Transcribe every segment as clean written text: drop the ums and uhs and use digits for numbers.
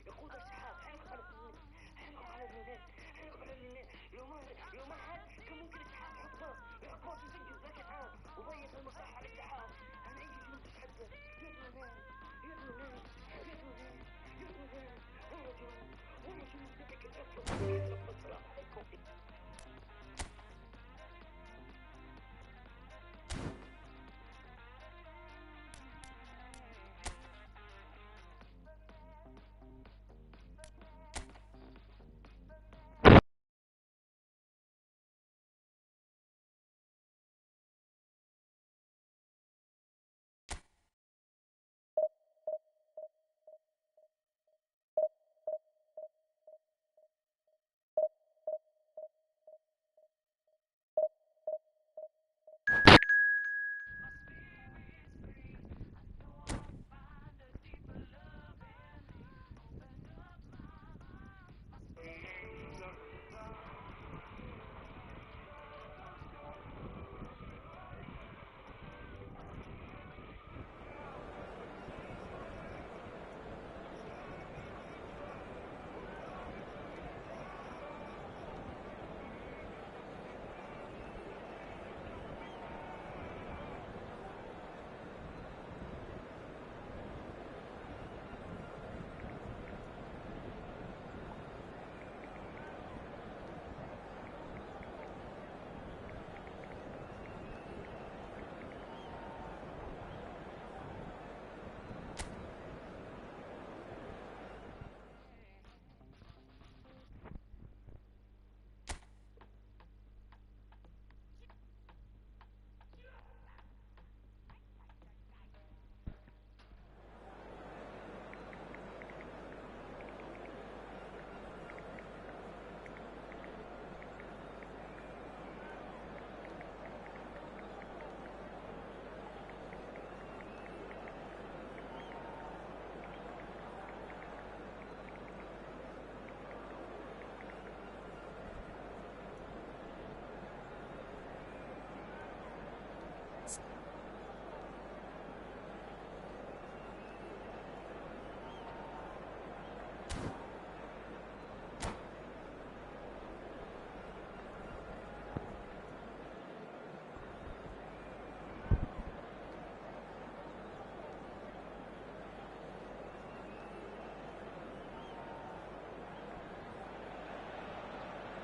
يقود السحاب. حينكم على اليمين، حينكم على اليمين، حينكم على اليمين. يوم أحد كان ممكن السحاب يحطه يعقوب يسجل ذاك العام وضيق المفتاح على السحاب. أنا أي شيء تتحدث يا جولان يا جولان يا جولان يا جولان. والله جولان والله جولان بدك تأكل. السلام عليكم.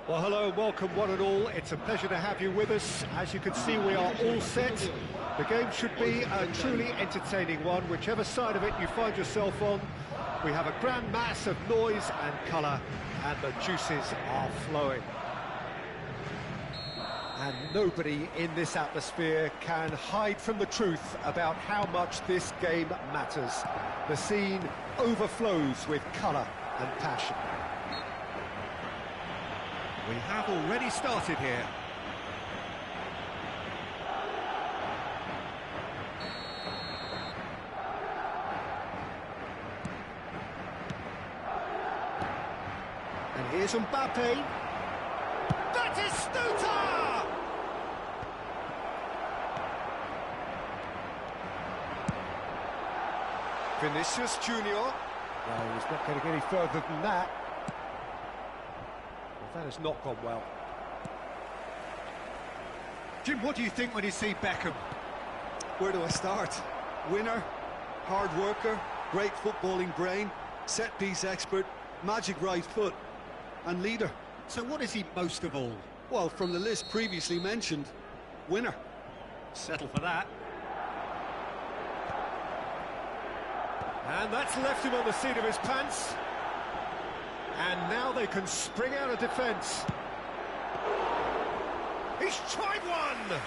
Well, hello and welcome one and all. It's a pleasure to have you with us. As you can see, we are all set. The game should be a truly entertaining one, whichever side of it you find yourself on. We have a grand mass of noise and colour, and the juices are flowing. And nobody in this atmosphere can hide from the truth about how much this game matters. The scene overflows with colour and passion. We have already started here. And here's Mbappe. That is Stuta! Vinicius Junior. No, he's not going to get any further than that. That has not gone well. Jim, what do you think when you see Beckham? Where do I start? Winner, hard worker, great footballing brain, set-piece expert, magic right foot, and leader. So what is he most of all? Well, from the list previously mentioned, winner. Settle for that. And that's left him on the seat of his pants. And now they can spring out of defence. He's tried one!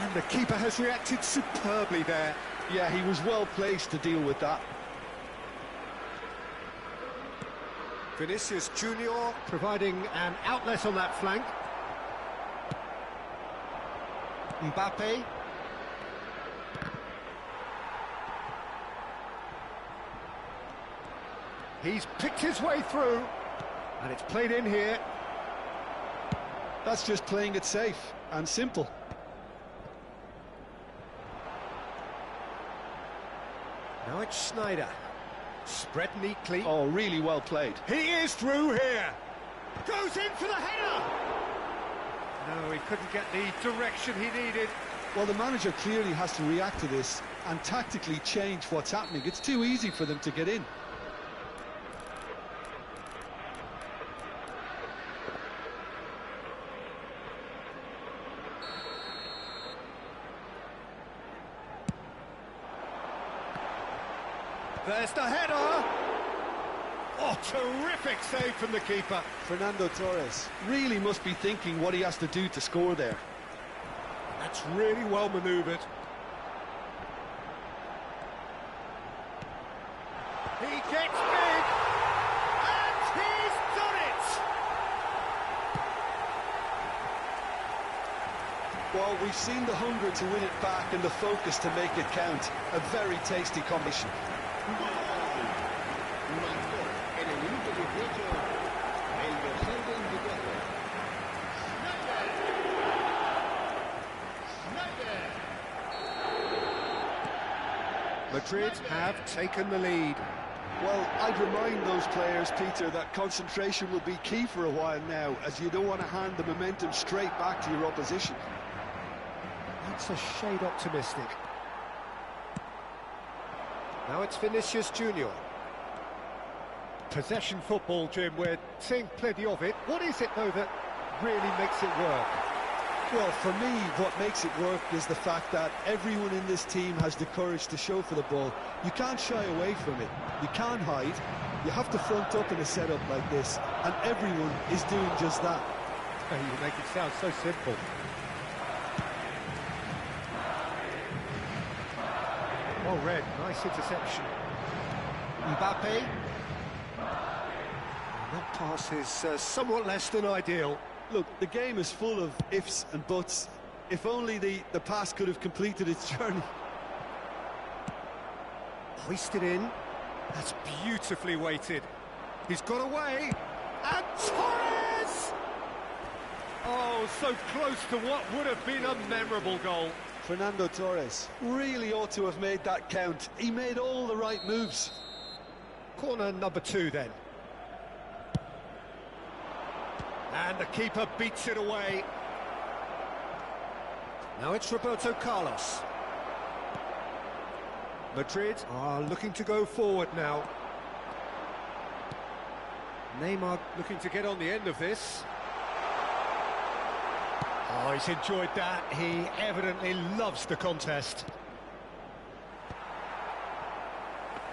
And the keeper has reacted superbly there. Yeah, he was well placed to deal with that. Vinicius Junior providing an outlet on that flank. Mbappe. He's picked his way through, and it's played in here. That's just playing it safe and simple. Now it's Sneijder. Spread neatly. Oh, really well played. He is through here. Goes in for the header. No, he couldn't get the direction he needed. Well, the manager clearly has to react to this and tactically change what's happening. It's too easy for them to get in. There's the header. Oh, terrific save from the keeper. Fernando Torres really must be thinking what he has to do to score there. That's really well manoeuvred. He gets big, and he's done it! Well, we've seen the hunger to win it back and the focus to make it count. A very tasty combination. En el minuto 18, el dorsal 24. Madrid have taken the lead. Well, I'd remind those players, Peter, that concentration will be key for a while now, as you don't want to hand the momentum straight back to your opposition. That's a shade optimistic. Now it's Vinicius Junior. Possession football, Jim, we're seeing plenty of it. What is it, though, that really makes it work? Well, for me, what makes it work is the fact that everyone in this team has the courage to show for the ball. You can't shy away from it. You can't hide. You have to front up in a setup like this, and everyone is doing just that. You make it sound so simple. Well read, nice interception. Mbappe. That pass is somewhat less than ideal. Look, the game is full of ifs and buts. If only the pass could have completed its journey. Hoisted in. That's beautifully weighted. He's got away. And Torres! Oh, so close to what would have been a memorable goal. Fernando Torres really ought to have made that count. He made all the right moves. Corner number 2 then. And the keeper beats it away. Now it's Roberto Carlos. Madrid are looking to go forward now. Neymar looking to get on the end of this. Oh, he's enjoyed that. He evidently loves the contest.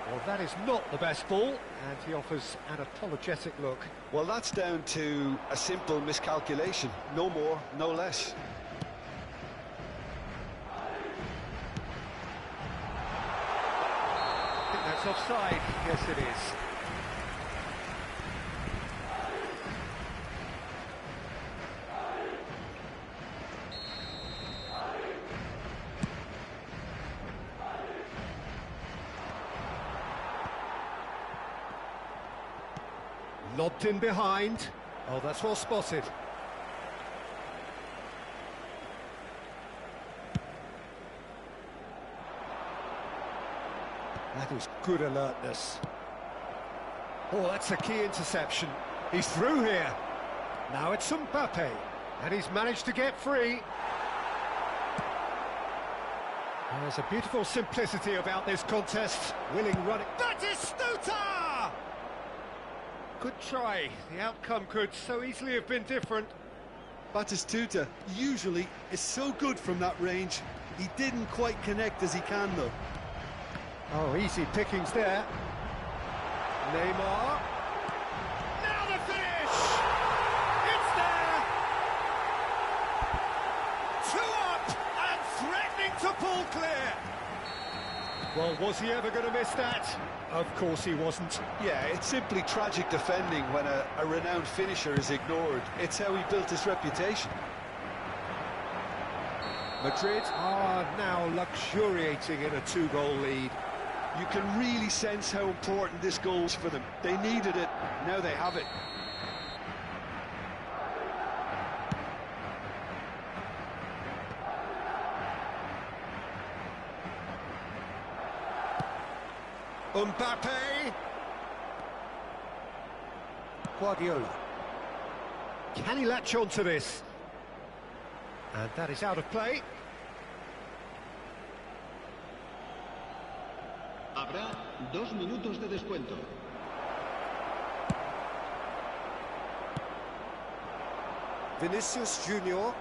Well, that is not the best ball, and he offers an apologetic look. Well, that's down to a simple miscalculation. No more, no less. I think that's offside. Yes, it is. Lobbed in behind. Oh, that's well spotted. That is good alertness. Oh, that's a key interception. He's through here. Now it's Mbappe. And he's managed to get free. There's a beautiful simplicity about this contest. Willing running. Batistuta! Good try. The outcome could so easily have been different. Batistuta usually is so good from that range. He didn't quite connect as he can, though. Oh, easy pickings there. Neymar. Now the finish! It's there! 2 up and threatening to pull clear. Well, was he ever going to miss that? Of course he wasn't. Yeah, it's simply tragic defending when a renowned finisher is ignored. It's how he built his reputation. Madrid are now luxuriating in a 2-goal lead. You can really sense how important this goal is for them. They needed it, now they have it. Mbappe. Guardiola. Can he latch on to this? And that is out of play. Habrá 2 minutos de descuento. Vinicius Junior.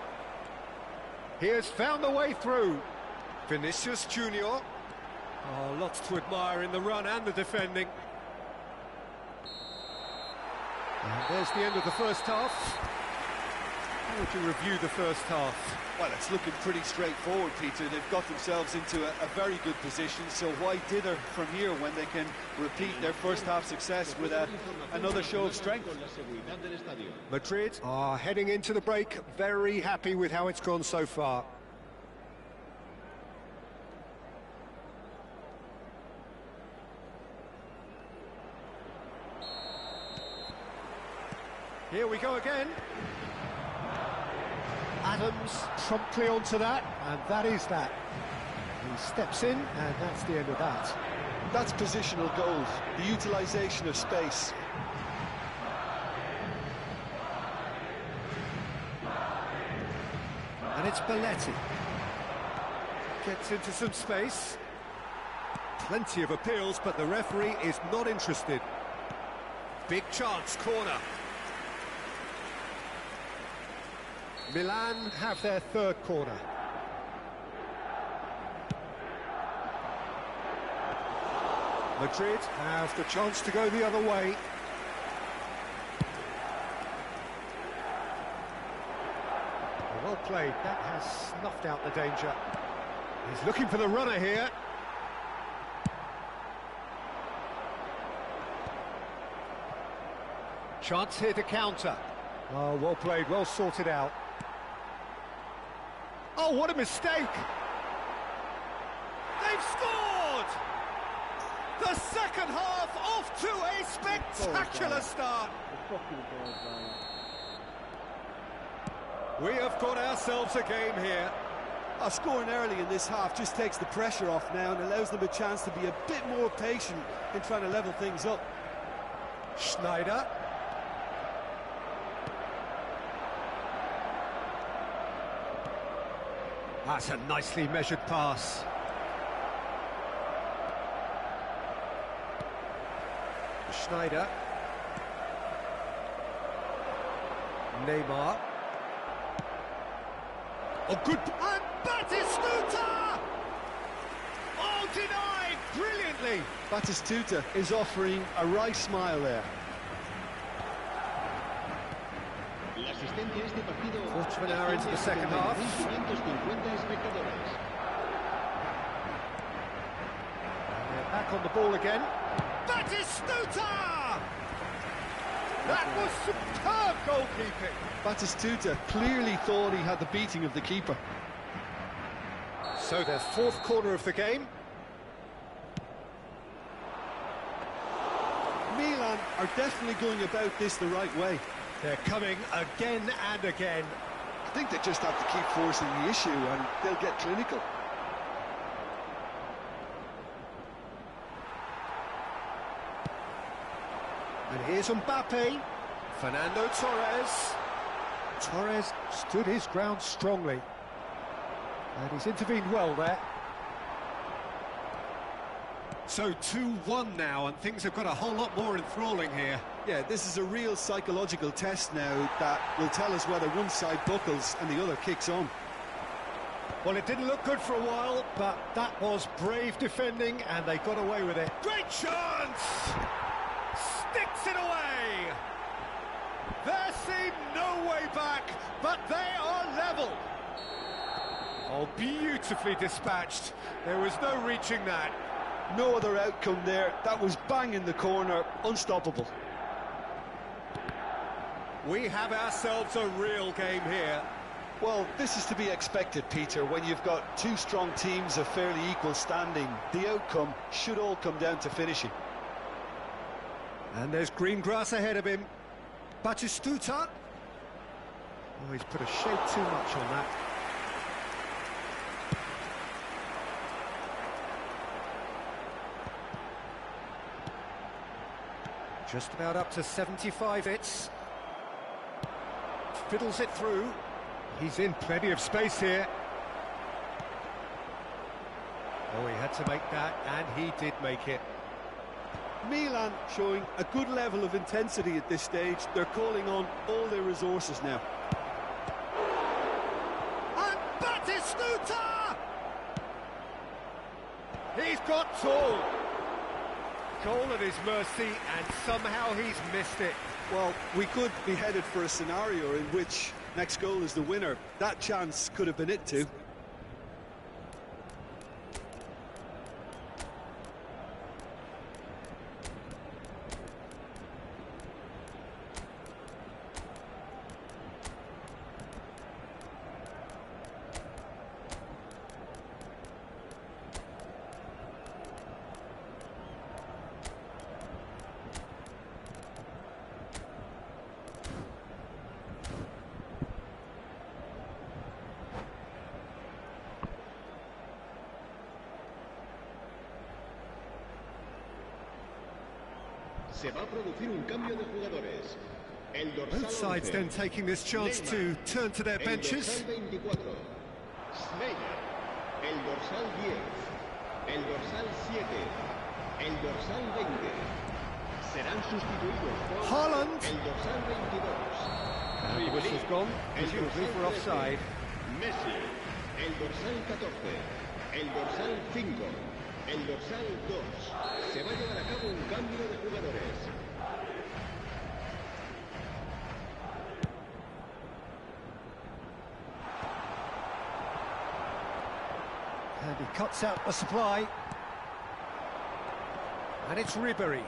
He has found the way through. Vinicius Junior. Oh, lots to admire in the run and the defending. And there's the end of the first half. How would you review the first half? Well, it's looking pretty straightforward, Peter. They've got themselves into a very good position, so why dither from here when they can repeat their first half success with another show of strength? Madrid are heading into the break, very happy with how it's gone so far. Here we go again. Adams promptly onto that, and that is that. He steps in, and that's the end of that. That's positional goals, the utilisation of space. And it's Belletti. Gets into some space. Plenty of appeals, but the referee is not interested. Big chance, corner. Milan have their third corner. Madrid have the chance to go the other way. Well played, that has snuffed out the danger. He's looking for the runner here. Chance here to counter. Oh, well played, well sorted out. Oh, what a mistake! They've scored! The second half off to a spectacular start. We have got ourselves a game here. Scoring early in this half just takes the pressure off now and allows them a chance to be a bit more patient in trying to level things up. Schneider. That's a nicely measured pass. Schneider. Neymar. Oh, good. And Batistuta! Oh, denied brilliantly. Batistuta is offering a wry smile there. Quarter of an hour into the second half. And they're back on the ball again. Batistuta! That was superb goalkeeping. Batistuta clearly thought he had the beating of the keeper. So their fourth corner of the game. Milan are definitely going about this the right way. They're coming again and again. I think they just have to keep forcing the issue and they'll get clinical. And here's Mbappe. Fernando Torres. Torres stood his ground strongly. And he's intervened well there. So 2-1 now, and things have got a whole lot more enthralling here. Yeah, this is a real psychological test now that will tell us whether one side buckles and the other kicks on. Well, it didn't look good for a while, but that was brave defending, and they got away with it. Great chance! Sticks it away! There seemed no way back, but they are level. Oh, beautifully dispatched. There was no reaching that. No other outcome there. That was bang in the corner, unstoppable. We have ourselves a real game here. Well, this is to be expected, Peter. When you've got two strong teams of fairly equal standing, the outcome should all come down to finishing. And there's green grass ahead of him. Batistuta. Oh, he's put a shade too much on that. Just about up to 75 hits. Fiddles it through. He's in plenty of space here. Oh, he had to make that, and he did make it. Milan showing a good level of intensity at this stage. They're calling on all their resources now. And Batistuta! He's got tall. Goal at his mercy, and somehow he's missed it. Well, we could be headed for a scenario in which next goal is the winner. That chance could have been it too. Se va a producir un cambio de jugadores. El dorsal Both sides 11, then taking this chance to turn to their benches. El dorsal 24, Sneijder. El dorsal 10, el dorsal 7, el dorsal 20. Serán sustituidos por Haaland. el dorsal 22. And the whistle's gone, El presumably dorsal for offside. 13, Messi. El dorsal 14, el dorsal 5, el dorsal 2. Se va a llevar a cabo un cambio de jugadores. And he cuts out the supply. And it's Ribéry.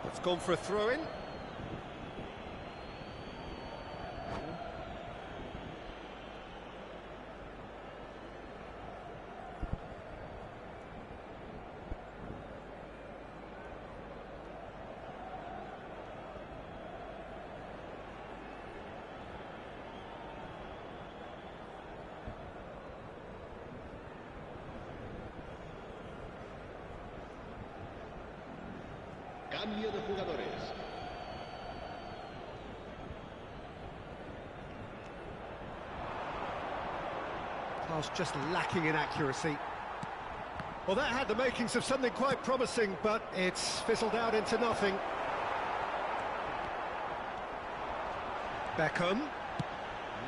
It's gone for a throw-in. Cambio de jugadores. Pass just lacking in accuracy. Well, that had the makings of something quite promising, but it's fizzled out into nothing. Beckham.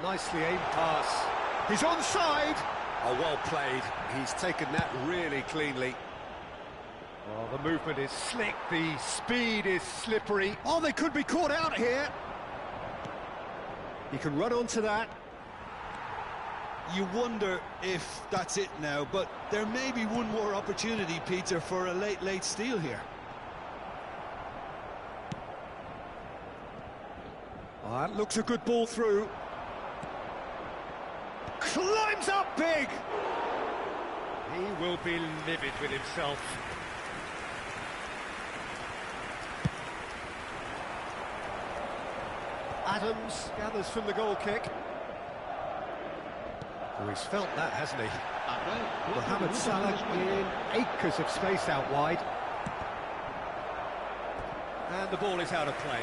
Nicely aimed pass. He's onside! Oh, well played. He's taken that really cleanly. Oh, the movement is slick, the speed is slippery. Oh, they could be caught out here. He can run onto that. You wonder if that's it now, but there may be one more opportunity, Peter, for a late steal here. Oh, that looks a good ball through. Climbs up big! He will be livid with himself. Adams gathers from the goal kick. Oh, he's felt that, hasn't he? Mohamed Salah in acres of space out wide. And the ball is out of play.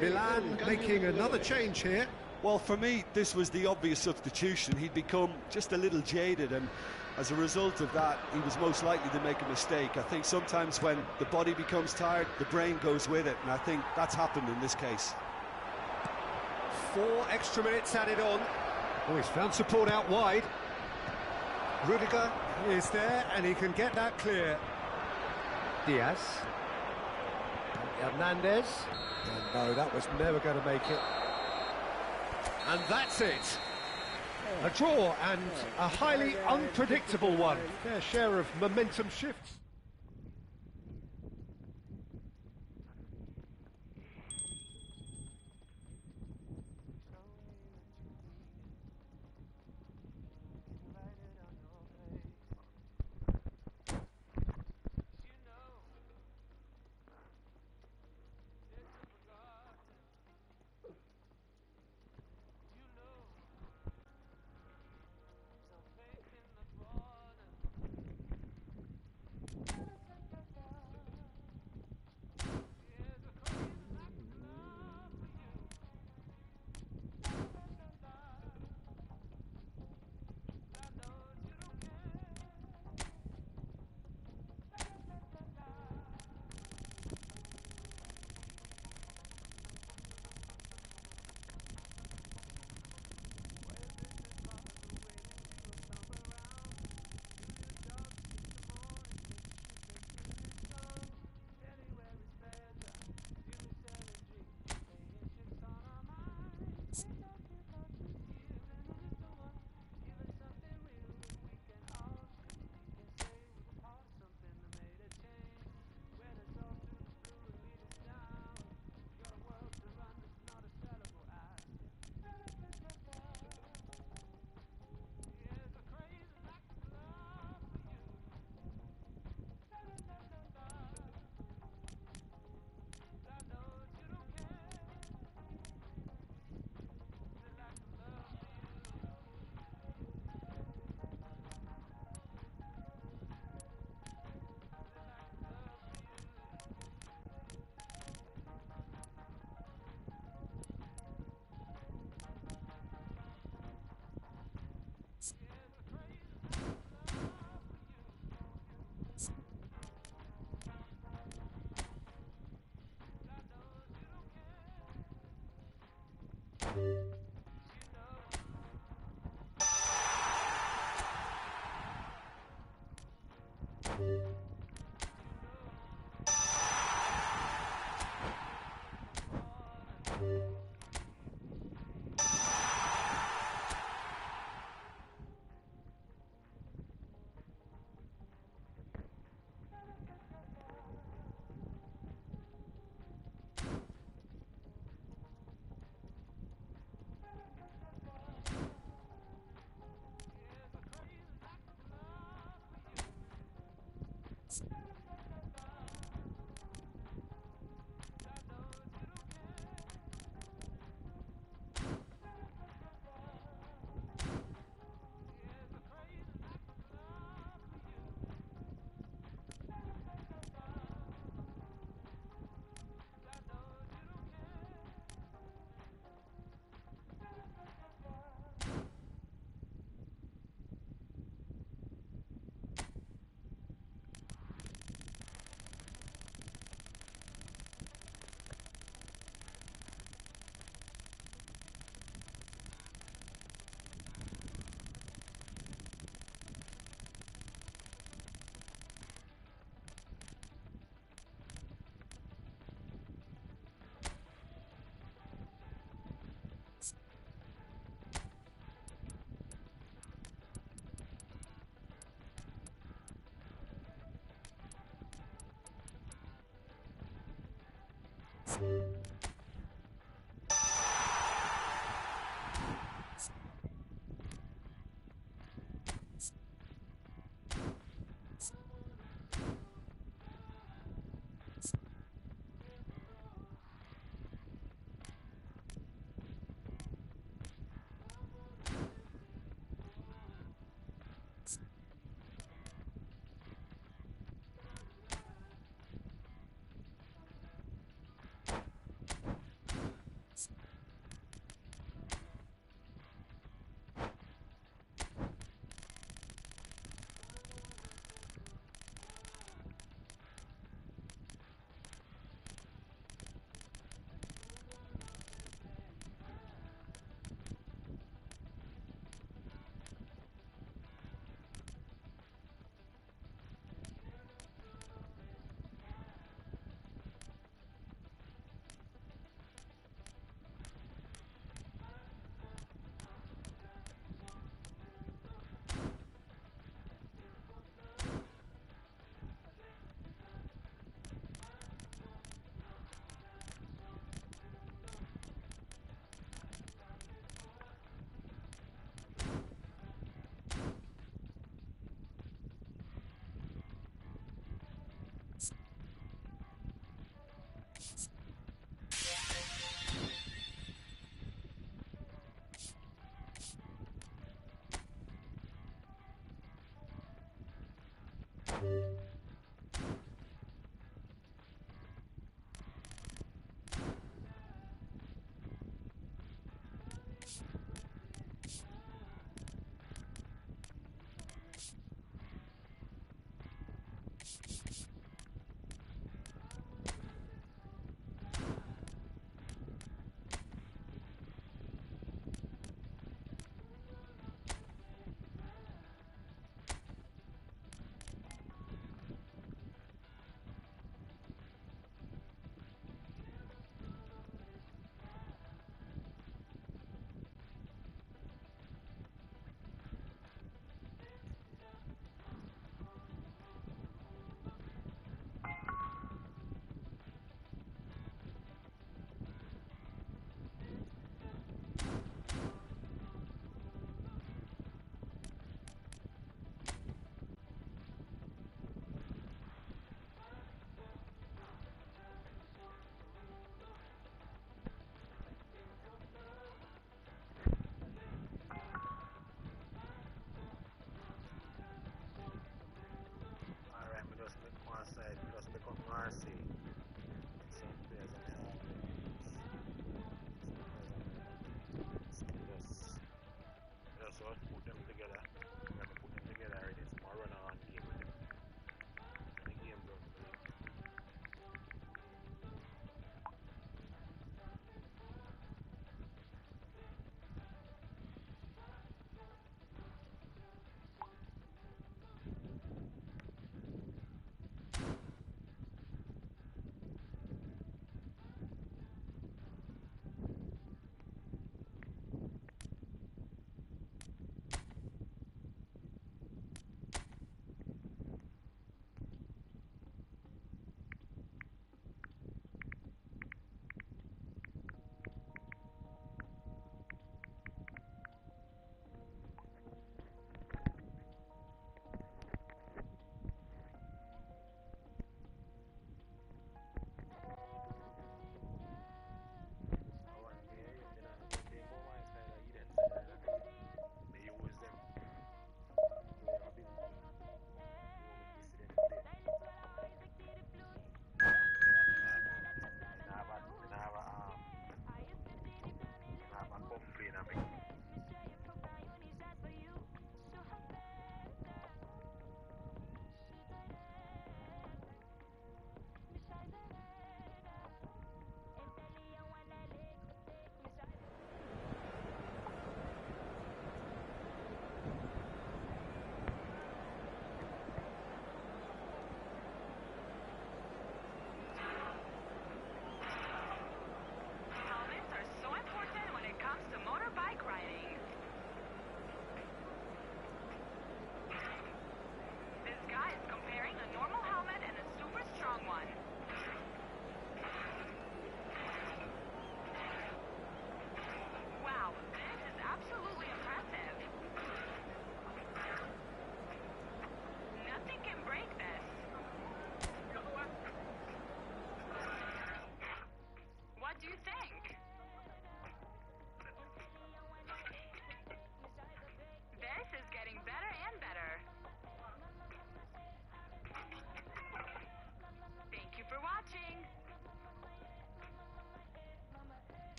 Milan making another change here. Well, for me, this was the obvious substitution. He'd become just a little jaded, and as a result of that, he was most likely to make a mistake. I think sometimes when the body becomes tired, the brain goes with it, and I think that's happened in this case. 4 extra minutes added on. Oh, he's found support out wide. Rudiger is there, and he can get that clear. Diaz. Hernandez. And no, that was never going to make it. And that's it. A draw, and a highly unpredictable one. Fair share of momentum shifts. Thank you.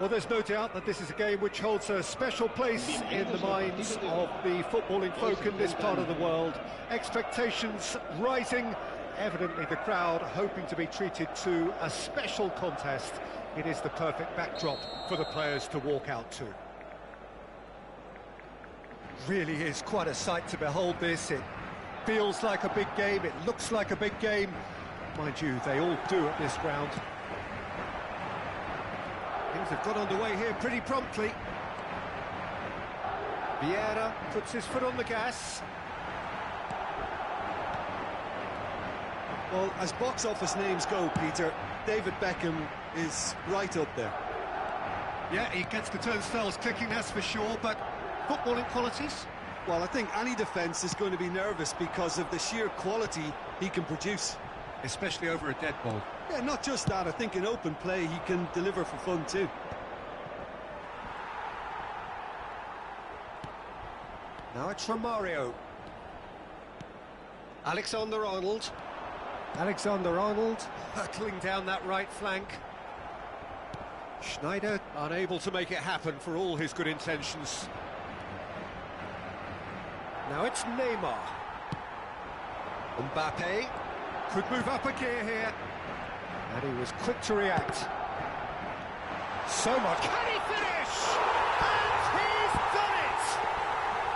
Well, there's no doubt that this is a game which holds a special place in the minds of the footballing folk in this part of the world. Expectations rising, evidently the crowd hoping to be treated to a special contest. It is the perfect backdrop for the players to walk out to. Really is quite a sight to behold this. It feels like a big game, it looks like a big game. Mind you, they all do at this ground. Things have got underway here pretty promptly. Vieira puts his foot on the gas. Well, as box office names go, Peter, David Beckham is right up there. Yeah, he gets the turnstiles clicking, that's for sure, but footballing qualities? Well, I think any defence is going to be nervous because of the sheer quality he can produce. Especially over a dead ball. Yeah, not just that, I think in open play he can deliver for fun too. Now it's Romario. Alexander-Arnold. Alexander-Arnold hurtling down that right flank. Schneider unable to make it happen for all his good intentions. Now it's Neymar. Mbappe could move up a gear here. And he was quick to react. So much. Can he finish? And he's done it!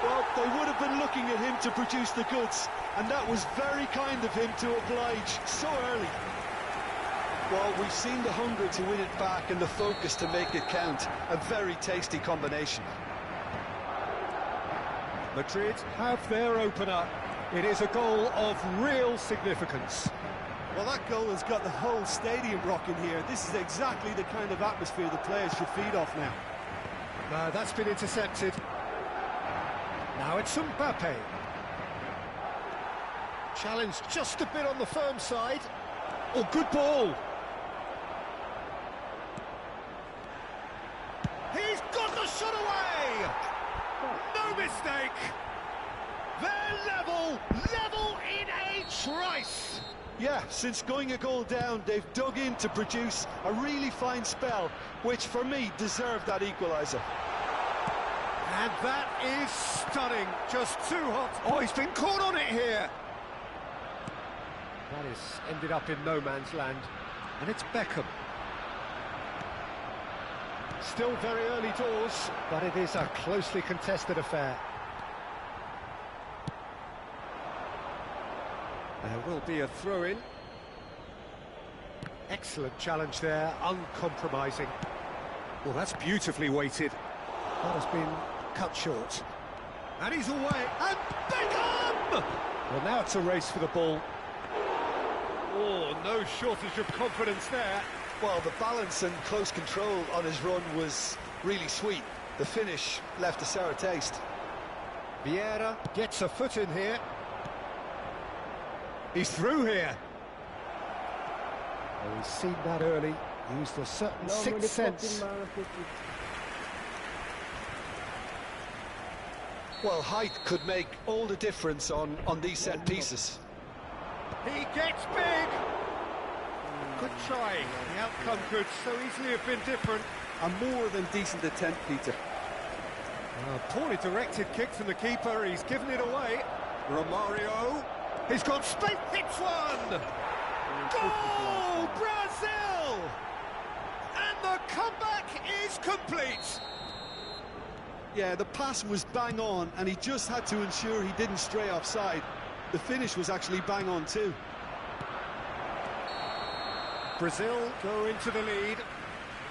Well, they would have been looking at him to produce the goods, and that was very kind of him to oblige so early. Well, we've seen the hunger to win it back and the focus to make it count. A very tasty combination. Madrid have their opener. It is a goal of real significance. Well, that goal has got the whole stadium rocking here. This is exactly the kind of atmosphere the players should feed off now. No, that's been intercepted. Now it's Mbappe. Challenged just a bit on the firm side. Oh, good ball. He's got the shot away! No mistake! They're level in a trice! Yeah, since going a goal down, they've dug in to produce a really fine spell, which for me deserved that equaliser. And that is stunning, just too hot. Oh, he's been caught on it here. That is ended up in no man's land, and it's Beckham. Still very early doors, but it is a closely contested affair. There will be a throw-in. Excellent challenge there, uncompromising. Well, that's beautifully weighted. That has been cut short. And he's away, and Beckham! Well, now it's a race for the ball. Oh, no shortage of confidence there. Well, the balance and close control on his run was really sweet. The finish left a sour taste. Vieira gets a foot in here. He's through here. Oh, he's seen that early. Used a certain sixth sense. Well, height could make all the difference on these set pieces. He gets big. Good try. The outcome could so easily have been different. A more than decent attempt, Peter. A poorly directed kick from the keeper. He's given it away. Romario. He's got space. Hits one. Goal, Brazil! And the comeback is complete. Yeah, the pass was bang on, and he just had to ensure he didn't stray offside. The finish was actually bang on too. Brazil go into the lead.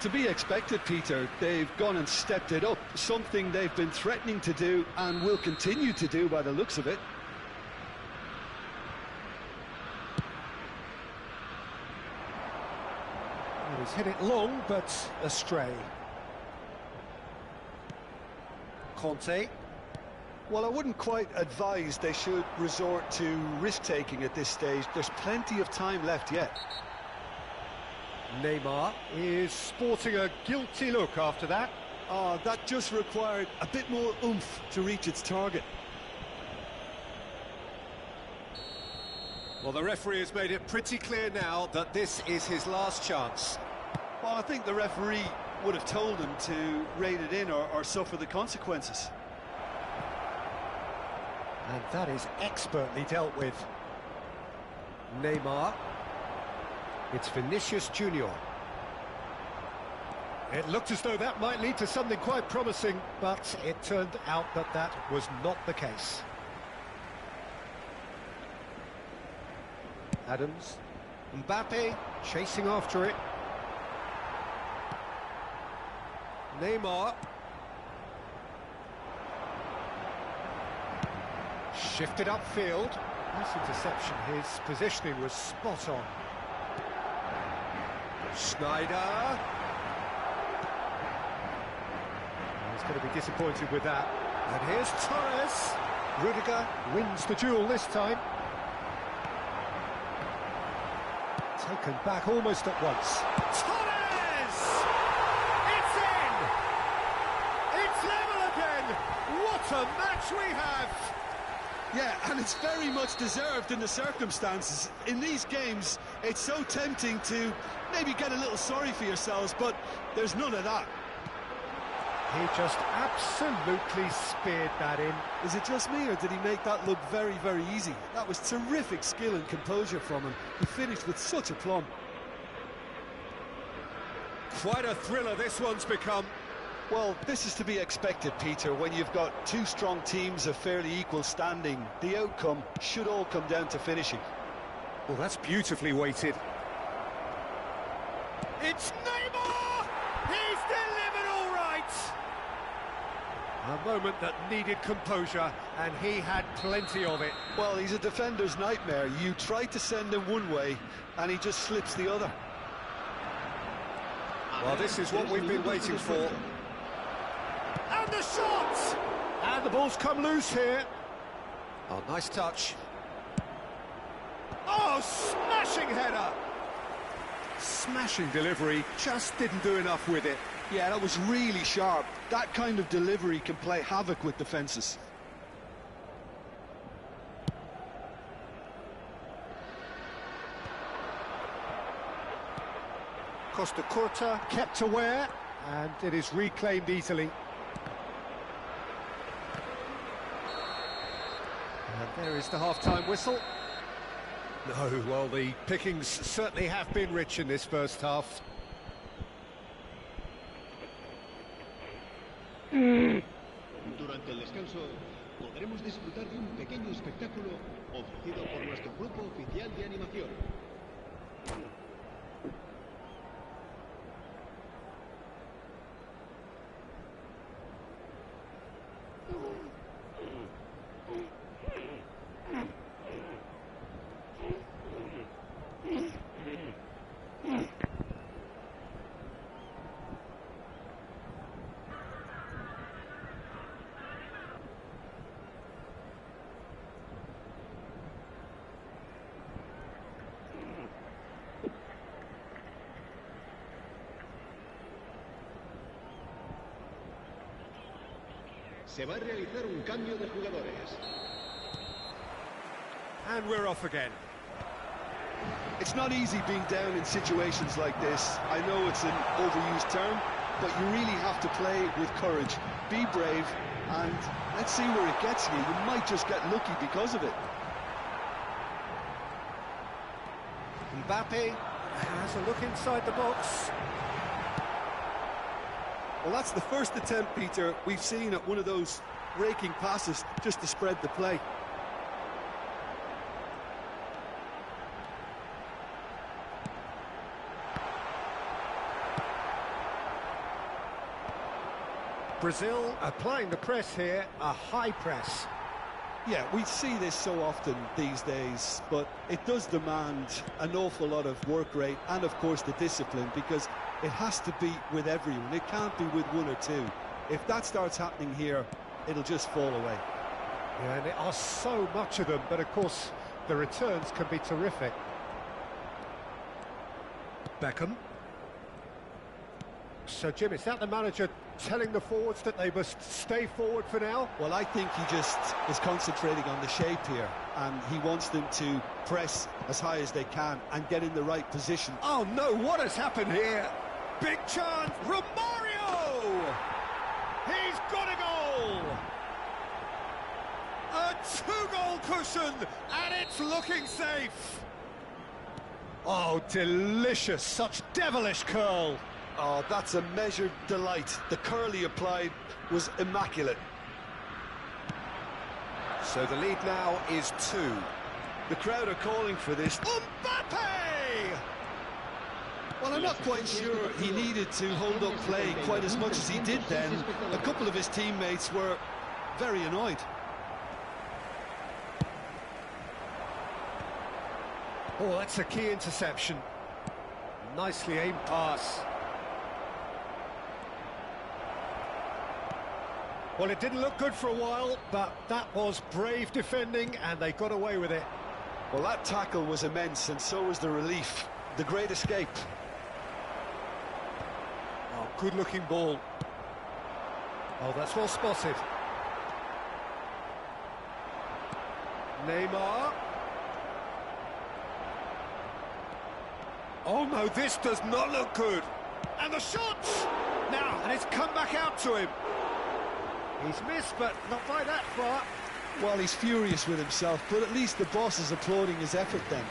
To be expected, Peter. They've gone and stepped it up, something they've been threatening to do and will continue to do by the looks of it. He's hit it long, but astray. Conte. Well, I wouldn't quite advise they should resort to risk-taking at this stage. There's plenty of time left yet. Neymar is sporting a guilty look after that. Oh, that just required a bit more oomph to reach its target. Well, the referee has made it pretty clear now that this is his last chance. Well, I think the referee would have told him to rein it in or suffer the consequences. And that is expertly dealt with. Neymar. It's Vinicius Junior. It looked as though that might lead to something quite promising, but it turned out that that was not the case. Adams. Mbappe chasing after it. Neymar. Shifted upfield. Nice interception. His positioning was spot on. Schneider. He's going to be disappointed with that. And here's Torres. Rudiger wins the duel this time. Taken back almost at once. Torres! It's in! It's level again! What a match we have! Yeah, and it's very much deserved in the circumstances. In these games, it's so tempting to maybe get a little sorry for yourselves, but there's none of that. He just absolutely speared that in. Is it just me, or did he make that look very, very easy? That was terrific skill and composure from him. He finished with such aplomb. Quite a thriller this one's become. Well, this is to be expected, Peter. When you've got two strong teams of fairly equal standing, the outcome should all come down to finishing. Well, that's beautifully weighted. It's Neymar! He's delivered all right! A moment that needed composure, and he had plenty of it. Well, he's a defender's nightmare. You try to send him one way, and he just slips the other. Well, this is what we've been waiting for. And the shot! And the ball's come loose here. Oh, nice touch. Oh, smashing header! Smashing delivery, just didn't do enough with it. Yeah, that was really sharp. That kind of delivery can play havoc with defences. Costa Curta kept aware, and it is reclaimed easily. And there is the half-time whistle. No, well, the pickings certainly have been rich in this first half. Durante el descanso podremos disfrutar de un pequeño espectáculo ofrecido por nuestro grupo oficial de animación. Se va a realizar un cambio de jugadores. And we're off again. It's not easy being down in situations like this. I know it's an overused term, but you really have to play with courage. Be brave, and let's see where it gets you. You might just get lucky because of it. Mbappe has a look inside the box. Well, that's the first attempt, Peter, we've seen at one of those raking passes just to spread the play. Brazil applying the press here, a high press. Yeah, we see this so often these days, but it does demand an awful lot of work rate and, of course, the discipline, because it has to be with everyone. It can't be with one or two. If that starts happening here, it'll just fall away. Yeah, and there are so much of them, but of course the returns can be terrific. Beckham. So, Jim, is that the manager telling the forwards that they must stay forward for now? Well, I think he just is concentrating on the shape here, and he wants them to press as high as they can and get in the right position. Oh, no, what has happened here? big chance. Romario! He's got a goal! A two-goal cushion, and it's looking safe. Oh, delicious, such devilish curl. Oh, that's a measured delight. The curl he applied was immaculate. So the lead now is 2. The crowd are calling for this. Mbappe! Well, I'm not quite sure he needed to hold up play quite as much as he did then. A couple of his teammates were very annoyed. Oh, that's a key interception. Nicely aimed pass. Well, it didn't look good for a while, but that was brave defending, and they got away with it. Well, that tackle was immense, and so was the relief. The great escape. Oh, good-looking ball. Oh, that's well spotted. Neymar. Oh, no, this does not look good. And the shots! Now, and it's come back out to him. He's missed, but not by that far. Well, he's furious with himself, but at least the boss is applauding his effort then.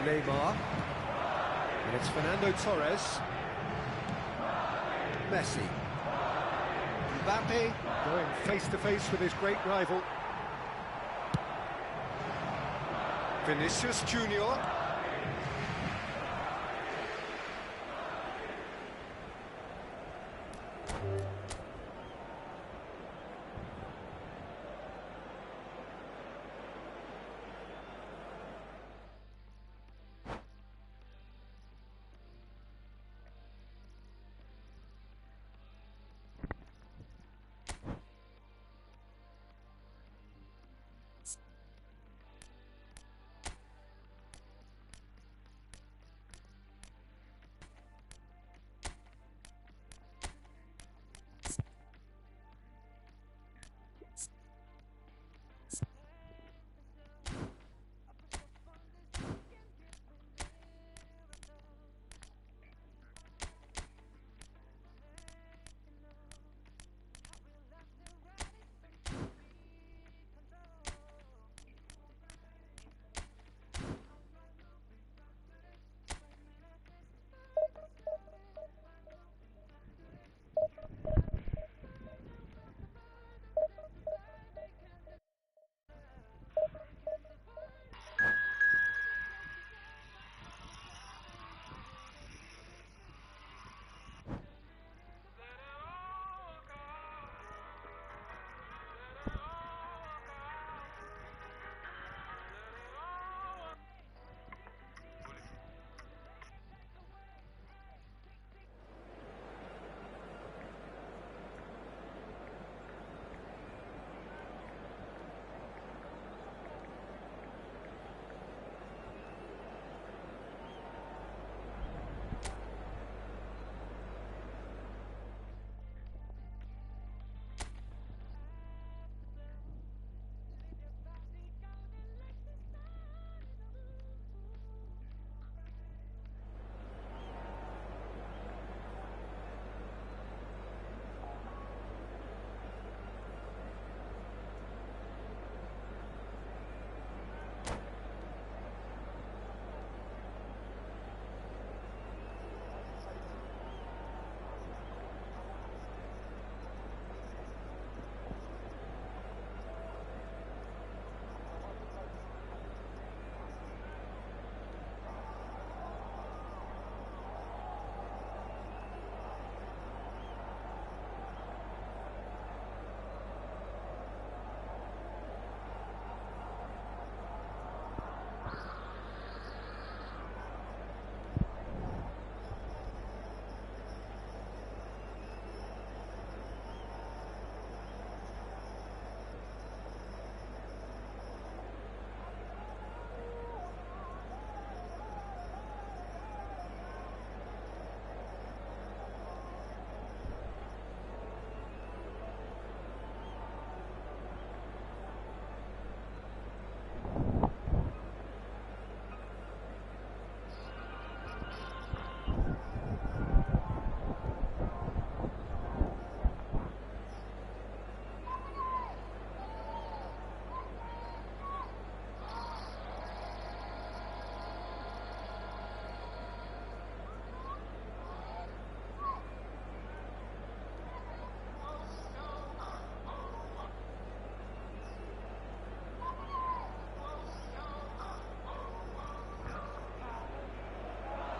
Neymar. And it's Fernando Torres. Messi. Mbappe going face-to-face with his great rival. Vinicius Junior.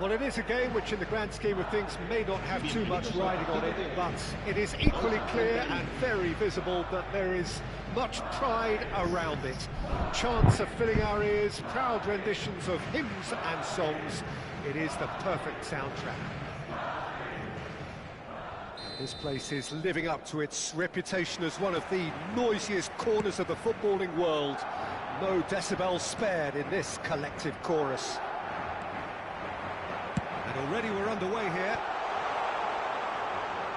Well, it is a game which in the grand scheme of things may not have too much riding on it, but it is equally clear and very visible that there is much pride around it. Chants are filling our ears, proud renditions of hymns and songs. It is the perfect soundtrack. This place is living up to its reputation as one of the noisiest corners of the footballing world. No decibels spared in this collective chorus. And already we're underway here.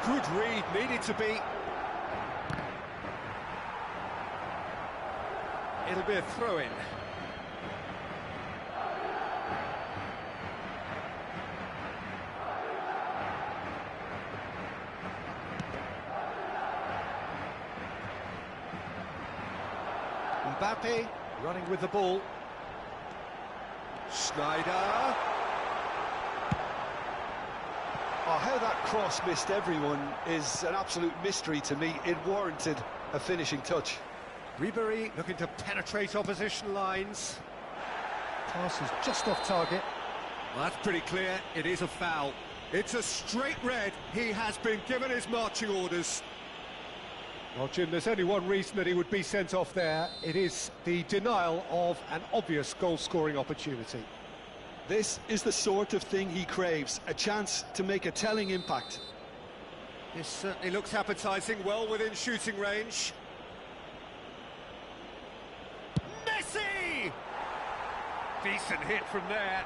Good read, needed to be. It'll be a throw-in. Mbappe running with the ball. Schneider. Oh, how that cross missed everyone is an absolute mystery to me. It warranted a finishing touch. Ribéry looking to penetrate opposition lines. Pass is just off target. Well, that's pretty clear. It is a foul. It's a straight red. He has been given his marching orders. Well, Jim, there's only one reason that he would be sent off there. It is the denial of an obvious goal-scoring opportunity. This is the sort of thing he craves, a chance to make a telling impact. This certainly looks appetising, well within shooting range. Messi! Decent hit from there.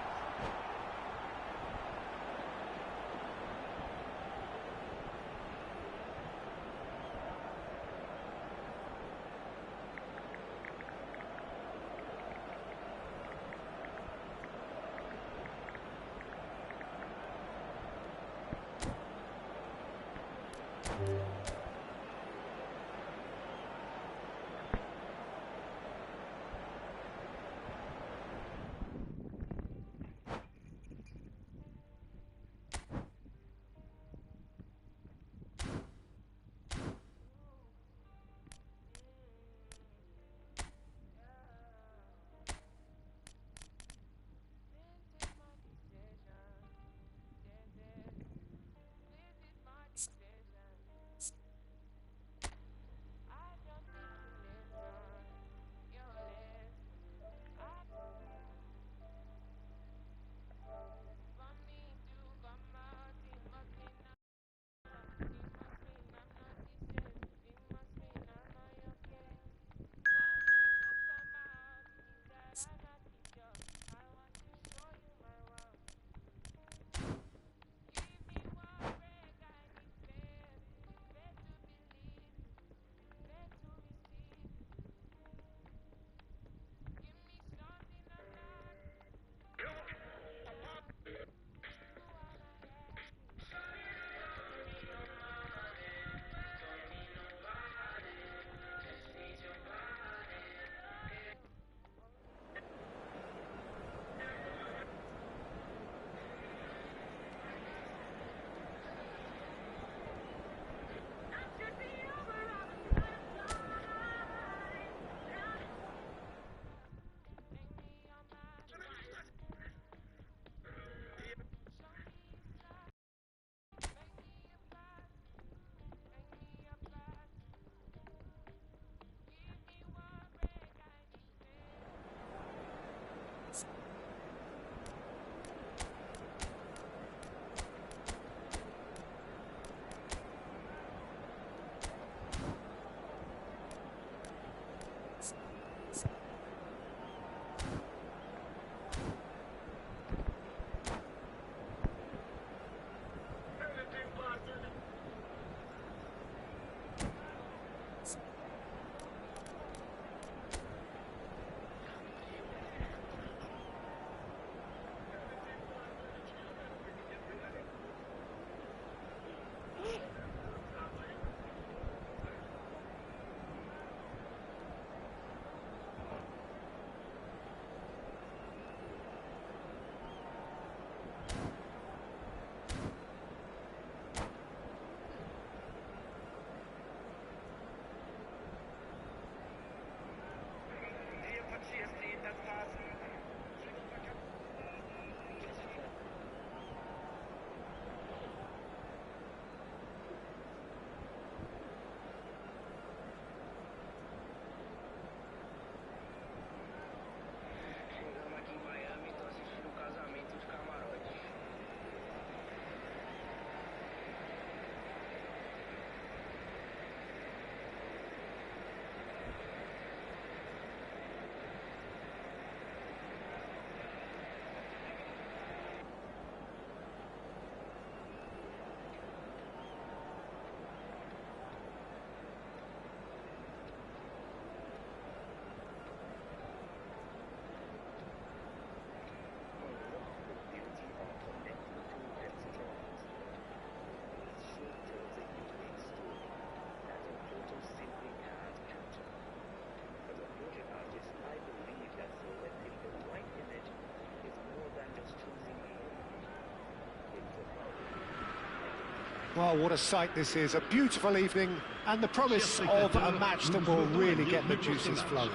Well, what a sight this is. A beautiful evening and the promise of a match that will really get the juices flowing.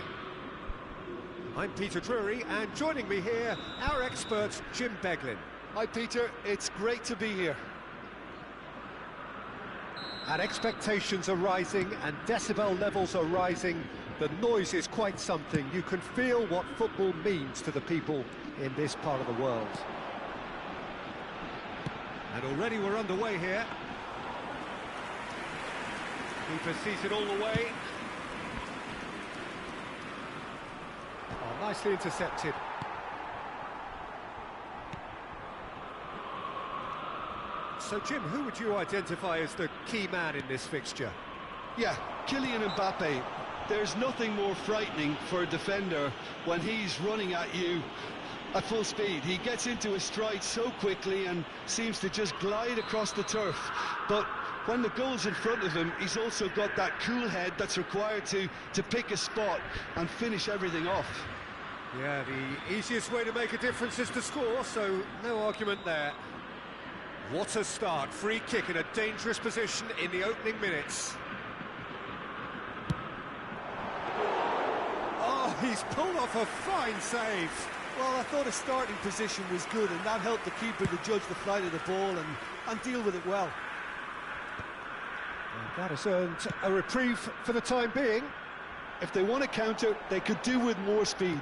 I'm Peter Drury, and joining me here, our expert, Jim Beglin. Hi, Peter. It's great to be here. And expectations are rising and decibel levels are rising. The noise is quite something. You can feel what football means to the people in this part of the world. And already we're underway here. Keeper sees it all the way. Oh, nicely intercepted. So, Jim, who would you identify as the key man in this fixture? Yeah, Kylian Mbappe. There's nothing more frightening for a defender when he's running at you at full speed. He gets into his stride so quickly and seems to just glide across the turf. But when the goal's in front of him, he's also got that cool head that's required to pick a spot and finish everything off. Yeah, the easiest way to make a difference is to score, so no argument there. What a start. Free kick in a dangerous position in the opening minutes. Oh, he's pulled off a fine save. Well, I thought his starting position was good, and that helped the keeper to judge the flight of the ball and deal with it well. And that has earned a reprieve for the time being. If they want to counter, they could do with more speed.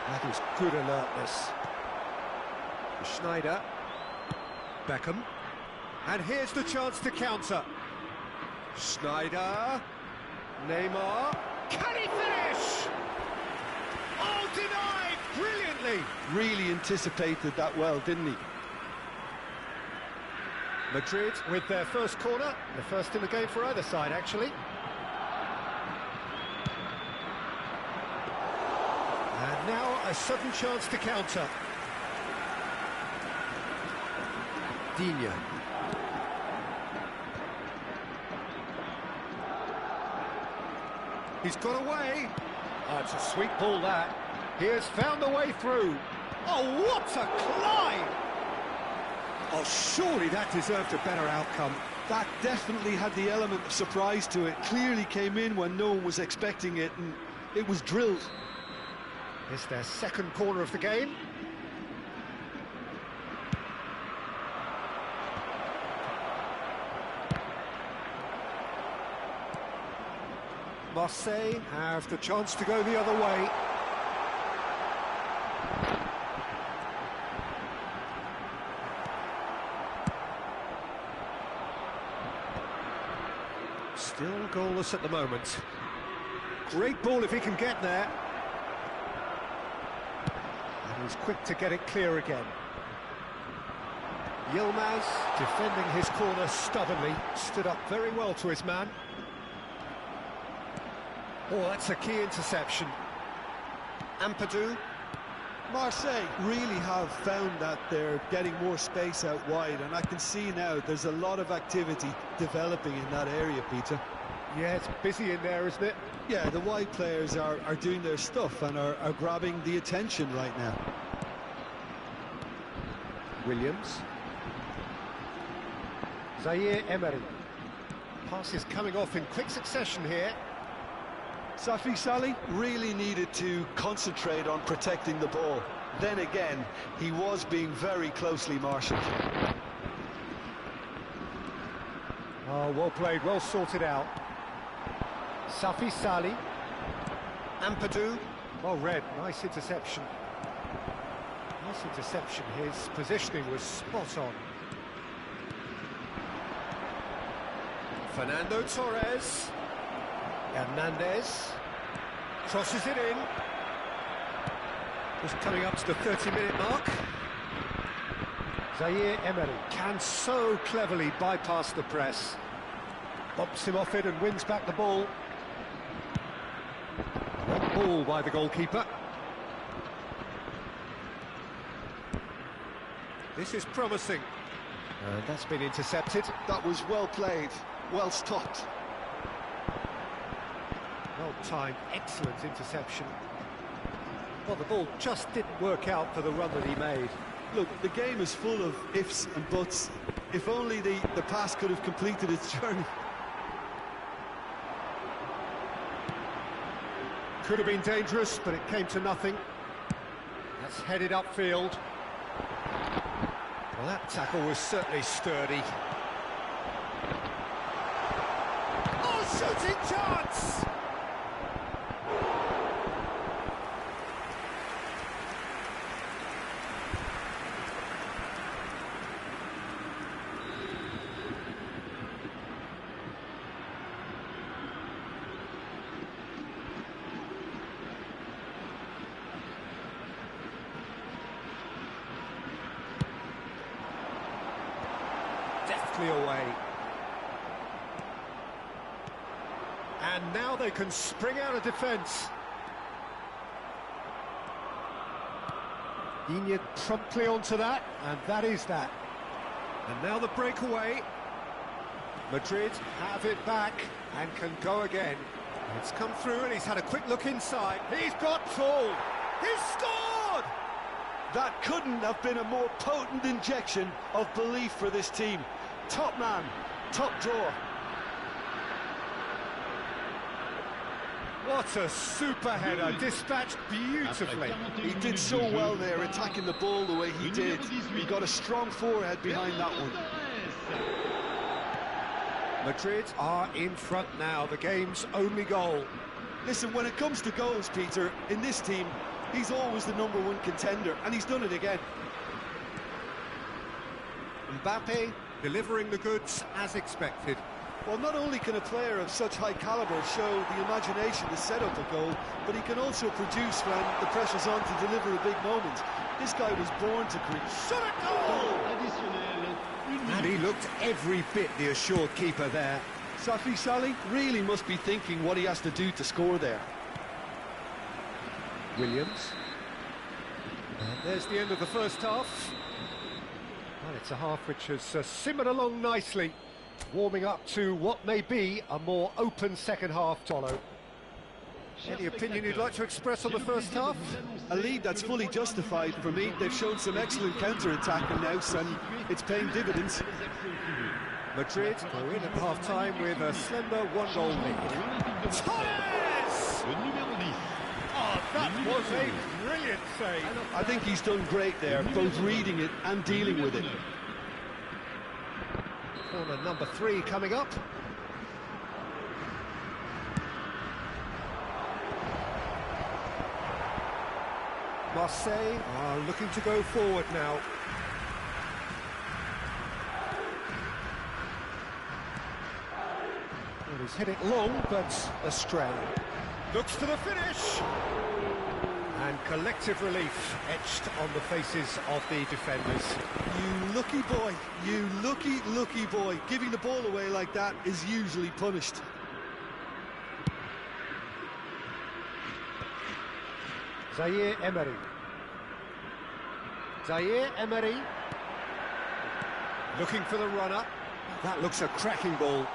That is good alertness. Schneider, Beckham, and here's the chance to counter. Schneider, Neymar, can he finish? Oh, denied, brilliantly. Really anticipated that well, didn't he? Madrid with their first corner, the first in the game for either side, actually. And now a sudden chance to counter. Digne. He's got away. Oh, it's a sweet ball, that. He has found a way through. Oh, what a climb! Oh, surely that deserved a better outcome. That definitely had the element of surprise to it. Clearly came in when no one was expecting it, and it was drilled. It's their second corner of the game. Marseille have the chance to go the other way. Still goalless at the moment. Great ball if he can get there. And he's quick to get it clear again. Yilmaz defending his corner stubbornly, stood up very well to his man. Oh, that's a key interception. Ampadu. Marseille really have found that they're getting more space out wide, and I can see now there's a lot of activity developing in that area, Peter. Yeah, it's busy in there, isn't it? Yeah, the wide players are doing their stuff and are grabbing the attention right now. Williams. Zaire Emery. Passes coming off in quick succession here. Safi Salih really needed to concentrate on protecting the ball. Then again, he was being very closely marshalled. Oh, well played, well sorted out. Safi Salih. Ampadu. Well read, nice interception. Nice interception, his positioning was spot on. Fernando Torres. Hernandez crosses it in. Just coming up to the 30-minute mark. Zaire Emery can so cleverly bypass the press. Bumps him off it and wins back the ball. One ball by the goalkeeper. This is promising. And that's been intercepted. That was well played, well stopped. Well-timed, excellent interception. Well, the ball just didn't work out for the run that he made. Look, the game is full of ifs and buts. If only the pass could have completed its journey. Could have been dangerous, but it came to nothing. That's headed upfield. Well, that tackle was certainly sturdy. Oh, shooting chance! Deftly away. And now they can spring out of defence. Digne promptly onto that, and that is that. And now the breakaway. Madrid have it back and can go again. It's come through and he's had a quick look inside. He's got full. He's scored! That couldn't have been a more potent injection of belief for this team. Top man, top drawer. What a super header, dispatched beautifully. He did so well there, attacking the ball the way he did. He got a strong forehead behind that one. Madrid are in front now, the game's only goal. Listen, when it comes to goals, Peter, in this team, he's always the #1 contender, and he's done it again. Mbappe delivering the goods as expected. Well, not only can a player of such high calibre show the imagination to set up a goal, but he can also produce when the pressure's on to deliver a big moment. This guy was born to create. Shot a goal! And he looked every bit the assured keeper there. Safi Salih really must be thinking what he has to do to score there. Williams. And there's the end of the first half. Well, it's a half which has simmered along nicely, warming up to what may be a more open second half to follow. Any opinion you'd like to express on the first half? A lead that's fully justified for me. They've shown some excellent counter-attacking now, and it's paying dividends. Madrid go in at half-time with a slender one-goal lead. Torres! Oh, that was a brilliant save. I think he's done great there, both reading it and dealing with it. Corner number 3 coming up. Marseille are looking to go forward now. Well, he's hit it long, but astray. Looks to the finish! And collective relief etched on the faces of the defenders. You lucky boy, you lucky boy. Giving the ball away like that is usually punished. Zaire Emery. Zaire Emery. Looking for the runner. That looks a cracking ball.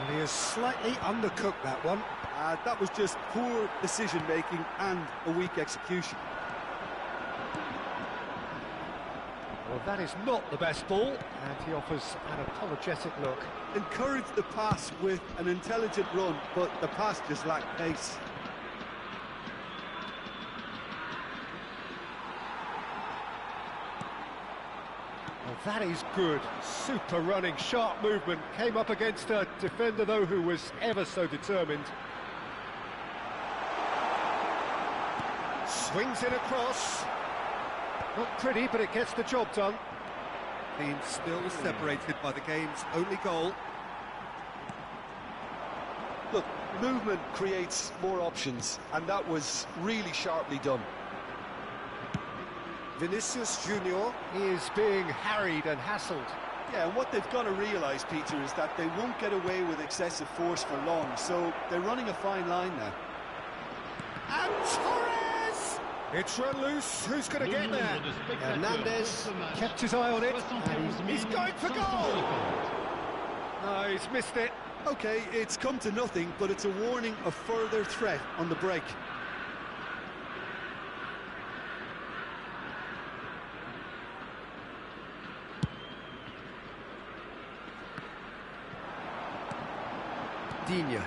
And he has slightly undercooked that one. That was just poor decision-making and a weak execution. Well, that is not the best ball, and he offers an apologetic look. Encouraged the pass with an intelligent run, but the pass just lacked pace. Well, that is good. Super running, sharp movement. Came up against a defender, though, who was ever so determined. Swings it across. Not pretty, but it gets the job done. Team still separated by the game's only goal. Look, movement creates more options, and that was really sharply done. Vinicius Junior is being harried and hassled. Yeah, and what they've got to realise, Peter, is that they won't get away with excessive force for long, so they're running a fine line now. And Torres! It's run loose. Who's going to get there? Hernandez kept his eye on it, and he's going for goal! No, he's missed it. OK, it's come to nothing, but it's a warning of further threat on the break. Digne.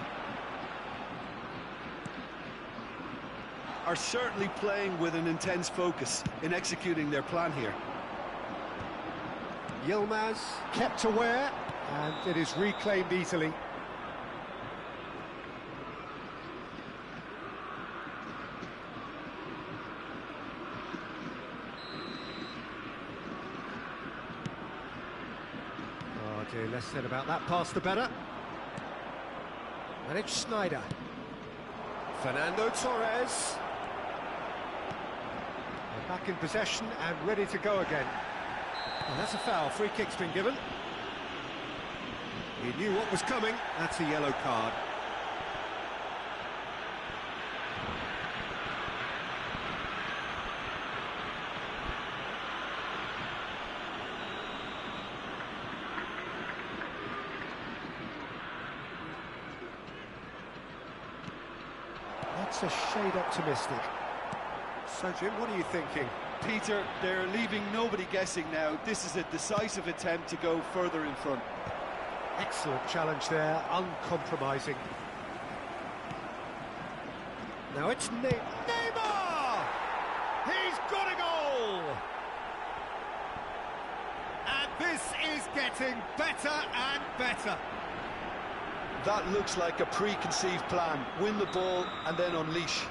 Are certainly playing with an intense focus in executing their plan here. Yilmaz kept aware, and it is reclaimed easily. Oh dear, less said about that pass the better. And it's Sneijder. Fernando Torres. They're back in possession and ready to go again. And that's a foul. Free kick's been given. He knew what was coming. That's a yellow card. That's a shade optimistic. So, Jim, what are you thinking? Peter, they're leaving nobody guessing now. This is a decisive attempt to go further in front. Excellent challenge there, uncompromising. Now it's Neymar! He's got a goal! And this is getting better and better. That looks like a preconceived plan. Win the ball and then unleash.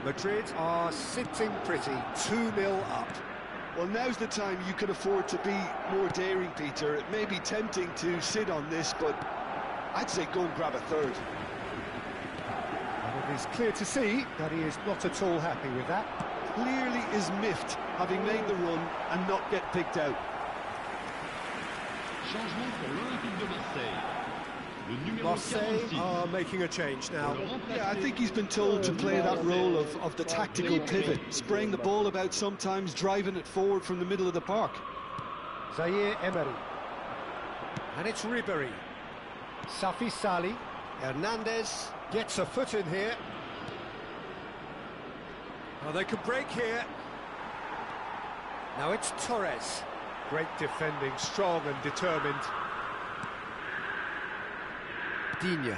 Madrid are sitting pretty, 2-0 up. Well, now's the time you can afford to be more daring, Peter. It may be tempting to sit on this, but I'd say go and grab a third. And it is clear to see that he is not at all happy with that. Clearly is miffed, having made the run and not get picked out. Changement pour l'Olympique de Marseille. Le numéro Marseille 46. are making a change now. Yeah, I think he's been told to play that role of the tactical pivot, spraying the ball about sometimes, driving it forward from the middle of the park. Zaire Emery. And it's Ribéry. Safi Sali. Hernandez gets a foot in here. Oh, they could break here. Now it's Torres. Great defending, strong and determined. Digne.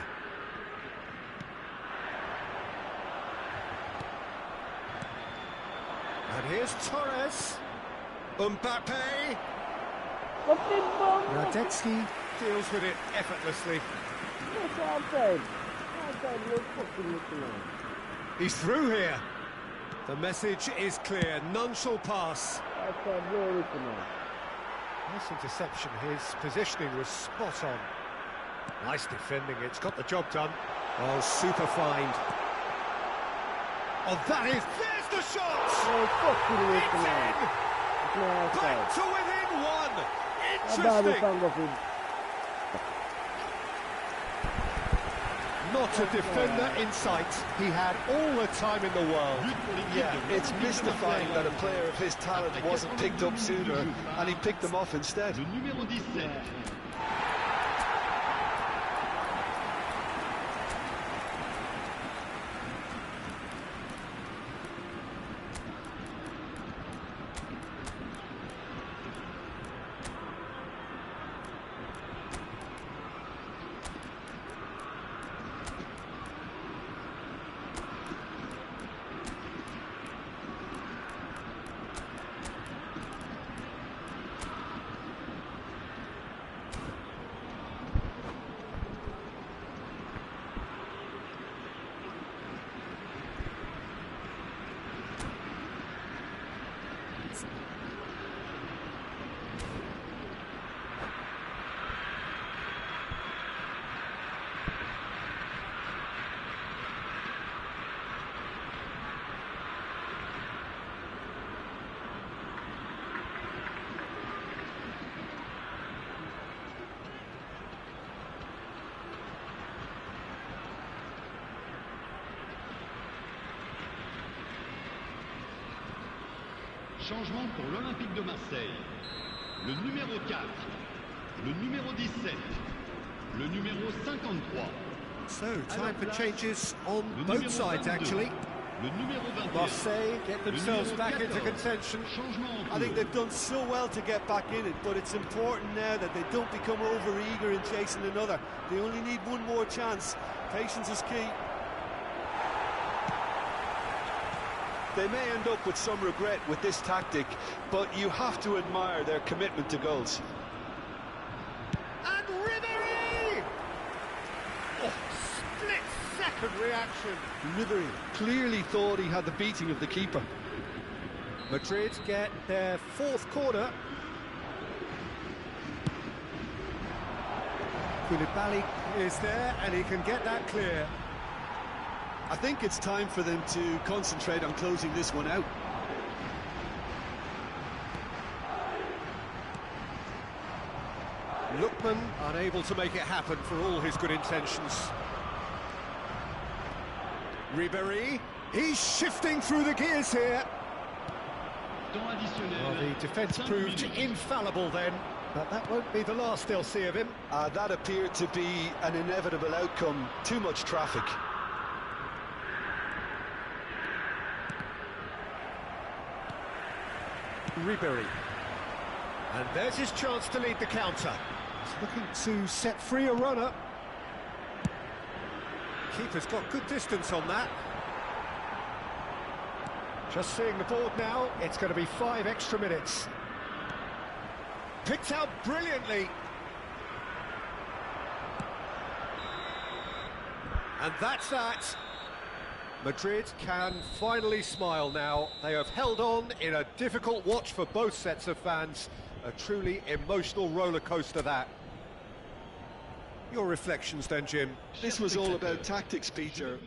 And here's Torres. Mbappe. Radetzky deals with it effortlessly. He's through here. The message is clear. None shall pass. Nice interception. His positioning was spot on. Nice defending. It's got the job done. Oh, super find. Oh, that is... There's the shot! It's in! Back to within one! Interesting! Not a defender in sight. He had all the time in the world. Yeah, it's mystifying that a player of his talent wasn't picked up sooner, and he picked them off instead. Le numéro 17. Changement pour l'Olympique de Marseille. Le numéro 4, le numéro 17, le numéro 53. So, time for changes on both sides, actually. Le numéro 21. Marseille get themselves back into contention. I think they've done so well to get back in it, but it's important now that they don't become over-eager in chasing another. They only need one more chance. Patience is key. They may end up with some regret with this tactic, but you have to admire their commitment to goals. And Ribéry! Oh, split-second reaction. Ribéry clearly thought he had the beating of the keeper. Madrid get their fourth corner. Koulibaly is there, and he can get that clear. I think it's time for them to concentrate on closing this one out. Lookman unable to make it happen for all his good intentions. Ribéry, he's shifting through the gears here. Well, the defence proved infallible then, but that won't be the last they'll see of him. That appeared to be an inevitable outcome. Too much traffic. Ribéry. And there's his chance to lead the counter. He's looking to set free a runner. Keeper's got good distance on that. Just seeing the board now, it's going to be 5 extra minutes. Picked out brilliantly. And that's that. Madrid can finally smile now. They have held on in a difficult watch for both sets of fans. A truly emotional roller coaster, that. Your reflections then, Jim? This was all about tactics, Peter.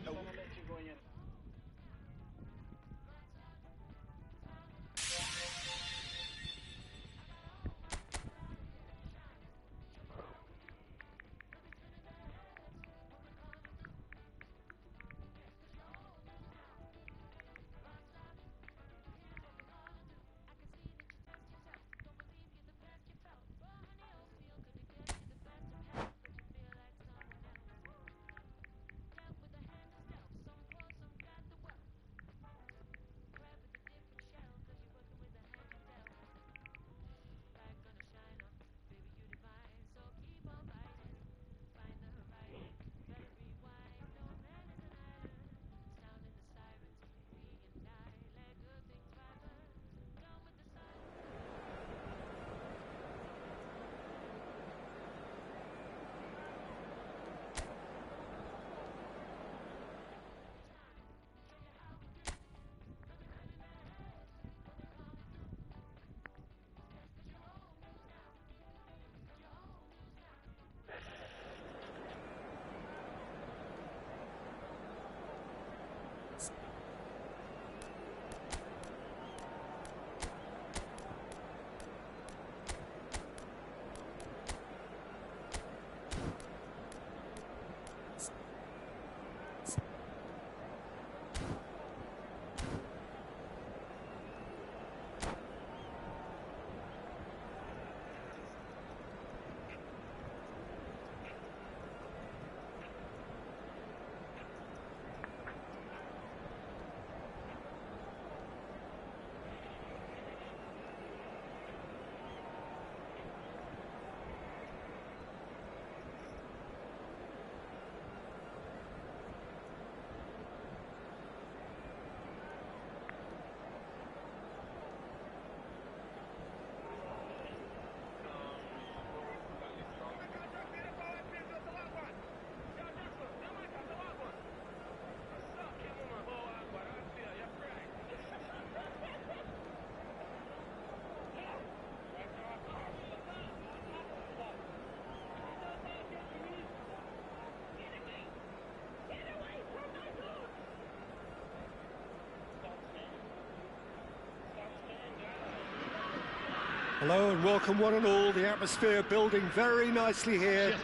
Hello and welcome one and all. The atmosphere building very nicely here.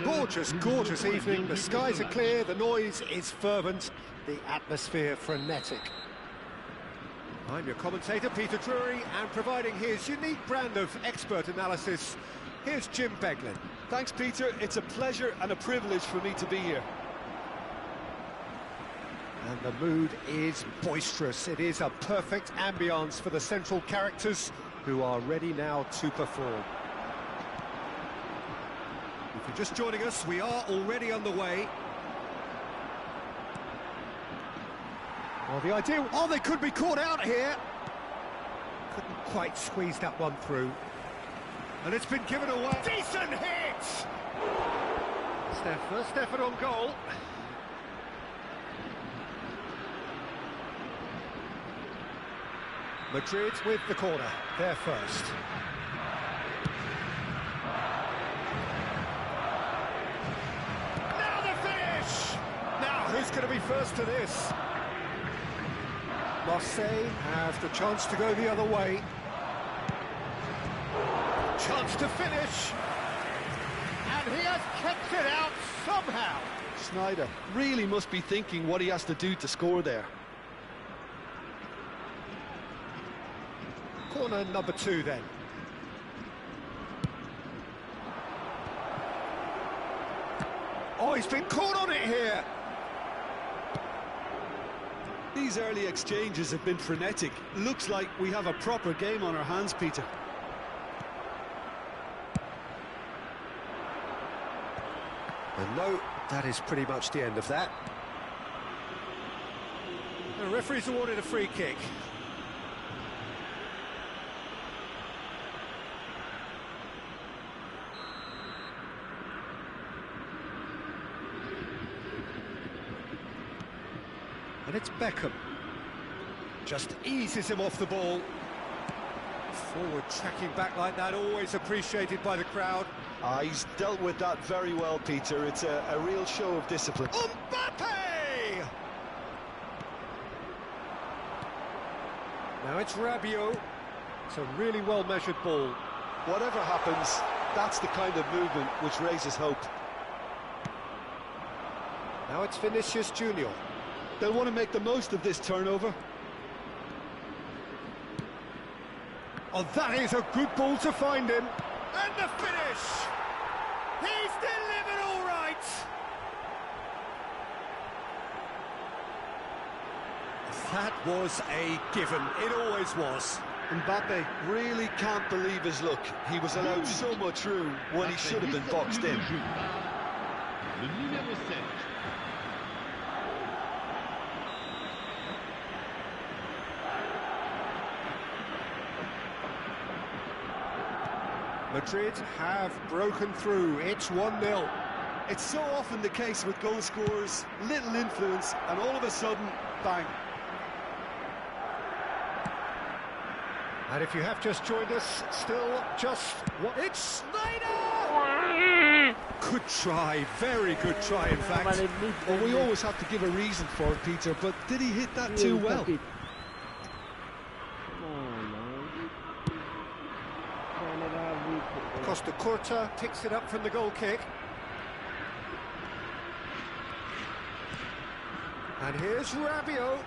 Gorgeous, gorgeous evening. The skies are clear, the noise is fervent, the atmosphere frenetic. I'm your commentator, Peter Drury, and providing his unique brand of expert analysis, here's Jim Beglin. Thanks, Peter. It's a pleasure and a privilege for me to be here. And the mood is boisterous. It is a perfect ambience for the central characters who are ready now to perform. If you're just joining us, we are already underway. Well, the idea... Oh, they could be caught out here. Couldn't quite squeeze that one through. And it's been given away. Decent hit! It's their first effort on goal. Madrid with the corner, they're first. Now the finish! Now, who's going to be first to this? Marseille have the chance to go the other way. Chance to finish. And he has kept it out somehow. Sneijder really must be thinking what he has to do to score there. Corner number 2 then. Oh, he's been caught on it here. These early exchanges have been frenetic. Looks like we have a proper game on our hands, Peter. And no, that is pretty much the end of that. The referee's awarded a free kick. And it's Beckham. Just eases him off the ball. Forward tracking back like that, always appreciated by the crowd. He's dealt with that very well, Peter. It's a real show of discipline. Mbappe! Now it's Rabiot. It's a really well-measured ball. Whatever happens, that's the kind of movement which raises hope. Now it's Vinicius Junior. They'll want to make the most of this turnover. Oh, that is a good ball to find him. And the finish! He's delivered all right! That was a given. It always was. Mbappe really can't believe his luck. He was allowed so much room when he should have been boxed in. Le numéro 7. Madrid have broken through. It's 1-0. It's so often the case with goal scorers, little influence, and all of a sudden, bang. And if you have just joined us, still just... It's Sneijder! Good try, very good try, in fact. Well, we always have to give a reason for it, Peter, but did he hit that too well? Costa Curta picks it up from the goal kick. And here's Rabiot.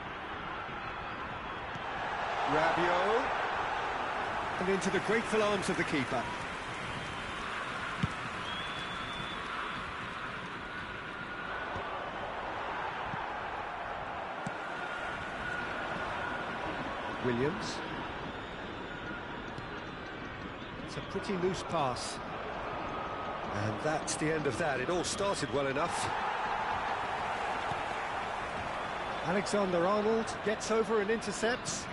Rabiot. And into the grateful arms of the keeper. Williams. It's a pretty loose pass. And that's the end of that. It all started well enough. Alexander-Arnold gets over and intercepts.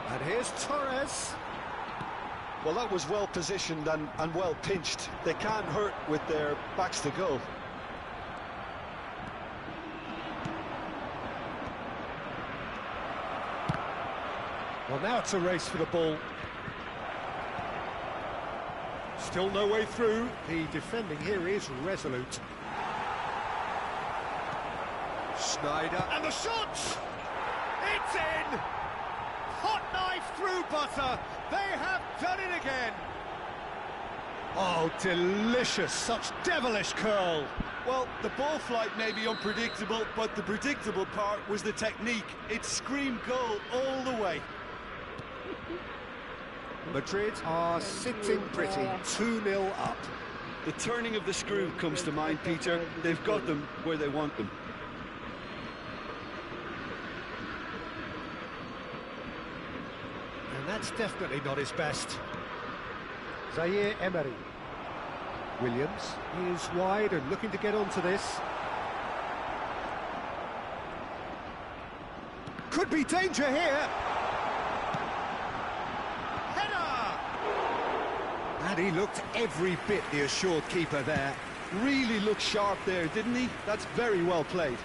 And here's Torres. Well, that was well positioned and well pinched. They can't hurt with their backs to goal. Well, now it's a race for the ball. Still no way through. The defending here is resolute. Sneijder, and the shot! It's in! Hot knife through butter. They have done it again. Oh, delicious. Such devilish curl. Well, the ball flight may be unpredictable, but the predictable part was the technique. It screamed goal all the way. Madrid are sitting pretty, 2-0 up. The turning of the screw comes to mind, Peter. They've got them where they want them. That's definitely not his best. Zaire Emery. Williams is wide and looking to get onto this. Could be danger here. Header! And he looked every bit the assured keeper there. Really looked sharp there, didn't he? That's very well played.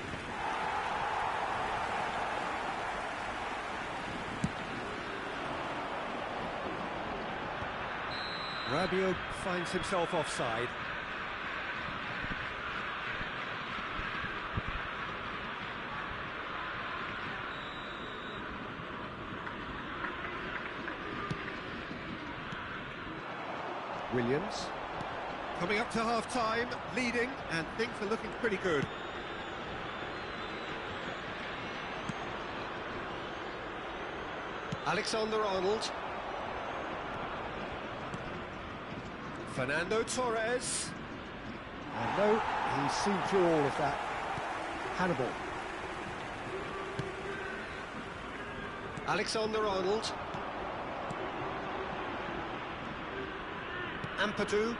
Rabiot finds himself offside. Williams coming up to half-time, leading, and things are looking pretty good. Alexander-Arnold. Fernando Torres. And no, he's seen through all of that. Hannibal. Alexander-Arnold. Ampadu.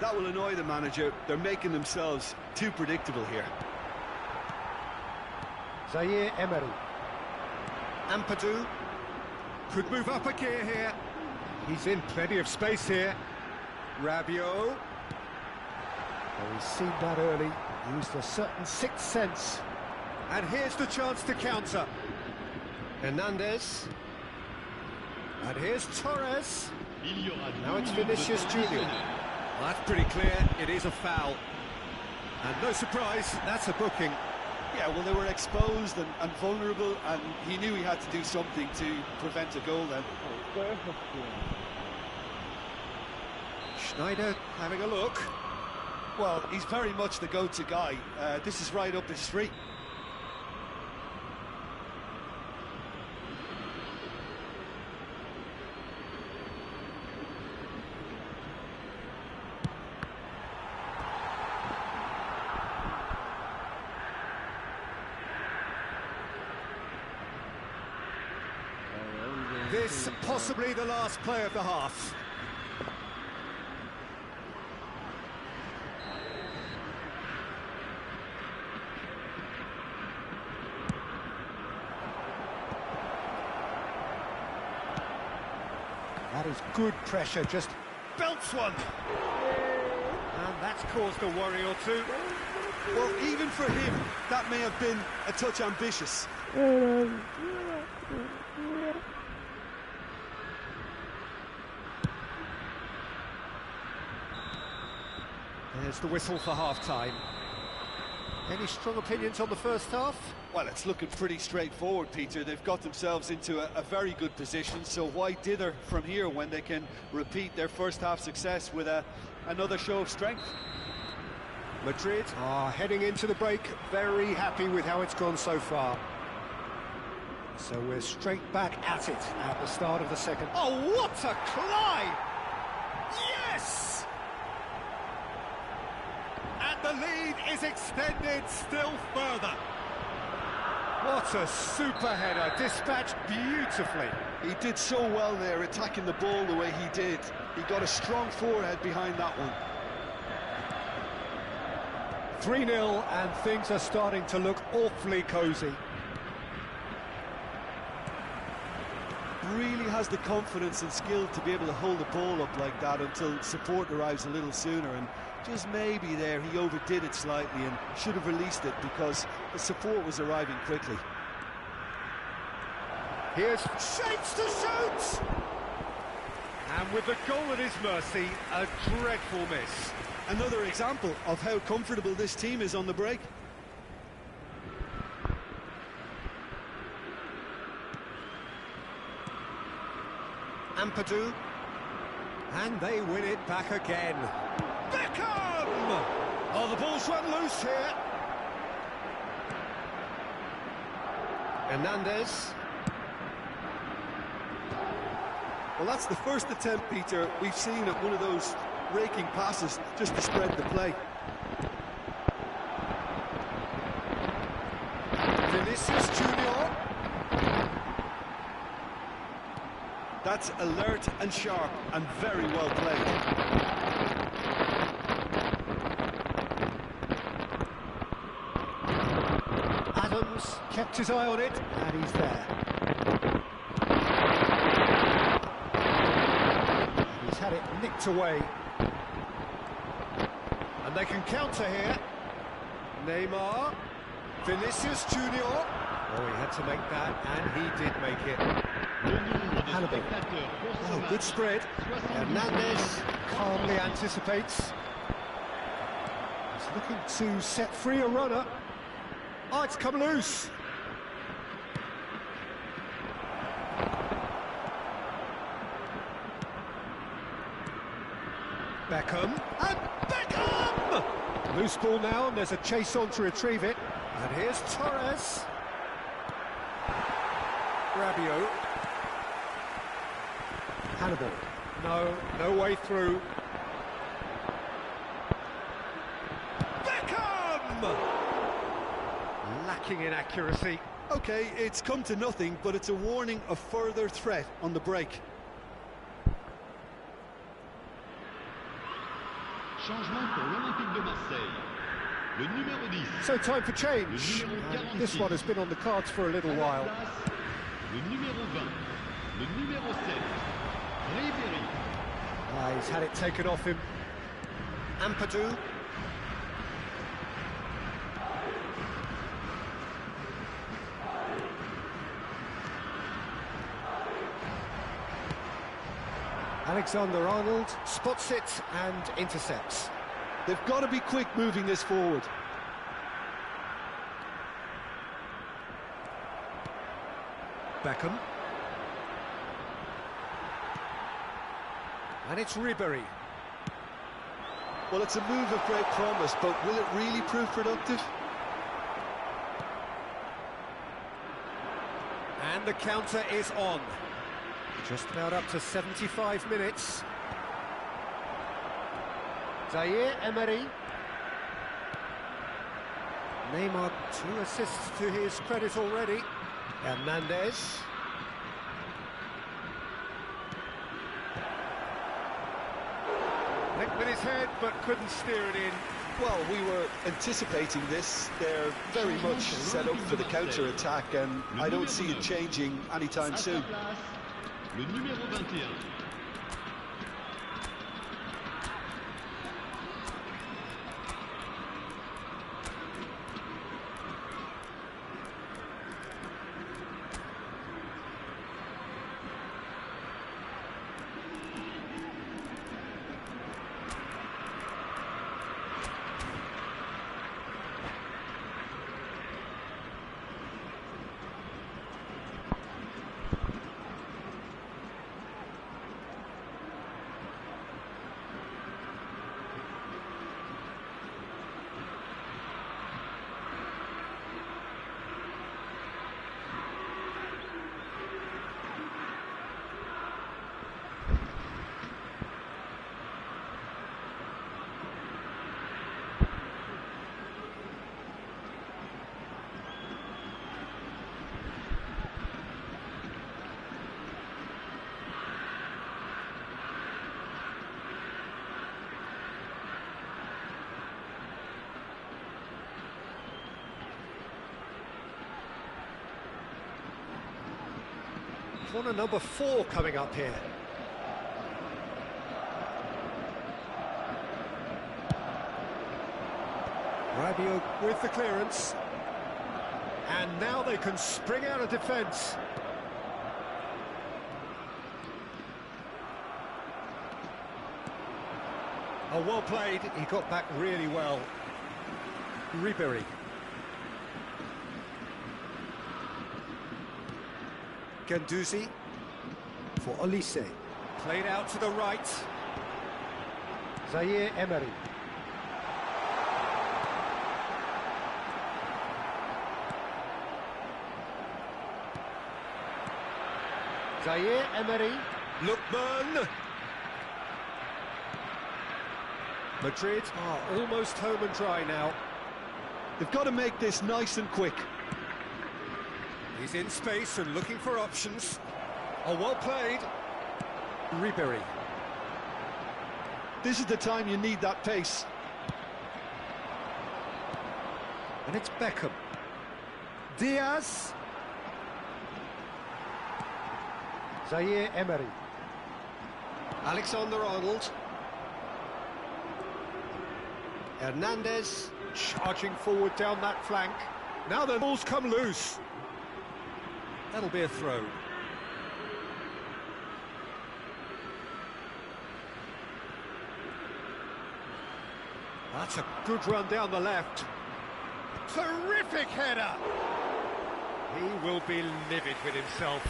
That will annoy the manager. They're making themselves too predictable here. Zaire Emery. Ampadu. Could move up a gear here. He's in plenty of space here. Rabiot. Well, he's seen that early. Used a certain sixth sense. And here's the chance to counter. Hernandez. And here's Torres. Now it's Vinicius Junior. Well, that's pretty clear. It is a foul. And no surprise, that's a booking. Yeah, well, they were exposed and vulnerable, and he knew he had to do something to prevent a goal then. Schneider having a look. Well, he's very much the go-to guy. This is right up his street. This possibly the last play of the half. That is good pressure, just Belts one. And that's caused a worry or two. Well, even for him, that may have been a touch ambitious. There's the whistle for half-time. Any strong opinions on the first half? Well, it's looking pretty straightforward, Peter. They've got themselves into a very good position, so why dither from here when they can repeat their first half success with another show of strength? Madrid are heading into the break, very happy with how it's gone so far. So we're straight back at it at the start of the second. Oh, what a climb! Yes! And the lead is extended still further. What a super header, dispatched beautifully. He did so well there, attacking the ball the way he did. He got a strong forehead behind that one. 3-0 and things are starting to look awfully cosy. Really has the confidence and skill to be able to hold the ball up like that until support arrives a little sooner, and just maybe there he overdid it slightly and should have released it because the support was arriving quickly. Here's shapes to shoot! And with the goal at his mercy, a dreadful miss. Another example of how comfortable this team is on the break. Ampadu, and they win it back again. Beckham! Oh, the ball's run loose here. Hernandez. Well, that's the first attempt, Peter, we've seen at one of those raking passes just to spread the play. Vinicius Junior. That's alert and sharp and very well played. Adams kept his eye on it, and he's there. He's had it nicked away. And they can counter here. Neymar, Vinicius Junior. Oh, he had to make that, and he did make it. Hannibal. Oh, good spread. Hernandez calmly anticipates. He's looking to set free a runner. Oh, it's come loose. Beckham. And Beckham! Loose ball now, and there's a chase on to retrieve it. And here's Torres. Rabiot. Hannibal. No way through. Beckham! Lacking in accuracy. Okay, it's come to nothing, but it's a warning of further threat on the break. Changement pour l'Olympique de Marseille. Le numéro 10. So time for change. This one has been on the cards for a little while. Le numéro 20. Le numéro 7. Ribéry. He's had it taken off him. Ampadu. Alexander-Arnold spots it and intercepts. They've got to be quick moving this forward. Beckham. And it's Ribéry. Well, it's a move of great promise, but will it really prove productive? And the counter is on. Just about up to 75 minutes. Zaire Emery. Neymar, 2 assists to his credit already. Hernandez. Went with his head, but couldn't steer it in. Well, we were anticipating this. They're very much set up for the counter-attack, and I don't see it changing anytime soon. Le numéro 21. Corner number 4 coming up here. Rabiot with the clearance. And now they can spring out of defence. Oh, well played. He got back really well. Ribéry. Guendouzi for Olise. Played out to the right. Zaire Emery. Zaire Emery. Lookman. Madrid are almost home and dry now. They've got to make this nice and quick. He's in space and looking for options. Oh, well played. Ribéry. This is the time you need that pace. And it's Beckham. Diaz. Zaire Emery. Alexander-Arnold. Hernandez charging forward down that flank. Now the ball's come loose. That'll be a throw. That's a good run down the left. Terrific header! He will be livid with himself.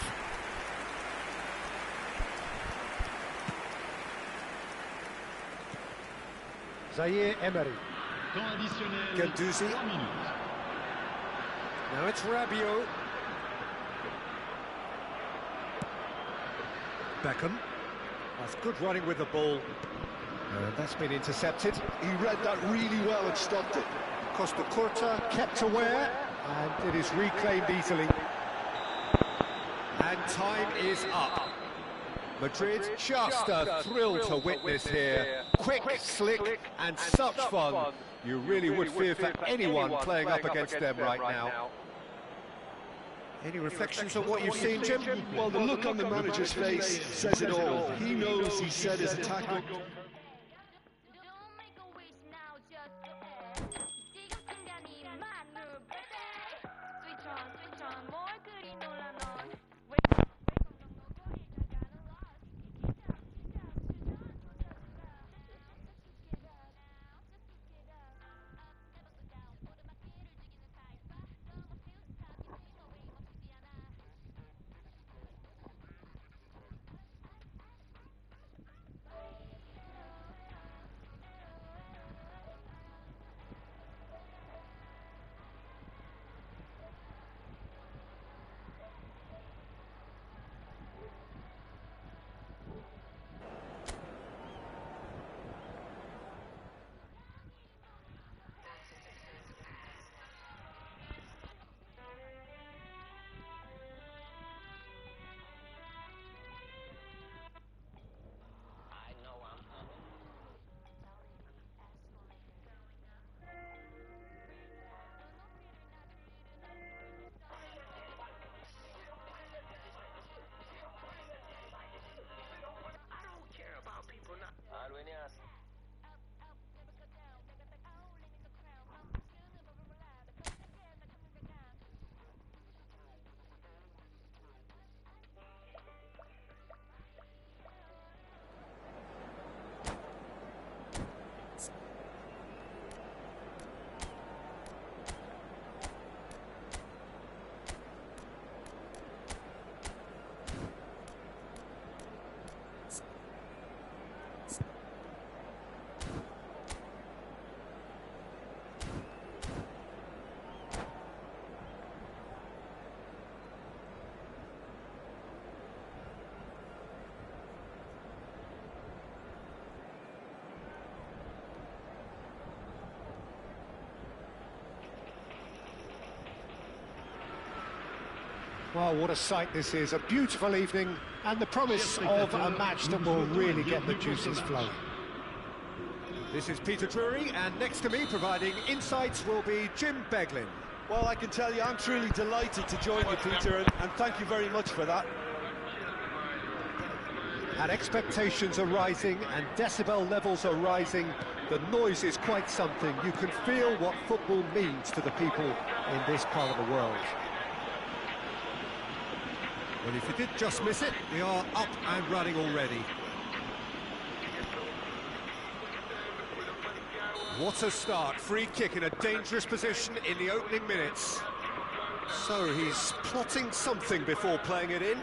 Zaire Emery. Guendouzi. Now it's Rabiot. Beckham. That's good running with the ball. That's been intercepted. He read that really well and stopped it. Costa Curta kept aware, and it is reclaimed easily. And time is up. Madrid, just a thrill to witness here. Quick, slick, and such fun. You really would fear for anyone playing up against them right now. Any reflections on what you've seen, Jim? Well, the look on the manager's face says it all. He knows he set his attack up. Well, what a sight this is. A beautiful evening and the promise of a match that will really get the juices flowing. This is Peter Drury, and next to me providing insights will be Jim Beglin. Well, I can tell you I'm truly delighted to join you, Peter, and thank you very much for that. And expectations are rising and decibel levels are rising. The noise is quite something. You can feel what football means to the people in this part of the world. Well, if you did just miss it, we are up and running already. What a start. Free kick in a dangerous position in the opening minutes. So he's plotting something before playing it in.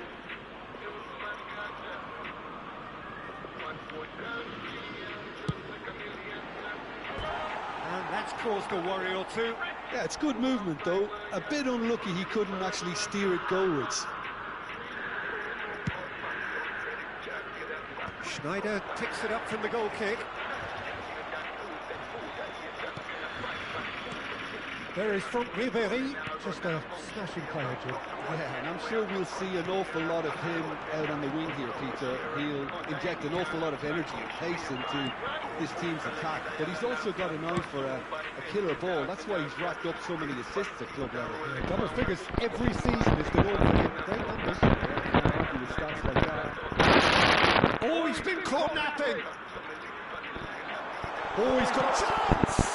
And that's caused a worry or two. Yeah, it's good movement, though. A bit unlucky he couldn't actually steer it goalwards. Schneider picks it up from the goal kick. There is from Ribéry. Just a smashing player, Jim. Yeah, and I'm sure we'll see an awful lot of him out on the wing here, Peter. He'll inject an awful lot of energy and pace into this team's attack, but he's also got an eye for a killer ball. That's why he's racked up so many assists at club level. Yeah, double figures every season is the norm for him. Great numbers. Happy with stats like that. Oh, he's been caught napping. Oh, he's got a chance.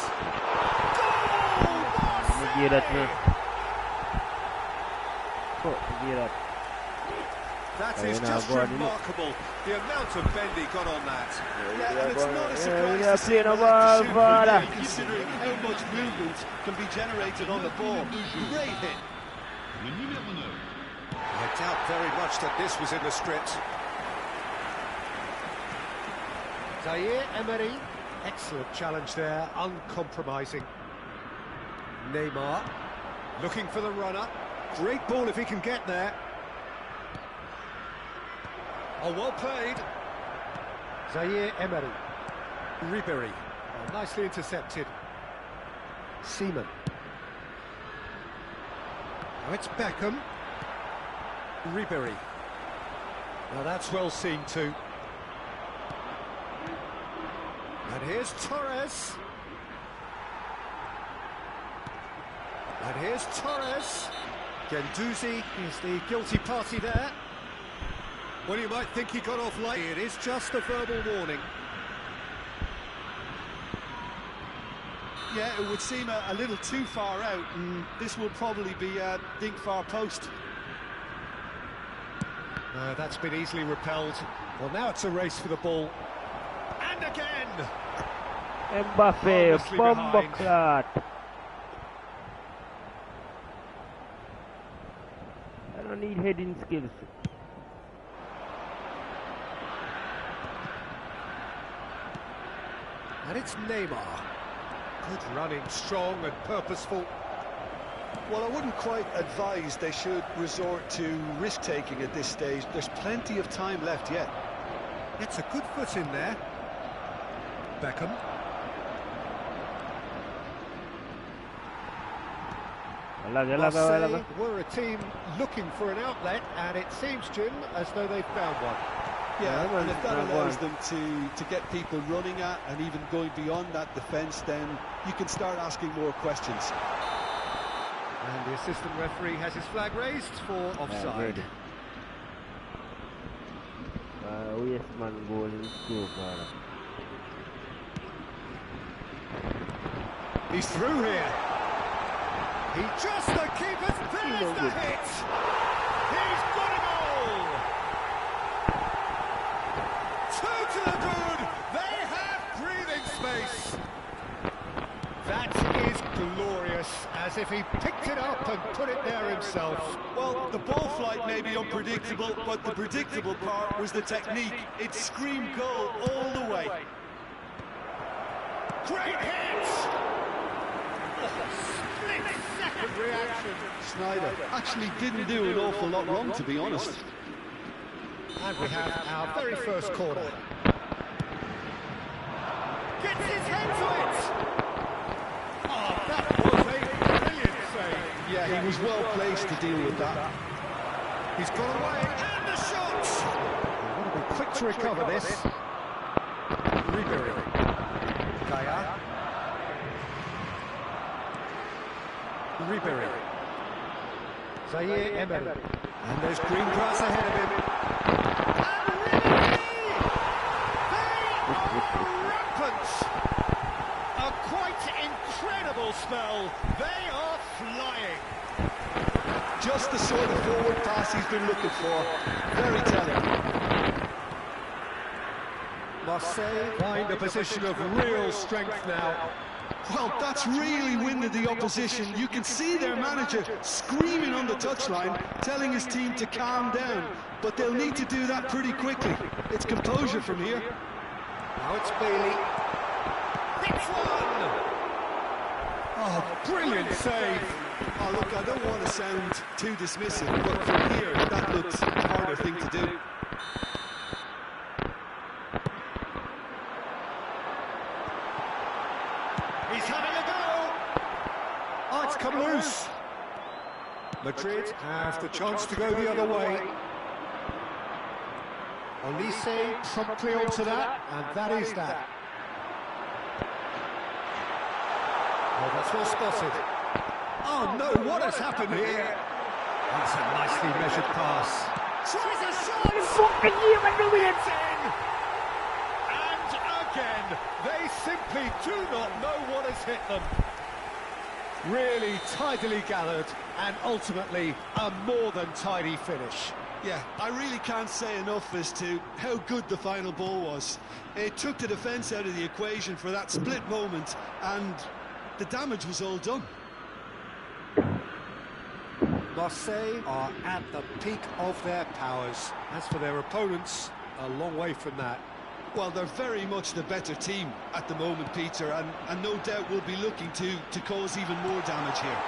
That is just remarkable, the amount of bend he got on that. Yeah, and it's not a surprise to see him like to shoot, considering how much movement can be generated on the ball. Great hit. I doubt very much that this was in the script. Zaire Emery, excellent challenge there, uncompromising. Neymar, looking for the runner. Great ball if he can get there. Oh, well played. Zaire Emery. Ribéry. Oh, nicely intercepted. Seaman. Now it's Beckham. Ribéry. Now that's well seen too. And here's Torres. And here's Torres. Guendouzi is the guilty party there. Well, you might think he got off light. It is just a verbal warning. Yeah, it would seem a little too far out, and this will probably be a dink far post. That's been easily repelled. Well, now it's a race for the ball. And again! Mbappe, bomboclat. I don't need heading skills. And it's Neymar. Good running, strong and purposeful. Well, I wouldn't quite advise they should resort to risk-taking at this stage. There's plenty of time left yet. It's a good foot in there. Beckham. Marseille were a team looking for an outlet, and it seems, Jim, as though they've found one. Yeah, and if that allows them to get people running at and even going beyond that defence, then you can start asking more questions. And the assistant referee has his flag raised for offside. He's through here. He just the keeper's there's the hit. He's got a goal. 2 to the good. They have breathing space. That is glorious, as if he picked it up and put it there himself. Well, the ball flight may be unpredictable, but the predictable part was the technique. It screamed goal all the way. Great hit! Split-second reaction. Sneijder actually didn't do an awful lot wrong, to be honest. And we have our very first corner. Gets his head to it! Oh, that was a brilliant save. Yeah, he was well placed to deal with that. He's got away, and the shot! They want to be quick to recover this. Ribéry. Kaya. Ribéry. Zaire Emery. And there's green grass ahead of him. And Ribéry! They are rampant! A quite incredible spell. They are flying. Just the sort of forward pass he's been looking for. Very telling. Marseille find a position of real strength now. Well, that's really winded the opposition. You can see their manager screaming on the touchline, telling his team to calm down. But they'll need to do that pretty quickly. It's composure from here. Now it's Bailey. Hits one! Oh, brilliant save. Oh, look, I don't want to sound too dismissive, but from here, that looks a harder thing to do. He's having a go! Oh, it's come loose. Madrid have the chance to go the other way. Olise promptly onto that, and that is that. Oh, that's well spotted. Oh no, what has happened here? That's a nicely measured pass. Tries a shot! It's in! And again, they simply do not know what has hit them. Really tidily gathered, and ultimately a more than tidy finish. Yeah, I really can't say enough as to how good the final ball was. It took the defence out of the equation for that split moment, and the damage was all done. Marseille are at the peak of their powers. As for their opponents, a long way from that. Well, they're very much the better team at the moment, Peter, and no doubt will be looking to cause even more damage here.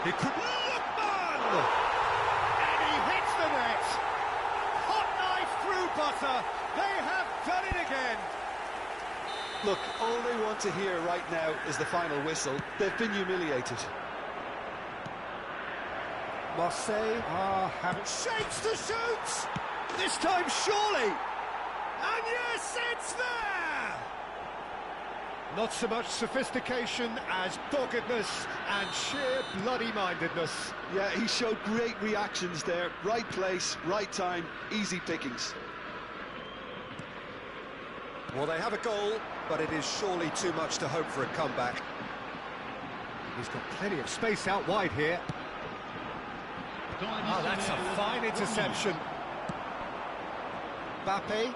He could... Lookman! And he hits the net! Hot knife through butter! They have done it again! Look, all they want to hear right now is the final whistle. They've been humiliated. Marseille are having shapes to shoot! This time, surely! And yes, it's there! Not so much sophistication as doggedness and sheer bloody-mindedness. Yeah, he showed great reactions there. Right place, right time, easy pickings. Well, they have a goal, but it is surely too much to hope for a comeback. He's got plenty of space out wide here. Oh, that's a fine interception. Mbappe.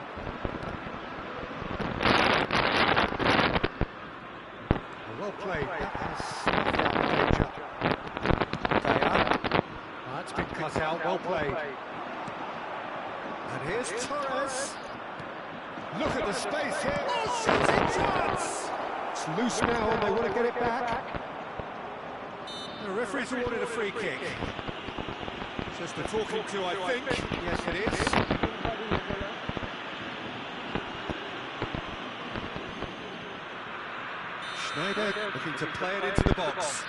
Well played. That has snuffed out the danger. Daya. That's been cut out. Well played. And here's Torres. Look at the space here. Oh, shooting chance! It's loose now, and they want to get it back. The referee's awarded a free kick. Just a talking to, I think. Yes, it is. Schneider looking to play it into the box.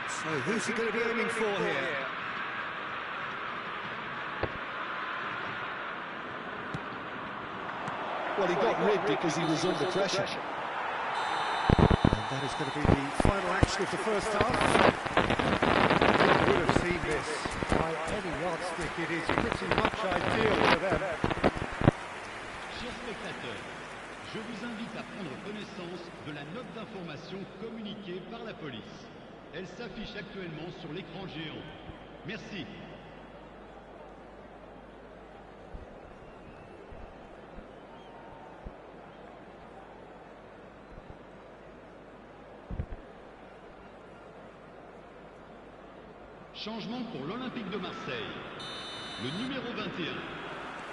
So who's he going to be aiming for here? Well, he got rid because he was under pressure. And that is going to be the final action of the first half. They would have seen this. By any yardstick, it is pretty much ideal for them. Chers spectateurs, je vous invite à prendre connaissance de la note d'information communiquée par la police. Elle s'affiche actuellement sur l'écran géant. Merci. Changement pour l'Olympique de Marseille. Le numéro 21,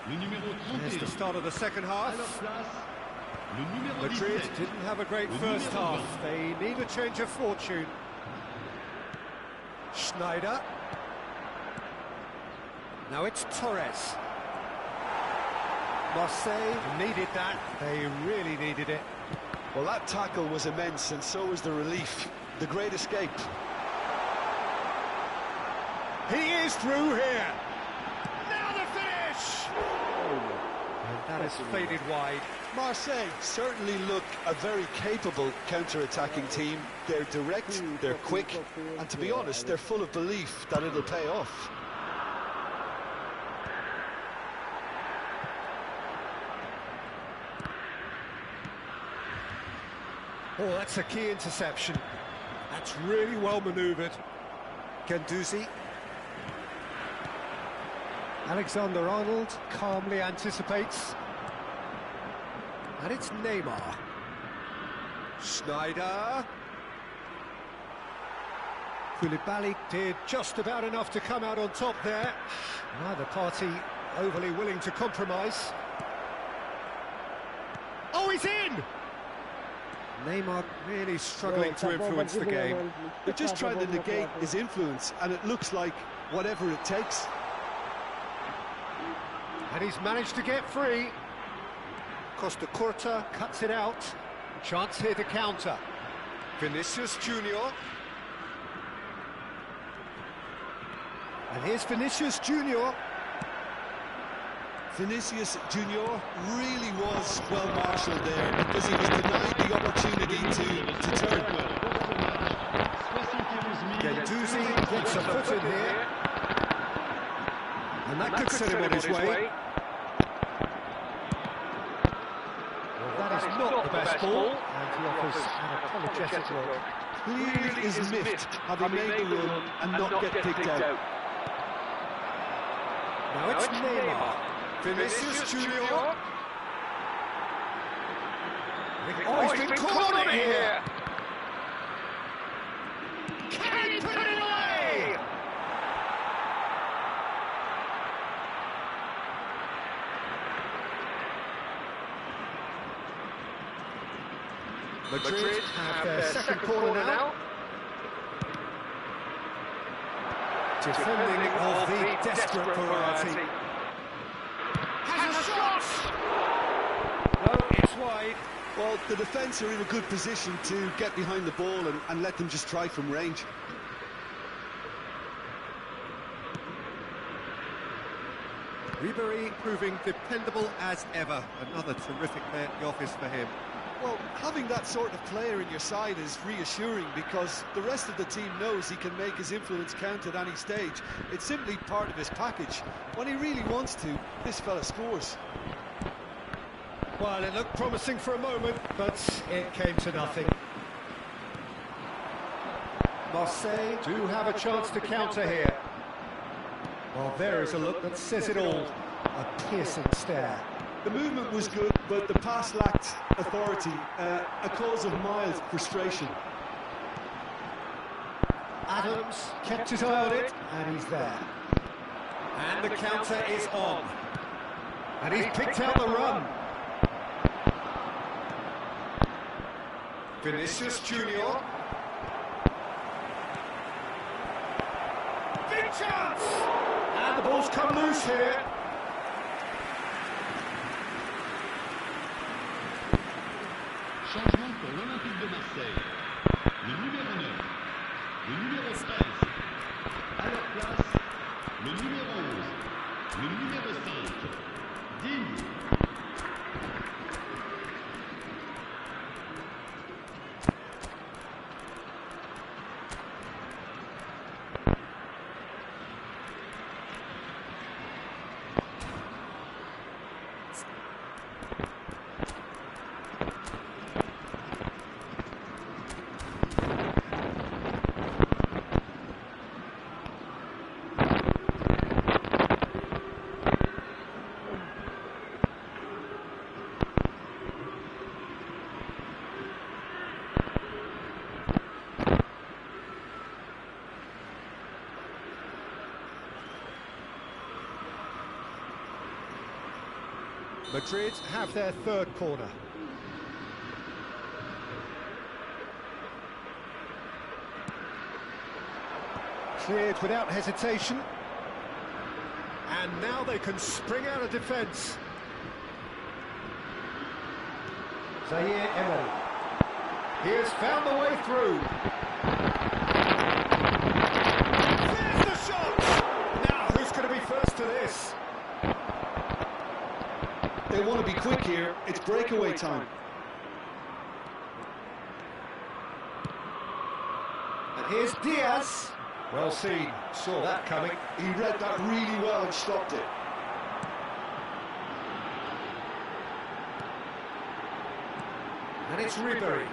le numéro 31. Here's the start of the second half. À leur place, le numéro Madrid 17. didn't have a great Le first numéro half. 20. They need a change of fortune. Schneider. Now it's Torres. Marseille needed that. They really needed it. Well, that tackle was immense, and so was the relief. The great escape. He is through here. Now the finish! And that has faded wide. Marseille certainly look a very capable counter-attacking team. They're direct, they're quick, and to be honest, they're full of belief that it'll pay off. Oh, that's a key interception. That's really well manoeuvred. Guendouzi. Alexander-Arnold calmly anticipates. And it's Neymar. Schneider. Koulibaly did just about enough to come out on top there. Neither party overly willing to compromise. Oh, he's in! Neymar really struggling to influence the game. They're just trying to negate his influence, and it looks like whatever it takes. And he's managed to get free. Costa Curta cuts it out. Chance here to counter. Vinicius Junior. here's Vinicius Junior. Vinicius Junior really was well marshalled there because he was denied the opportunity to turn. Guendouzi gets a foot in here, and that could set him on his way. Well, that is not the best ball, and he offers an apologetic look. Clearly is miffed having made the run and not get picked out. Now it's Neymar. Vinicius Junior. Oh, he's been caught on it here. Can he put it away? Madrid have their second corner now. Defending of the desperate variety. Has a shot! No, it's wide. Well, the defence are in a good position to get behind the ball and let them just try from range. Ribery proving dependable as ever. Another terrific day at the office for him. Well, having that sort of player in your side is reassuring because the rest of the team knows he can make his influence count at any stage. It's simply part of his package. When he really wants to, this fella scores. Well, it looked promising for a moment, but it came to nothing. Marseille do have a chance to counter here. Well, there is a look that says it all. A piercing stare. The movement was good, but the pass lacked authority, a cause of mild frustration. Adams kept his eye on it, and he's there. And the counter is on. And he's picked out the run. Vinicius Junior. Big chance! And the ball's come loose here. Changement pour l'Olympique de Marseille. Le numéro 9, le numéro 13. À leur place, le numéro 11, le numéro 5. Digne. Madrid have their third corner. Cleared without hesitation. And now they can spring out of defence. Zaire Emery. He has found the way through. There's the shot! Now who's going to be first to this? They want to be quick here. It's breakaway time. And here's Diaz. Well seen. Saw that coming. He read that really well and stopped it. And it's Ribery.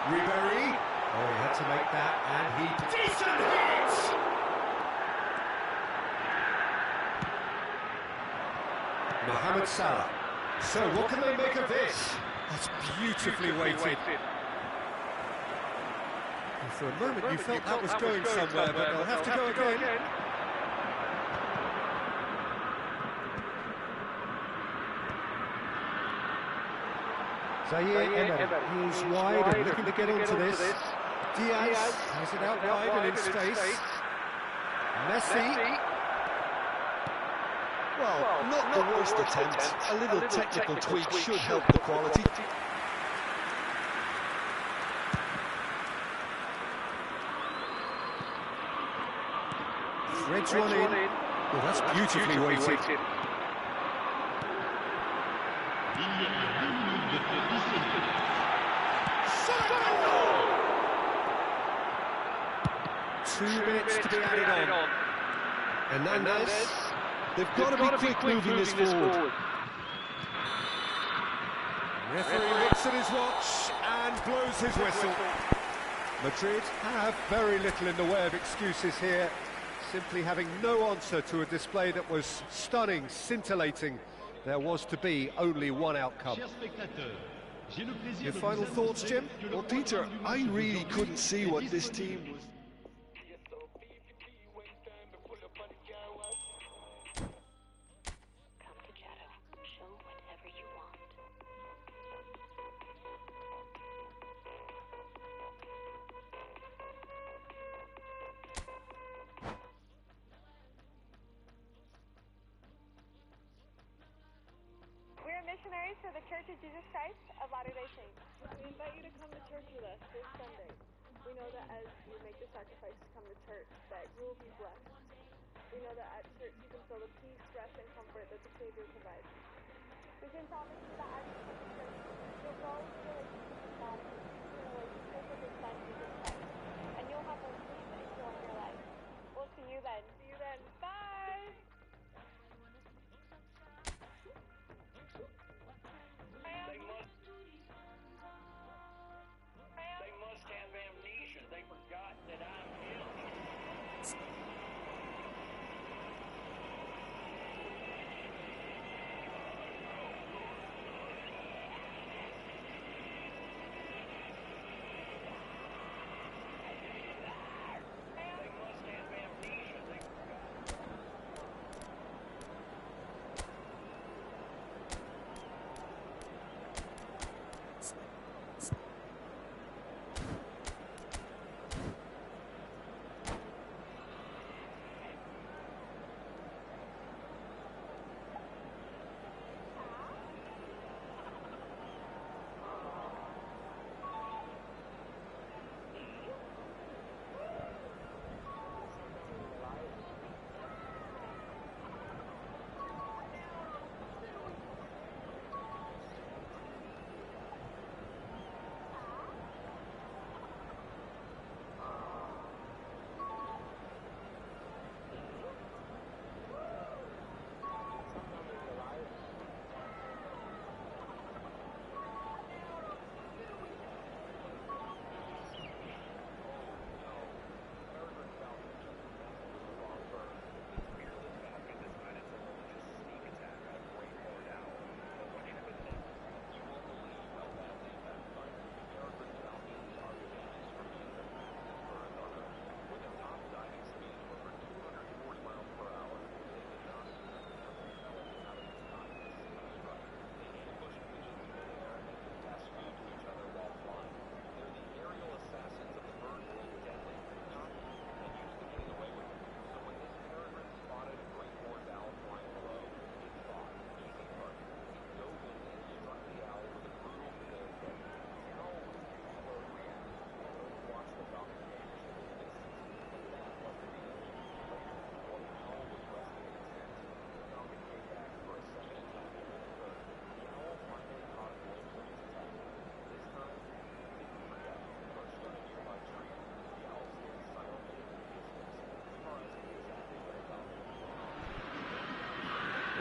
Ribery. Oh, he had to make that, and he... Decent hit! Mohamed Salah. So what can they make of this? That's beautifully weighted. And for a moment you felt that was going somewhere, but they'll have to go again. Zaire Emery. He's wide and looking to get onto this. Diaz has it out wide and in space. Messi. Well, not the worst attempt. A little technical tweak should help the quality. Red's one in. Well, that's beautifully weighted. Il y a 2 minutes de temps additionnel. Two minutes to be added on. Hernandez. They've got to be quick moving this forward. Referee looks at his watch and blows his whistle. Madrid have very little in the way of excuses here, simply having no answer to a display that was stunning, scintillating. There was to be only one outcome. Chers spectateurs, j'ai le plaisir Your de final vous thoughts, annoncer Jim? que le Well, roi Peter, du I match really d'aujourd'hui couldn't see est what this disponible. team was. Come to Jado. Show whatever you want. We are missionaries for the Church of Jesus Christ of Latter-day Saints. We invite you to come to church with us this Sunday. We know that as you make the sacrifice to come to church, that you will be blessed. We know that at church you can feel the peace, rest, and comfort that the Savior provides. We can promise you that as you come to church, you'll grow in your relationship with God and in a relationship with His Son, Jesus Christ. And you'll have more peace and joy in your life. We'll see you then. See you then. Bye! They must have amnesia. They forgot that I'm him. They must have amnesia. They forgot.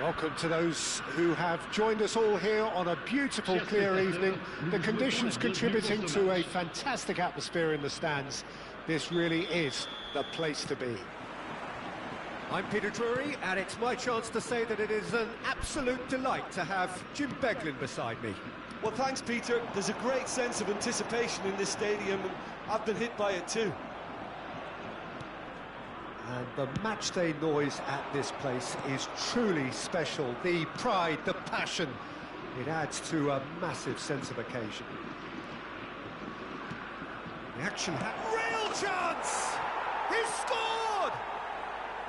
Welcome to those who have joined us all here on a beautiful, clear evening. The conditions contributing to a fantastic atmosphere in the stands. This really is the place to be. I'm Peter Drury, and it's my chance to say that it is an absolute delight to have Jim Beglin beside me. Well, thanks, Peter. There's a great sense of anticipation in this stadium, and I've been hit by it too. And the matchday noise at this place is truly special. The pride, the passion, it adds to a massive sense of occasion. The action had real chance! He scored!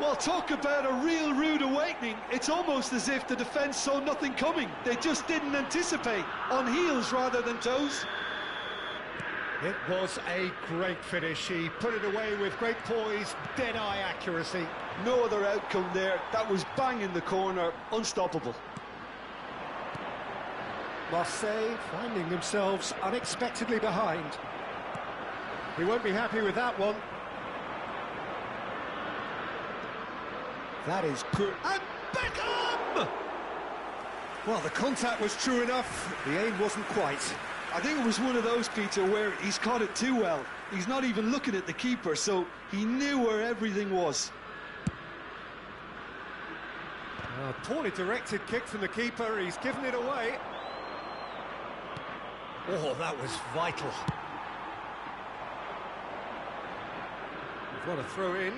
Well, talk about a real rude awakening. It's almost as if the defence saw nothing coming. They just didn't anticipate, on heels rather than toes. It was a great finish. He put it away with great poise, dead-eye accuracy. No other outcome there. That was bang in the corner, unstoppable. Marseille finding themselves unexpectedly behind. He won't be happy with that one. That is good. And Beckham! Well, the contact was true enough. The aim wasn't quite. I think it was one of those, Peter, where he's caught it too well. He's not even looking at the keeper, so he knew where everything was. A poorly directed kick from the keeper. He's given it away. Oh, that was vital. We've got to throw in.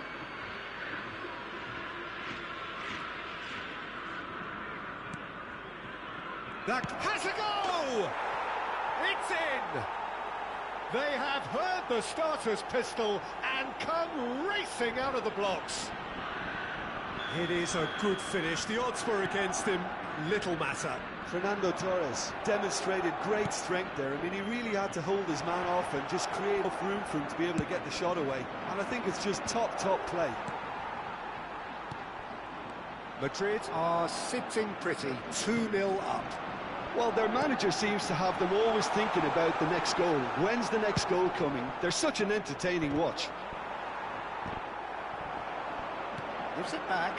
That has a go! It's in! They have heard the starter's pistol and come racing out of the blocks. It is a good finish. The odds were against him. Little matter. Fernando Torres demonstrated great strength there. I mean, he really had to hold his man off and just create enough room for him to be able to get the shot away. And I think it's just top play. Madrid are sitting pretty, 2-0 up. Well, their manager seems to have them always thinking about the next goal. When's the next goal coming? They're such an entertaining watch. Gives it back.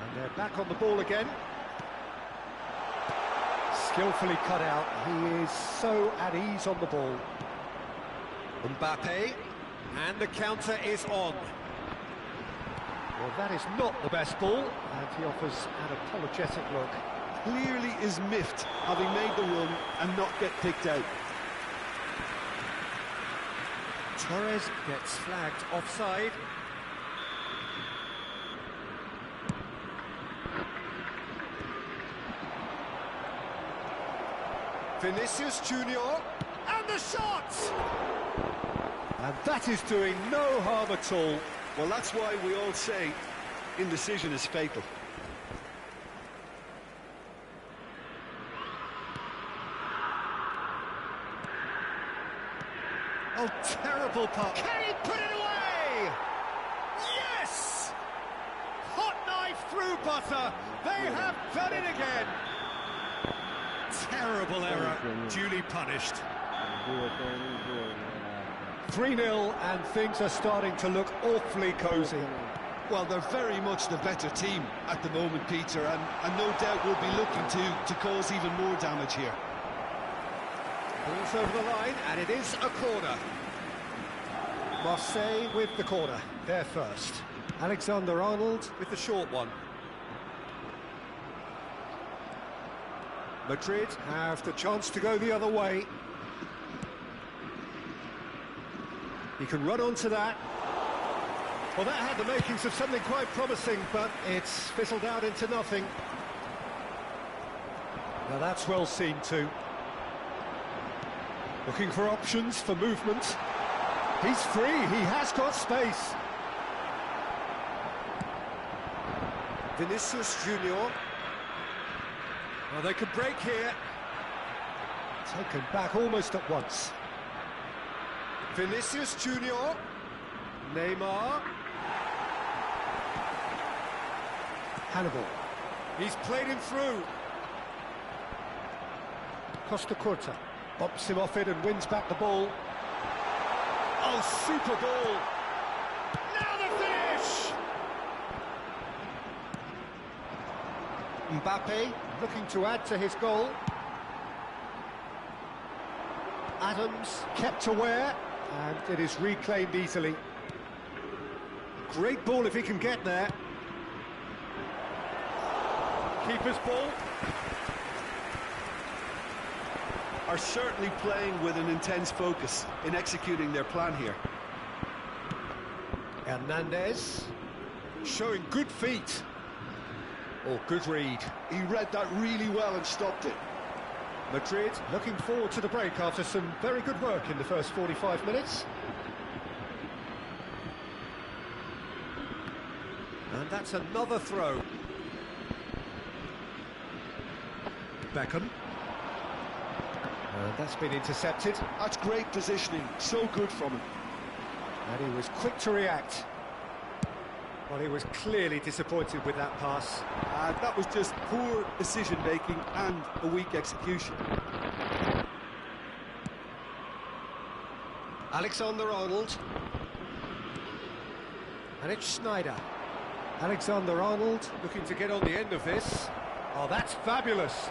And they're back on the ball again. Skillfully cut out. He is so at ease on the ball. Mbappe, and the counter is on. Well, that is not the best ball, and he offers an apologetic look. Clearly is miffed, having made the run and not get picked out. Torres gets flagged offside. Vinicius Junior, and the shot! And that is doing no harm at all. Well, that's why we all say indecision is fatal. Oh, terrible puck. Can he put it away? Yes! Hot knife through butter. They have done it again. Terrible error, duly punished. 3-0, and things are starting to look awfully cosy. Well, they're very much the better team at the moment, Peter, and no doubt will be looking to cause even more damage here. Ball's over the line, and it is a corner. Marseille with the corner, they're first. Alexander-Arnold with the short one. Madrid have the chance to go the other way. He can run onto that. Well, that had the makings of something quite promising, but it's fizzled out into nothing. Now that's well seen too. Looking for options for movement. He's free, he has got space. Vinicius Junior. Well, they could break here. Taken back almost at once. Vinicius Junior. Neymar. Hannibal. He's played him through. Costa Curta bops him off it and wins back the ball. Oh, super ball. Now the finish! Mbappe looking to add to his goal. Adams kept aware, and it is reclaimed easily. Great ball if he can get there. Keeper's ball. Are certainly playing with an intense focus in executing their plan here. Hernandez showing good feet. Oh, good read. He read that really well and stopped it. Madrid looking forward to the break after some very good work in the first 45 minutes. And that's another throw. Beckham. And that's been intercepted. That's great positioning, so good from him. And he was quick to react. Well, he was clearly disappointed with that pass. That was just poor decision-making and a weak execution. Alexander-Arnold. And it's Sneijder. Alexander-Arnold looking to get on the end of this. Oh, that's fabulous.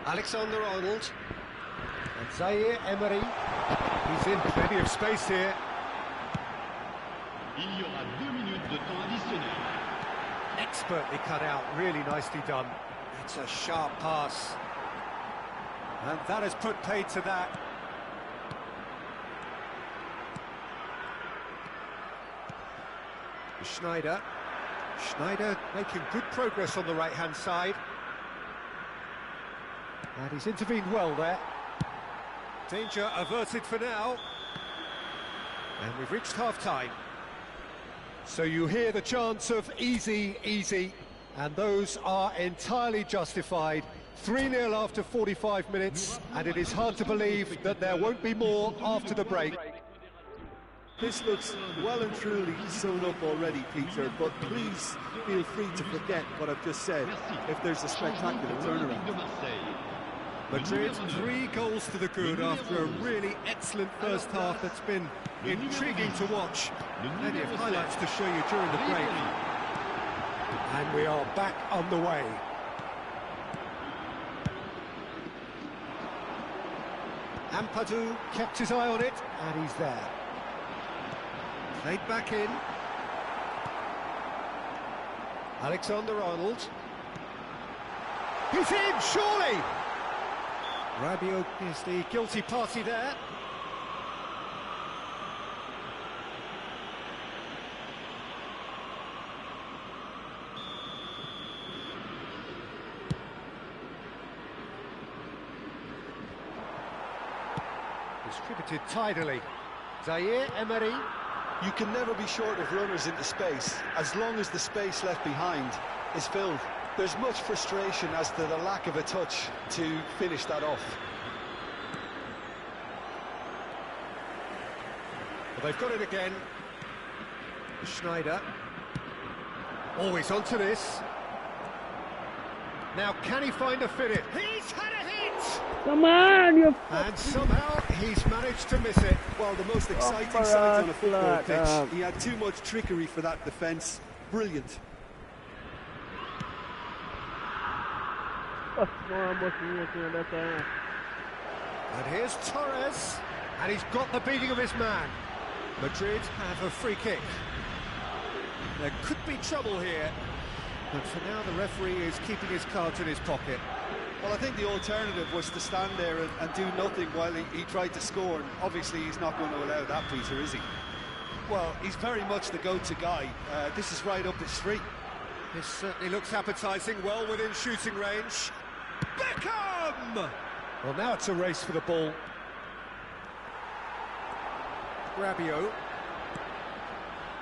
Alexander-Arnold. And Zaire Emery. He's in plenty of space here. Il y aura 2 minutes de temps additionnel. Expertly cut out, really nicely done. It's a sharp pass. And that has put paid to that. Sneijder. Sneijder making good progress on the right-hand side. And he's intervened well there. Danger averted for now. And we've reached half-time. So you hear the chants of easy, easy, and those are entirely justified. 3-0 after 45 minutes, and it is hard to believe that there won't be more after the break. This looks well and truly sewn up already, Peter, but please feel free to forget what I've just said if there's a spectacular turnaround. Madrid, 3 goals to the good after a really excellent first half that's been intriguing to watch. Plenty of highlights to show you during the break. And we are back on the way. Ampadu kept his eye on it, and he's there. Played back in. Alexander-Arnold. He's in, surely! Rabiot is the guilty party there. Distributed tidily. Zaire Emery. You can never be short of runners into space, as long as the space left behind is filled. There's much frustration as to the lack of a touch to finish that off. Well, they've got it again. Sneijder. Always onto this. Now, can he find a finish? He's had a hit! Come on, you... And somehow he's managed to miss it. Well, the most exciting sight on a football pitch. He had too much trickery for that defence. Brilliant. And here's Torres. And he's got the beating of his man. Madrid have a free kick. There could be trouble here. But for now, the referee is keeping his cards in his pocket. Well, I think the alternative was to stand there and do nothing while he tried to score. And obviously, he's not going to allow that, Peter, is he? Well, he's very much the go-to guy. This is right up his street. This certainly looks appetising, well within shooting range. Beckham! Well, now it's a race for the ball. Rabiot.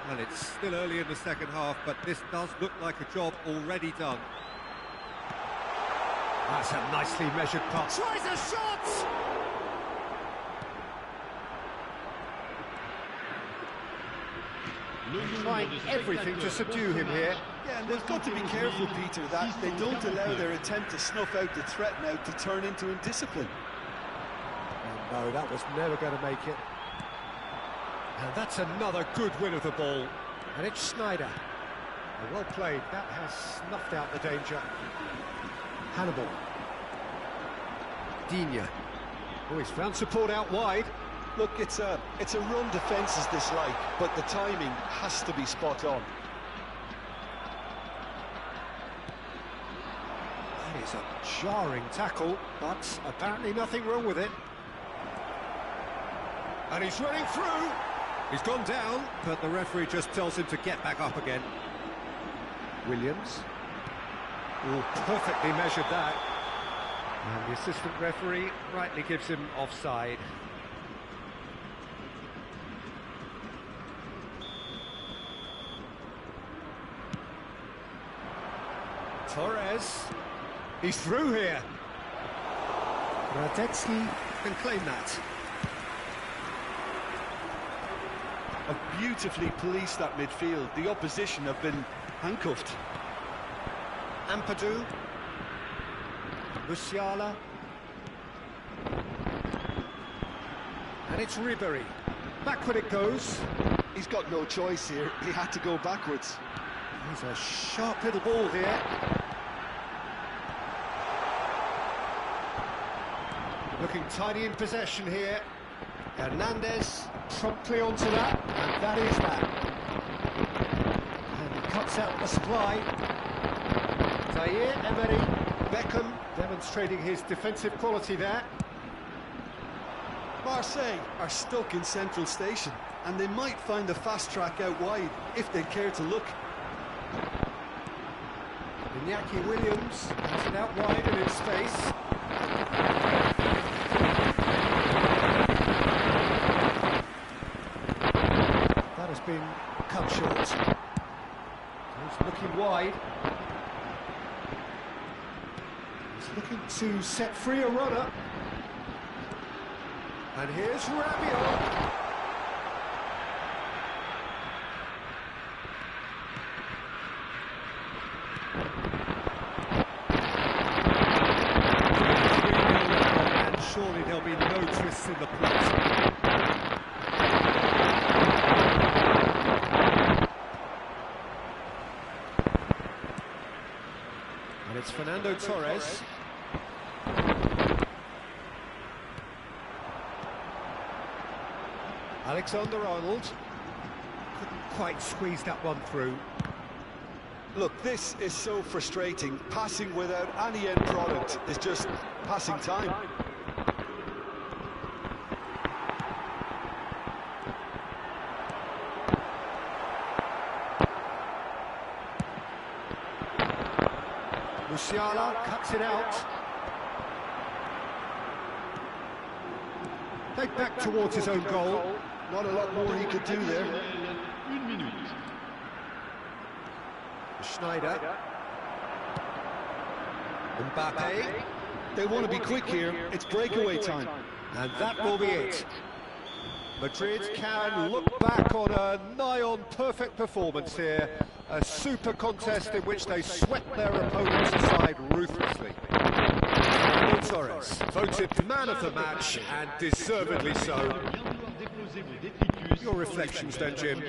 Well, it's still early in the second half, but this does look like a job already done. That's a nicely measured pass. Tries a shot! Trying everything to subdue him here. Yeah, and they've got to be careful, Peter, that they don't allow their attempt to snuff out the threat now to turn into indiscipline. Oh, no, that was never going to make it. And that's another good win of the ball. And it's Sneijder. Well played. That has snuffed out the danger. Hannibal. Digne. Oh, he's found support out wide. Look, it's a run defence's dislike, but the timing has to be spot on. That is a jarring tackle, but apparently nothing wrong with it. And he's running through. He's gone down, but the referee just tells him to get back up again. Williams. Oh, perfectly measured that. And the assistant referee rightly gives him offside. Torres. He's through here. Radetzky Can claim that. Have beautifully policed that midfield. The opposition have been handcuffed. Ampadu. Musiala. And it's Ribéry. Backward it goes. He's got no choice here. He had to go backwards. There's a sharp little ball here. Looking tidy in possession here. Hernandez promptly onto that, and that is that. And he cuts out the supply. Zaire Emery. Beckham demonstrating his defensive quality there. Marseille are stuck in Central Station, and they might find a fast track out wide if they care to look. Iñaki Williams has it out wide and in space. That has been cut short. He's looking wide. He's looking to set free a runner. And here's Rabiot. And surely there'll be no twists in the plot. And it's Fernando Torres. Alexander-Arnold couldn't quite squeeze that one through. Look, this is so frustrating. Passing without any end product is just passing time. Musiala cuts it out. Played back towards his own goal. Not a lot more he could do there. Une minute. Schneider. Mbappe. They want to be quick here. It's breakaway time. And that will be it. Madrid can look back on a nigh-on perfect performance here. A super contest in which they swept their opponents aside ruthlessly. Fernando Torres, voted man of the match, and deservedly so. Your reflections then, Jim?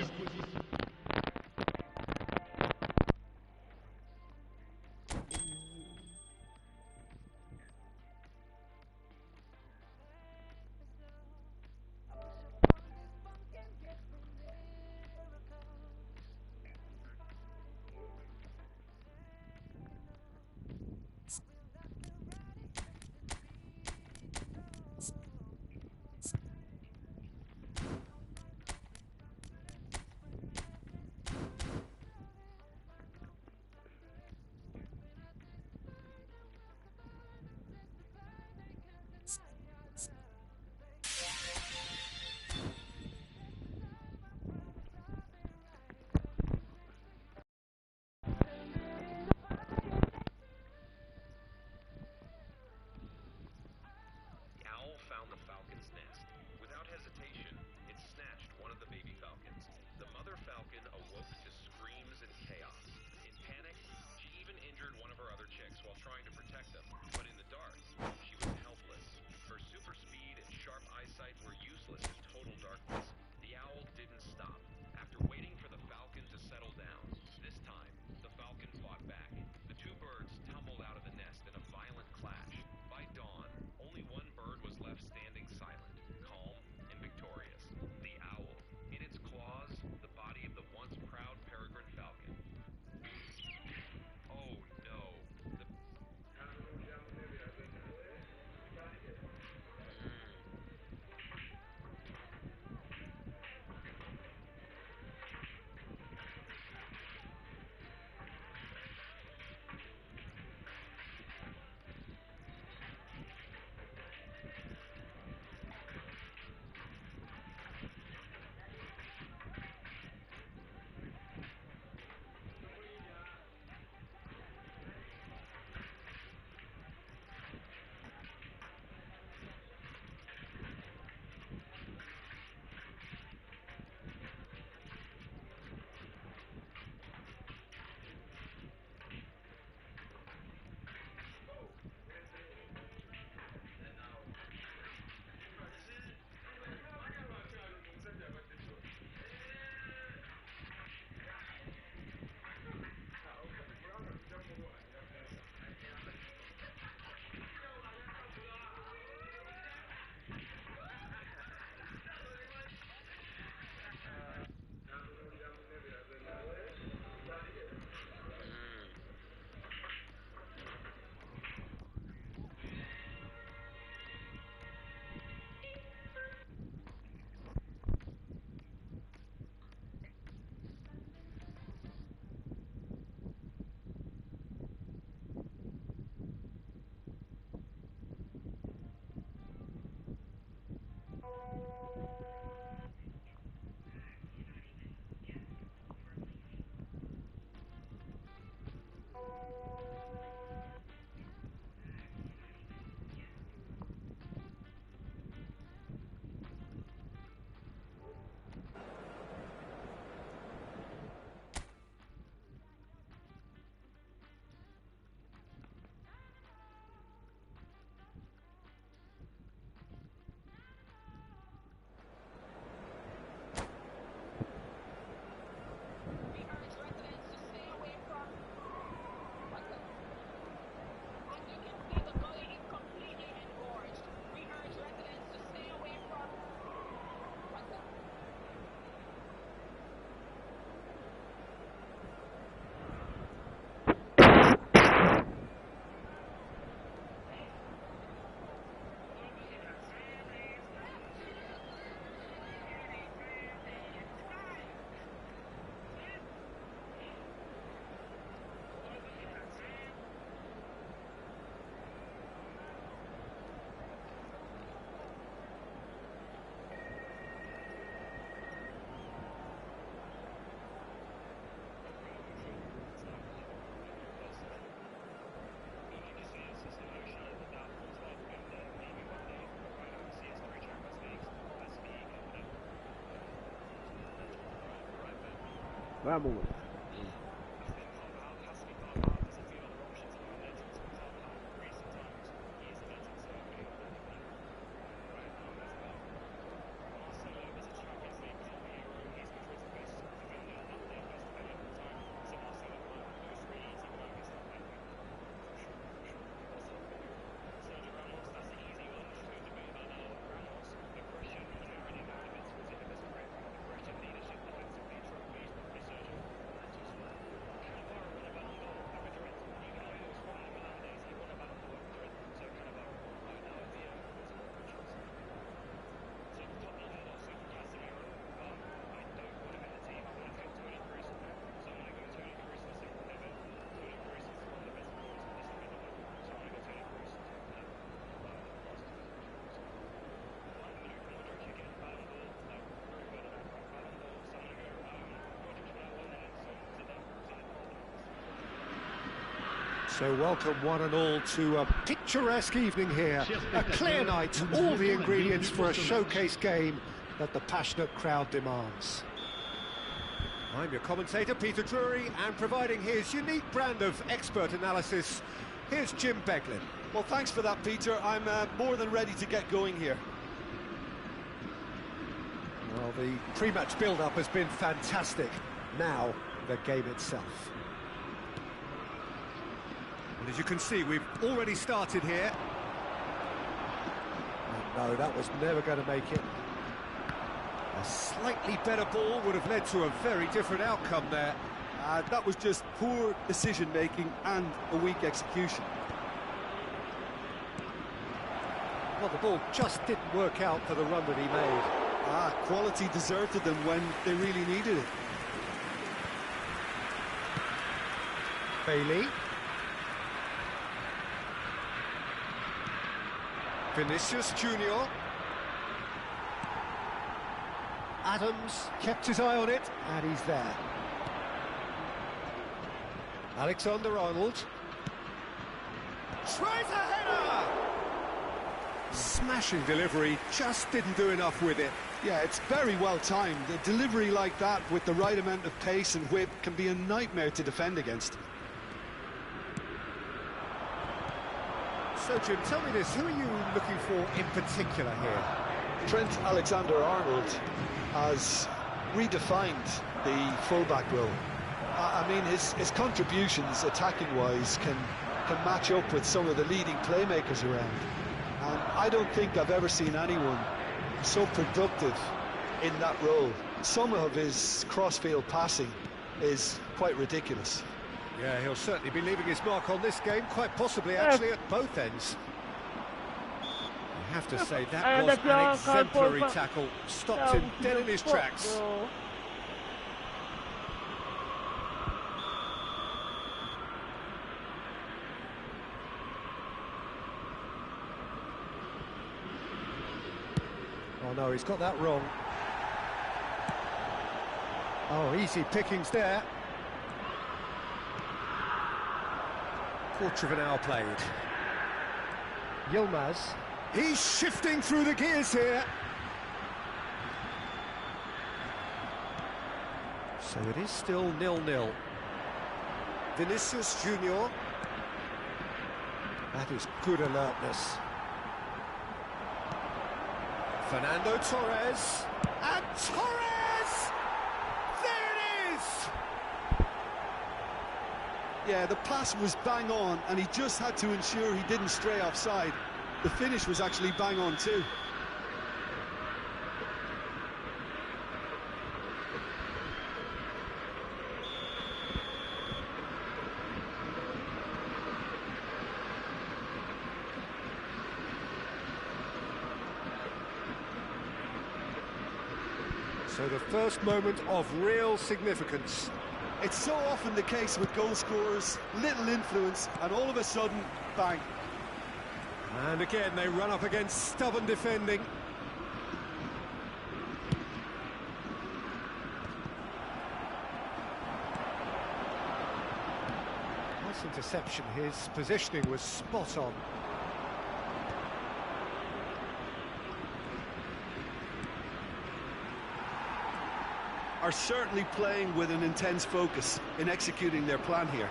Vamos. So welcome one and all to a picturesque evening here, a clear night, all the ingredients for a showcase game that the passionate crowd demands. I'm your commentator, Peter Drury, and providing his unique brand of expert analysis, here's Jim Beglin. Well, thanks for that, Peter. I'm more than ready to get going here. Well, the pre-match build-up has been fantastic. Now, the game itself. And as you can see, we've already started here. No, that was never going to make it. A slightly better ball would have led to a very different outcome there. That was just poor decision-making and a weak execution. Well, the ball just didn't work out for the run that he made. Quality deserted them when they really needed it. Bailey. Vinicius Junior. Adams kept his eye on it, and he's there. Alexander-Arnold. Tries a header! Smashing delivery, just didn't do enough with it. Yeah, it's very well timed. A delivery like that with the right amount of pace and whip can be a nightmare to defend against. So, Jim, tell me this, who are you looking for in particular here? Trent Alexander-Arnold has redefined the fullback role. I mean, his contributions, attacking-wise, can match up with some of the leading playmakers around. And I don't think I've ever seen anyone so productive in that role. Some of his cross-field passing is quite ridiculous. Yeah, he'll certainly be leaving his mark on this game, quite possibly actually at both ends. I have to say, that was an exemplary tackle. Stopped him dead in his tracks. Oh no, he's got that wrong. Oh, easy pickings there. Quarter of an hour played. Yilmaz. He's shifting through the gears here. So it is still 0-0. Vinicius Junior. That is good alertness. Fernando Torres. And Torres! There it is! Yeah, the pass was bang on, and he just had to ensure he didn't stray offside. The finish was actually bang on too. So the first moment of real significance. It's so often the case with goal scorers, little influence, and all of a sudden, bang. And again, they run up against stubborn defending. Nice interception, his positioning was spot on. are certainly playing with an intense focus in executing their plan here.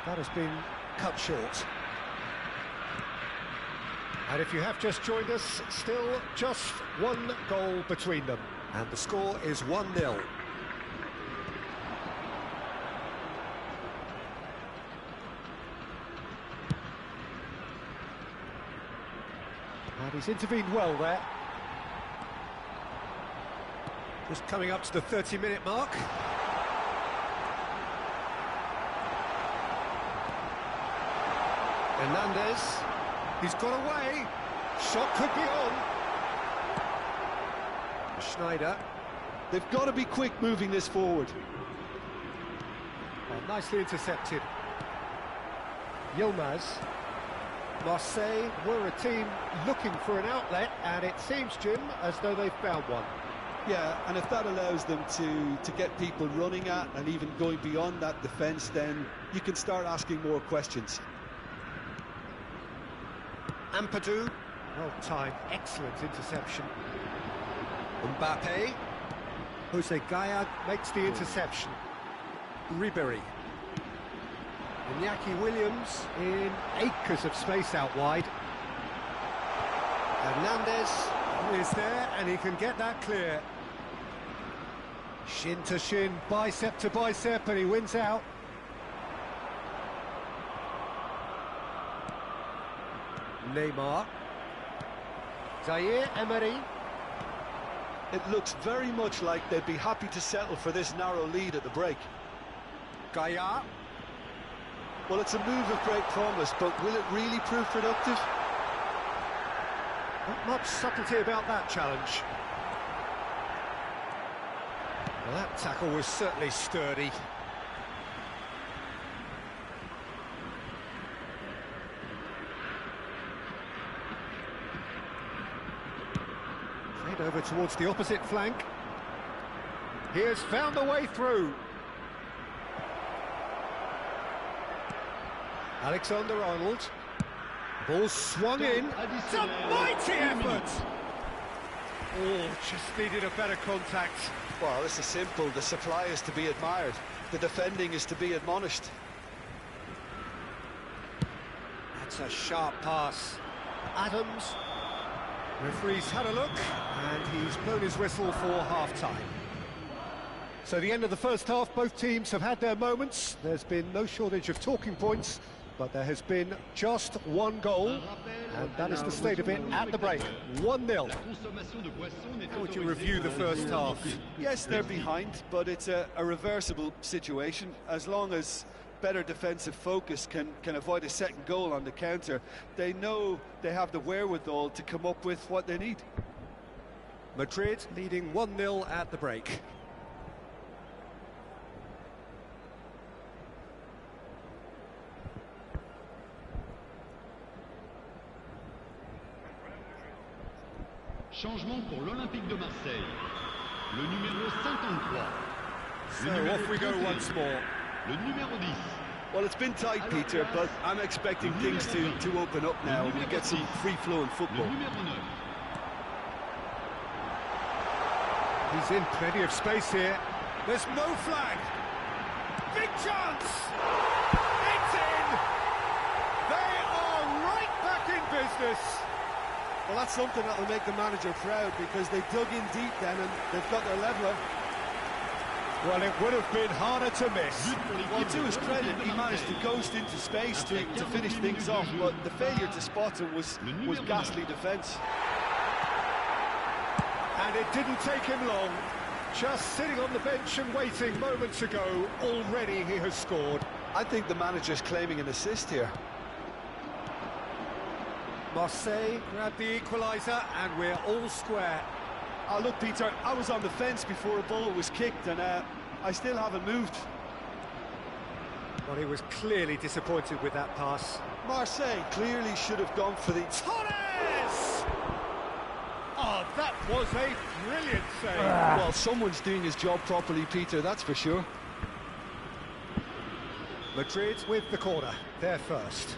That has been cut short. And if you have just joined us, still just one goal between them. And the score is 1-0. And he's intervened well there. Just coming up to the 30-minute mark. Hernandez. He's got away. Shot could be on. Schneider. They've got to be quick moving this forward. Oh, nicely intercepted. Yilmaz. Marseille were a team looking for an outlet, and it seems, Jim, as though they've found one. Yeah, and if that allows them to get people running at and even going beyond that defence, then you can start asking more questions. Ampadu, well timed, excellent interception. Mbappe, Jose Gayad makes the interception. Ribéry. Iñaki Williams in acres of space out wide. Hernandez is there and he can get that clear. Shin to shin, bicep to bicep, and he wins out. Neymar. Zaire Emery. It looks very much like they'd be happy to settle for this narrow lead at the break. Gaia. Well, it's a move of great promise, but will it really prove productive? Not much subtlety about that challenge. Well, that tackle was certainly sturdy. Played over towards the opposite flank. He has found a way through. Alexander-Arnold. Ball swung in. It's a mighty effort! Oh, just needed a better contact. Well, this is simple. The supply is to be admired. The defending is to be admonished. That's a sharp pass. Adams. Referee's had a look, and he's blown his whistle for half-time. So the end of the first half, both teams have had their moments. There's been no shortage of talking points, but there has been just one goal, and that is the state of it at the break. 1-0. How would you review the first half? Yes, they're behind, but it's a reversible situation. As long as better defensive focus can avoid a second goal on the counter, they know they have the wherewithal to come up with what they need. Madrid leading 1-0 at the break. Changement pour l'Olympique de Marseille. Le numéro 53. So off we go once more. Le numéro 10. Well, it's been tight, Peter, but I'm expecting things to open up now and we get some free-flowing football. Le numéro 9. He's in plenty of space here. There's no flag. Big chance! It's in! They are right back in business. Well, that's something that will make the manager proud because they dug in deep then and they've got their leveller. Well, it would have been harder to miss. Well, to his credit, he managed to ghost into space to finish things off, but the failure to spot him was ghastly defence. And it didn't take him long. Just sitting on the bench and waiting moments ago, already he has scored. I think the manager's claiming an assist here. Marseille grabbed the equaliser and we're all square. Oh, look, Peter, I was on the fence before a ball was kicked and I still haven't moved. Well, he was clearly disappointed with that pass. Marseille clearly should have gone for the... Torres! Oh, that was a brilliant save. Well, someone's doing his job properly, Peter, that's for sure. Madrid with the corner, they're first.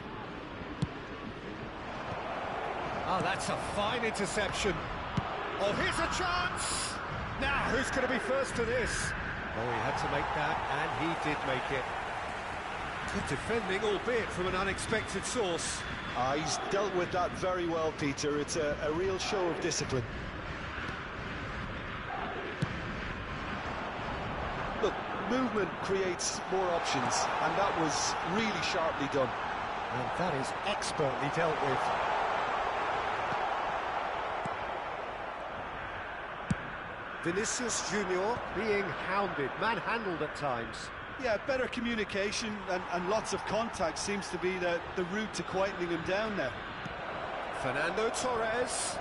Oh, that's a fine interception. Oh, here's a chance! Now, who's going to be first to this? Oh, he had to make that, and he did make it. Good defending, albeit from an unexpected source. He's dealt with that very well, Peter. It's a real show of discipline. Look, movement creates more options, and that was really sharply done. And that is expertly dealt with. Vinicius Junior being hounded, manhandled at times. Yeah, better communication and lots of contact seems to be the route to quietening him down now. Fernando Torres.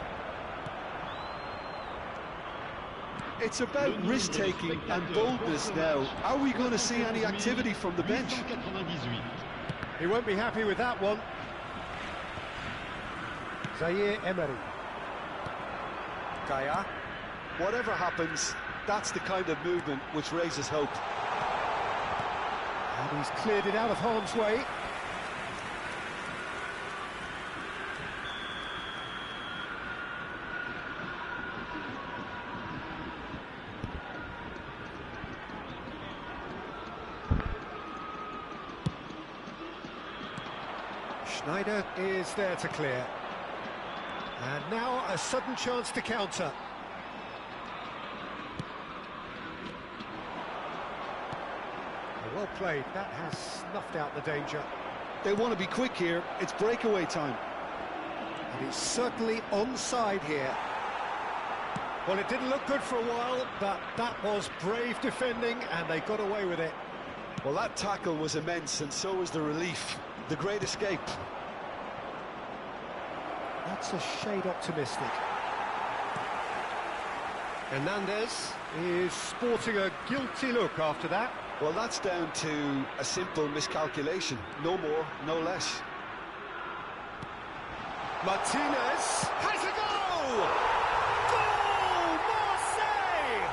It's about risk-taking and boldness now. Are we going to see any activity from the bench? He won't be happy with that one. Zaire Emery. Gaia. Whatever happens, that's the kind of movement which raises hope. And he's cleared it out of harm's way. Schneider is there to clear. And now a sudden chance to counter. Well played, that has snuffed out the danger. They want to be quick here, it's breakaway time. And he's certainly onside here. Well, it didn't look good for a while, but that was brave defending, and they got away with it. Well, that tackle was immense, and so was the relief. The great escape. That's a shade optimistic. Hernandez is sporting a guilty look after that. Well, that's down to a simple miscalculation. No more, no less. Martinez has a goal! Goal! Marseille!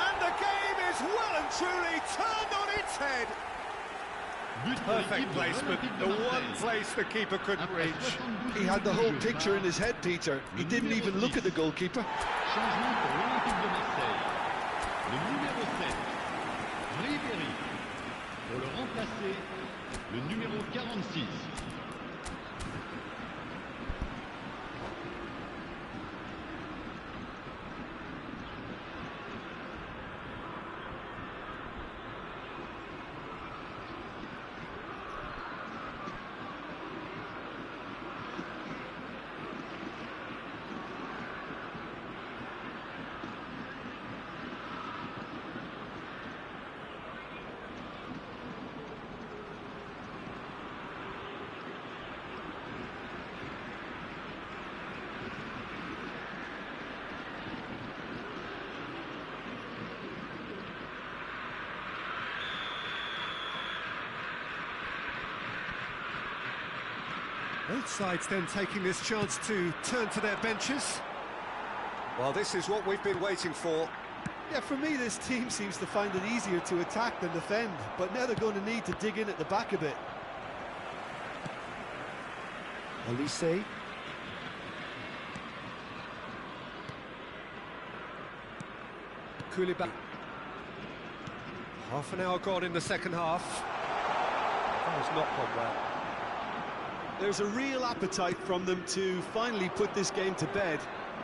And the game is well and truly turned on its head. Perfect placement, the one place the keeper couldn't reach. He had the whole picture in his head, Peter. He didn't even look at the goalkeeper. Changement pour l'Olympique de Marseille. Le numéro 7, Ribéry. Pour le remplacer, le numéro 46. Both sides then taking this chance to turn to their benches. Well, this is what we've been waiting for. Yeah, for me, this team seems to find it easier to attack than defend, but now they're going to need to dig in at the back a bit. Olise. Koulibaly. Half an hour gone in the second half. That has not gone well. There's a real appetite from them to finally put this game to bed,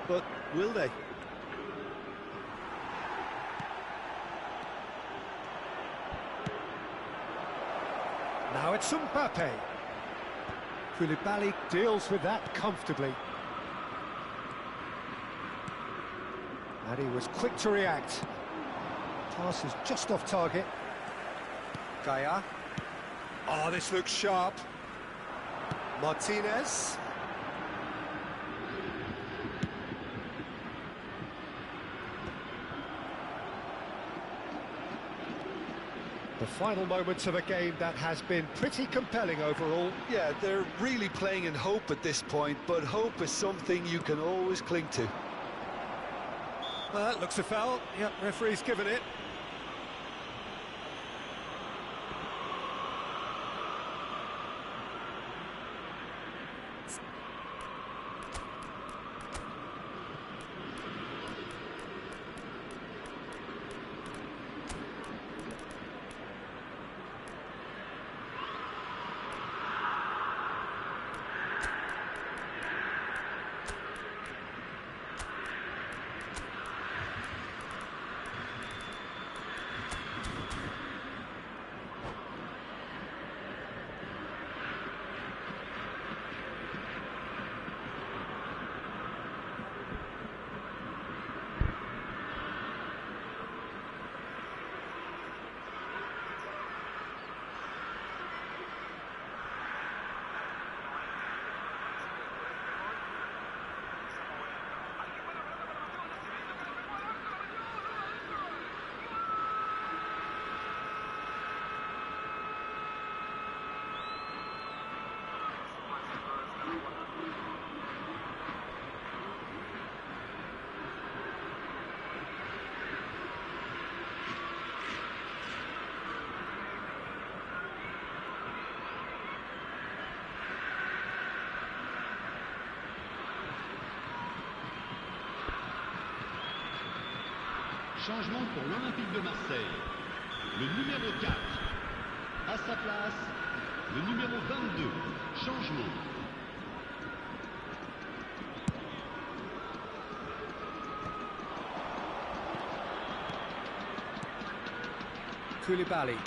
but will they? Now it's Mbappe. Koulibaly deals with that comfortably. And he was quick to react. Pass is just off target. Gaia. Oh, this looks sharp. Martinez. The final moments of a game that has been pretty compelling overall. Yeah, they're really playing in hope at this point, but hope is something you can always cling to. Looks a foul. Yep, referee's given it. Changement pour l'Olympique de Marseille. Le numéro 4. À sa place, le numéro 22. Changement. Koulibaly.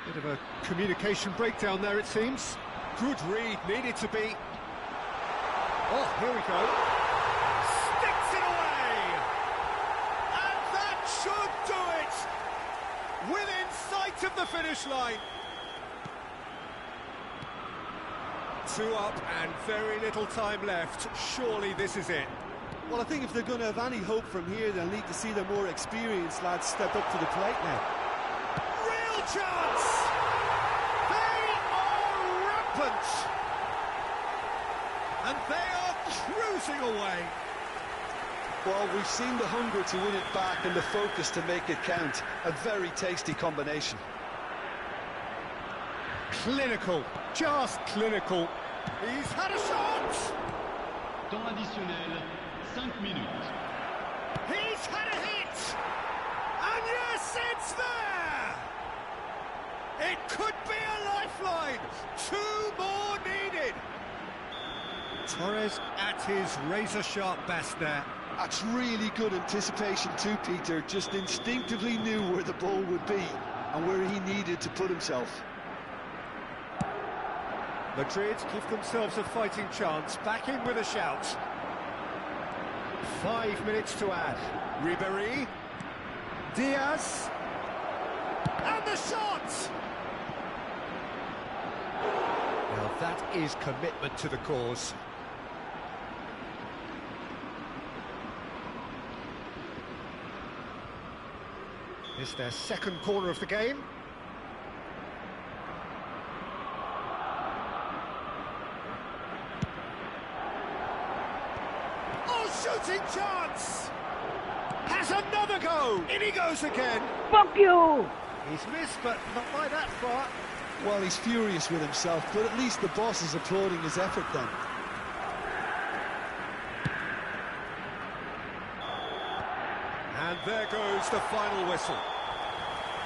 Bit of a communication breakdown there, it seems. Good read, needed to be. Oh, here we go. Sticks it away! And that should do it! Within sight of the finish line. 2 up and very little time left. Surely this is it. Well, I think if they're going to have any hope from here, they'll need to see the more experienced lads step up to the plate now. Real chance! They are rampant! And they are cruising away. Well, we've seen the hunger to win it back and the focus to make it count. A very tasty combination. Clinical, just clinical. He's had a shot! Temps additionnel, 5 minutes. He's had a hit! And yes, it's there! It could be a lifeline! 2 more needed! Torres at his razor-sharp best there. That's really good anticipation too, Peter. Just instinctively knew where the ball would be and where he needed to put himself. Madrid give themselves a fighting chance, back in with a shout. 5 minutes to add. Ribéry. Diaz. And the shot! Well, that is commitment to the cause. It's their second corner of the game. Shooting chance! Has another go! In he goes again! Fuck you! He's missed, but not by that far. Well, he's furious with himself, but at least the boss is applauding his effort then. And there goes the final whistle.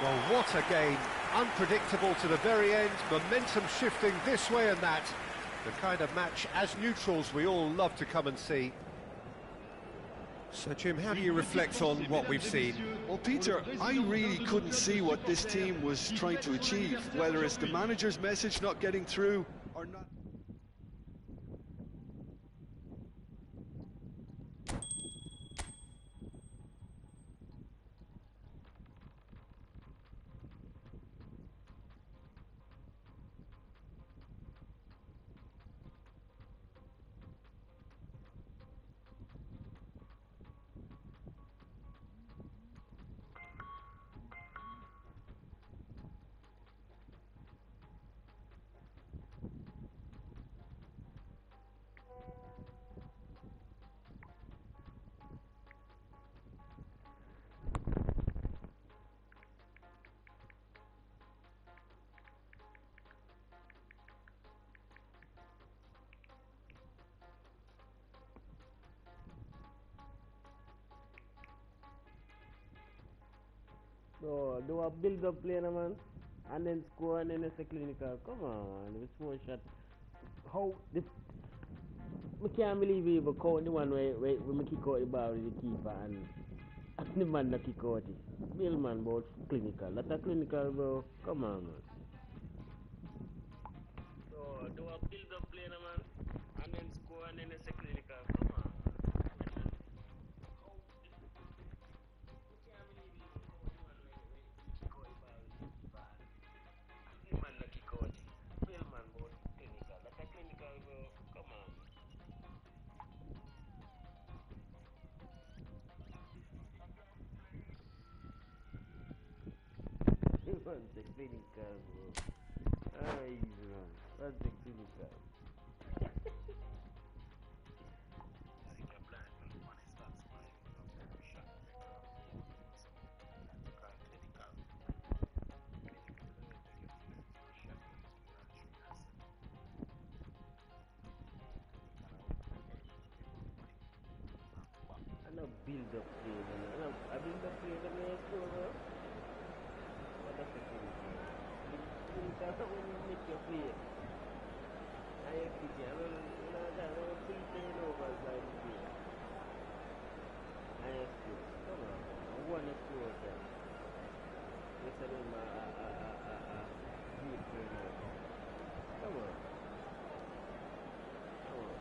Well, what a game. Unpredictable to the very end, momentum shifting this way and that. The kind of match, as neutrals, we all love to come and see. So, Jim, how do you reflect on what we've seen? Well, Peter, I really couldn't see what this team was trying to achieve, whether it's the manager's message not getting through or not. So, do a build-up play, no, man, and then score, and then it's a clinical. Come on, it's one shot. How the? I can't believe we even caught the one where we kick out the ball with the keeper and the man that kick out it. Bill man, about clinical. That's a clinical, bro. Come on, man. So, do a build-up play, no, man, and then score, and then it's a clinical. Come on. That's the clinical, bro. Ay, man. That's the clinical. build up plays. I build up plays and they score, bro. What the fuck is it? When you make your play, I execute it. I don't see turnovers like this. I execute. Come on, I want to score them. Yes, I don't deep turnover. Come on. Come on.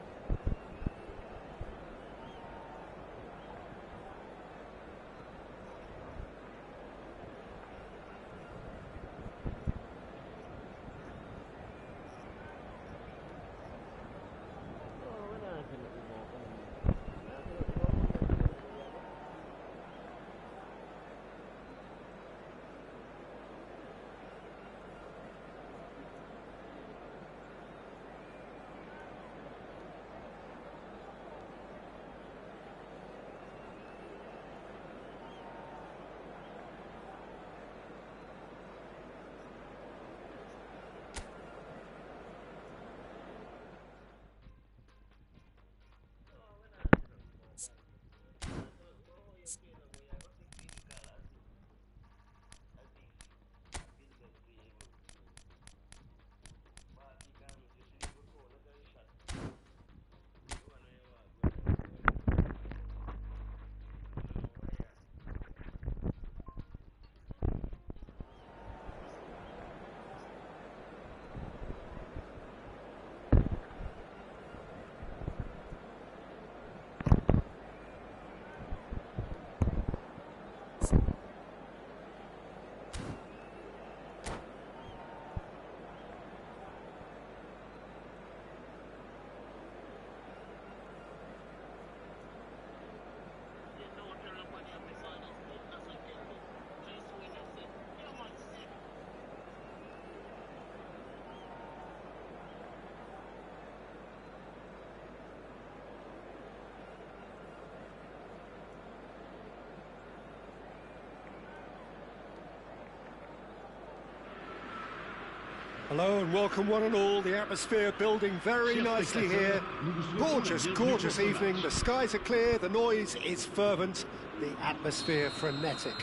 Hello and welcome one and all. The atmosphere building very nicely here. Gorgeous, gorgeous evening. The skies are clear, the noise is fervent, the atmosphere frenetic.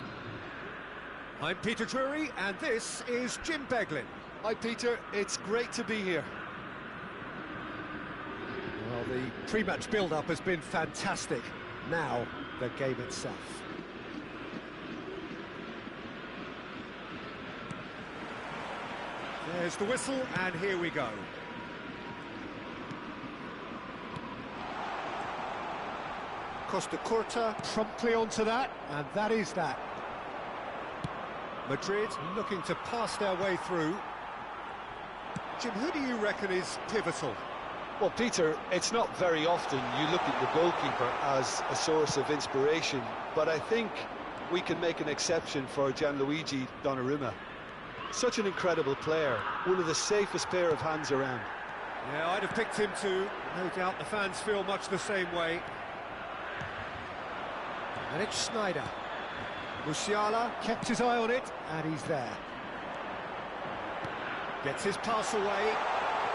I'm Peter Drury and this is Jim Beglin. Hi Peter, it's great to be here. Well, the pre-match build-up has been fantastic. Now, the game itself. There's the whistle, and here we go. Costa Curta promptly onto that, and that is that. Madrid looking to pass their way through. Jim, who do you reckon is pivotal? Well, Peter, it's not very often you look at the goalkeeper as a source of inspiration, but I think we can make an exception for Gianluigi Donnarumma. Such an incredible player, one of the safest pair of hands around. Yeah, I'd have picked him too. No doubt the fans feel much the same way. And it's Schneider. Musiala kept his eye on it, and he's there. Gets his pass away.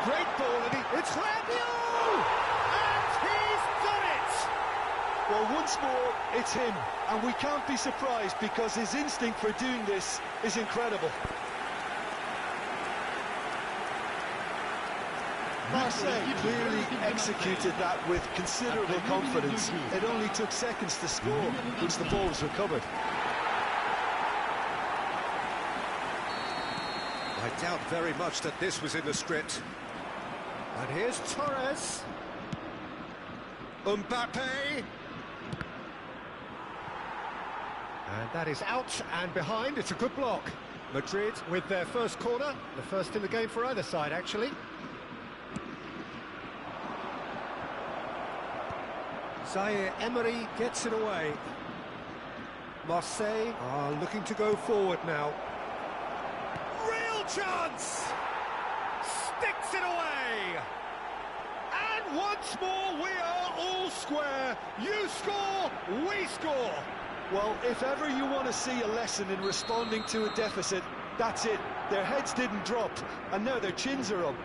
Great ball, and it's Rabiot! And he's done it! Well, once more, it's him, and we can't be surprised because his instinct for doing this is incredible. Marseille clearly executed that with considerable confidence. It only took seconds to score once the ball was recovered. I doubt very much that this was in the script. And here's Torres. Mbappe. And that is out and behind. It's a good block. Madrid with their first corner. The first in the game for either side, actually. Zaire Emery gets it away. Marseille are looking to go forward now. Real chance! Sticks it away! And once more we are all square. You score, we score. Well, if ever you want to see a lesson in responding to a deficit, that's it. Their heads didn't drop, and now their chins are up.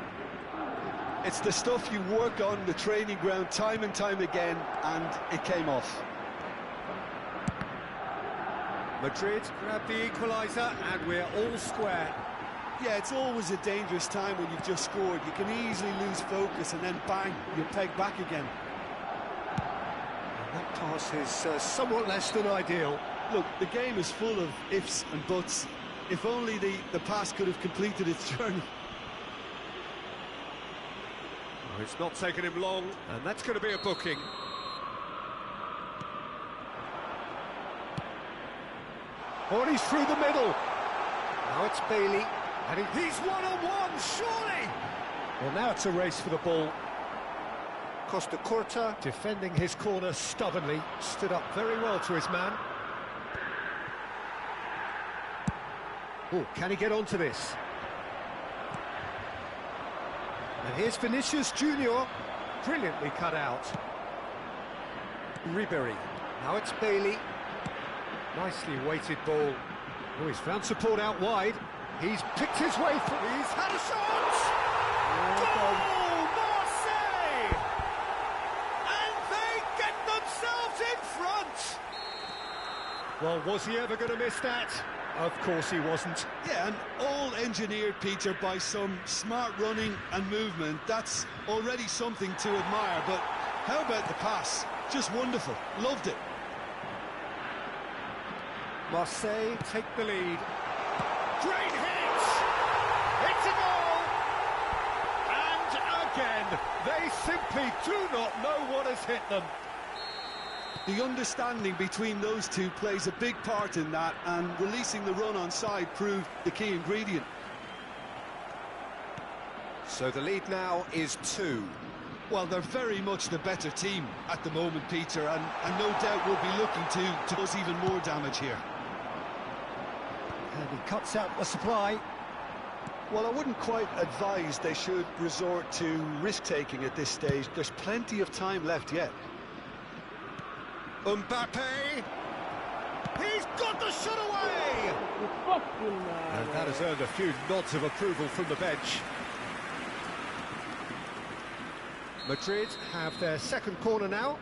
It's the stuff you work on the training ground time and time again, and it came off. Madrid grab the equaliser and we're all square. Yeah, it's always a dangerous time when you've just scored. You can easily lose focus and then bang, you're pegged back again. And that pass is somewhat less than ideal. Look, the game is full of ifs and buts. If only the pass could have completed its journey. Oh, it's not taken him long, and that's going to be a booking. Oh, and he's through the middle. Now it's Bailey. And he's one-on-one, surely! Well, now it's a race for the ball. Costa Curta, defending his corner stubbornly, stood up very well to his man. Oh, can he get onto this? And here's Vinicius Junior, brilliantly cut out. Ribery, now it's Bailey. Nicely weighted ball. Oh, he's found support out wide. He's picked his way through. He's had a shot! Goal! Marseille! And they get themselves in front! Well, was he ever going to miss that? Of course he wasn't. Yeah, and all engineered, Peter, by some smart running and movement. That's already something to admire, but how about the pass? Just wonderful. Loved it. Marseille take the lead. Great hit! It's a goal! And again, they simply do not know what has hit them. The understanding between those two plays a big part in that, and releasing the run on side proved the key ingredient. So the lead now is 2. Well, they're very much the better team at the moment, Peter, and no doubt will be looking to cause even more damage here. And he cuts out the supply. Well, I wouldn't quite advise they should resort to risk-taking at this stage. There's plenty of time left yet. Mbappe! He's got the shot away! And that has earned a few nods of approval from the bench. Madrid have their second corner now.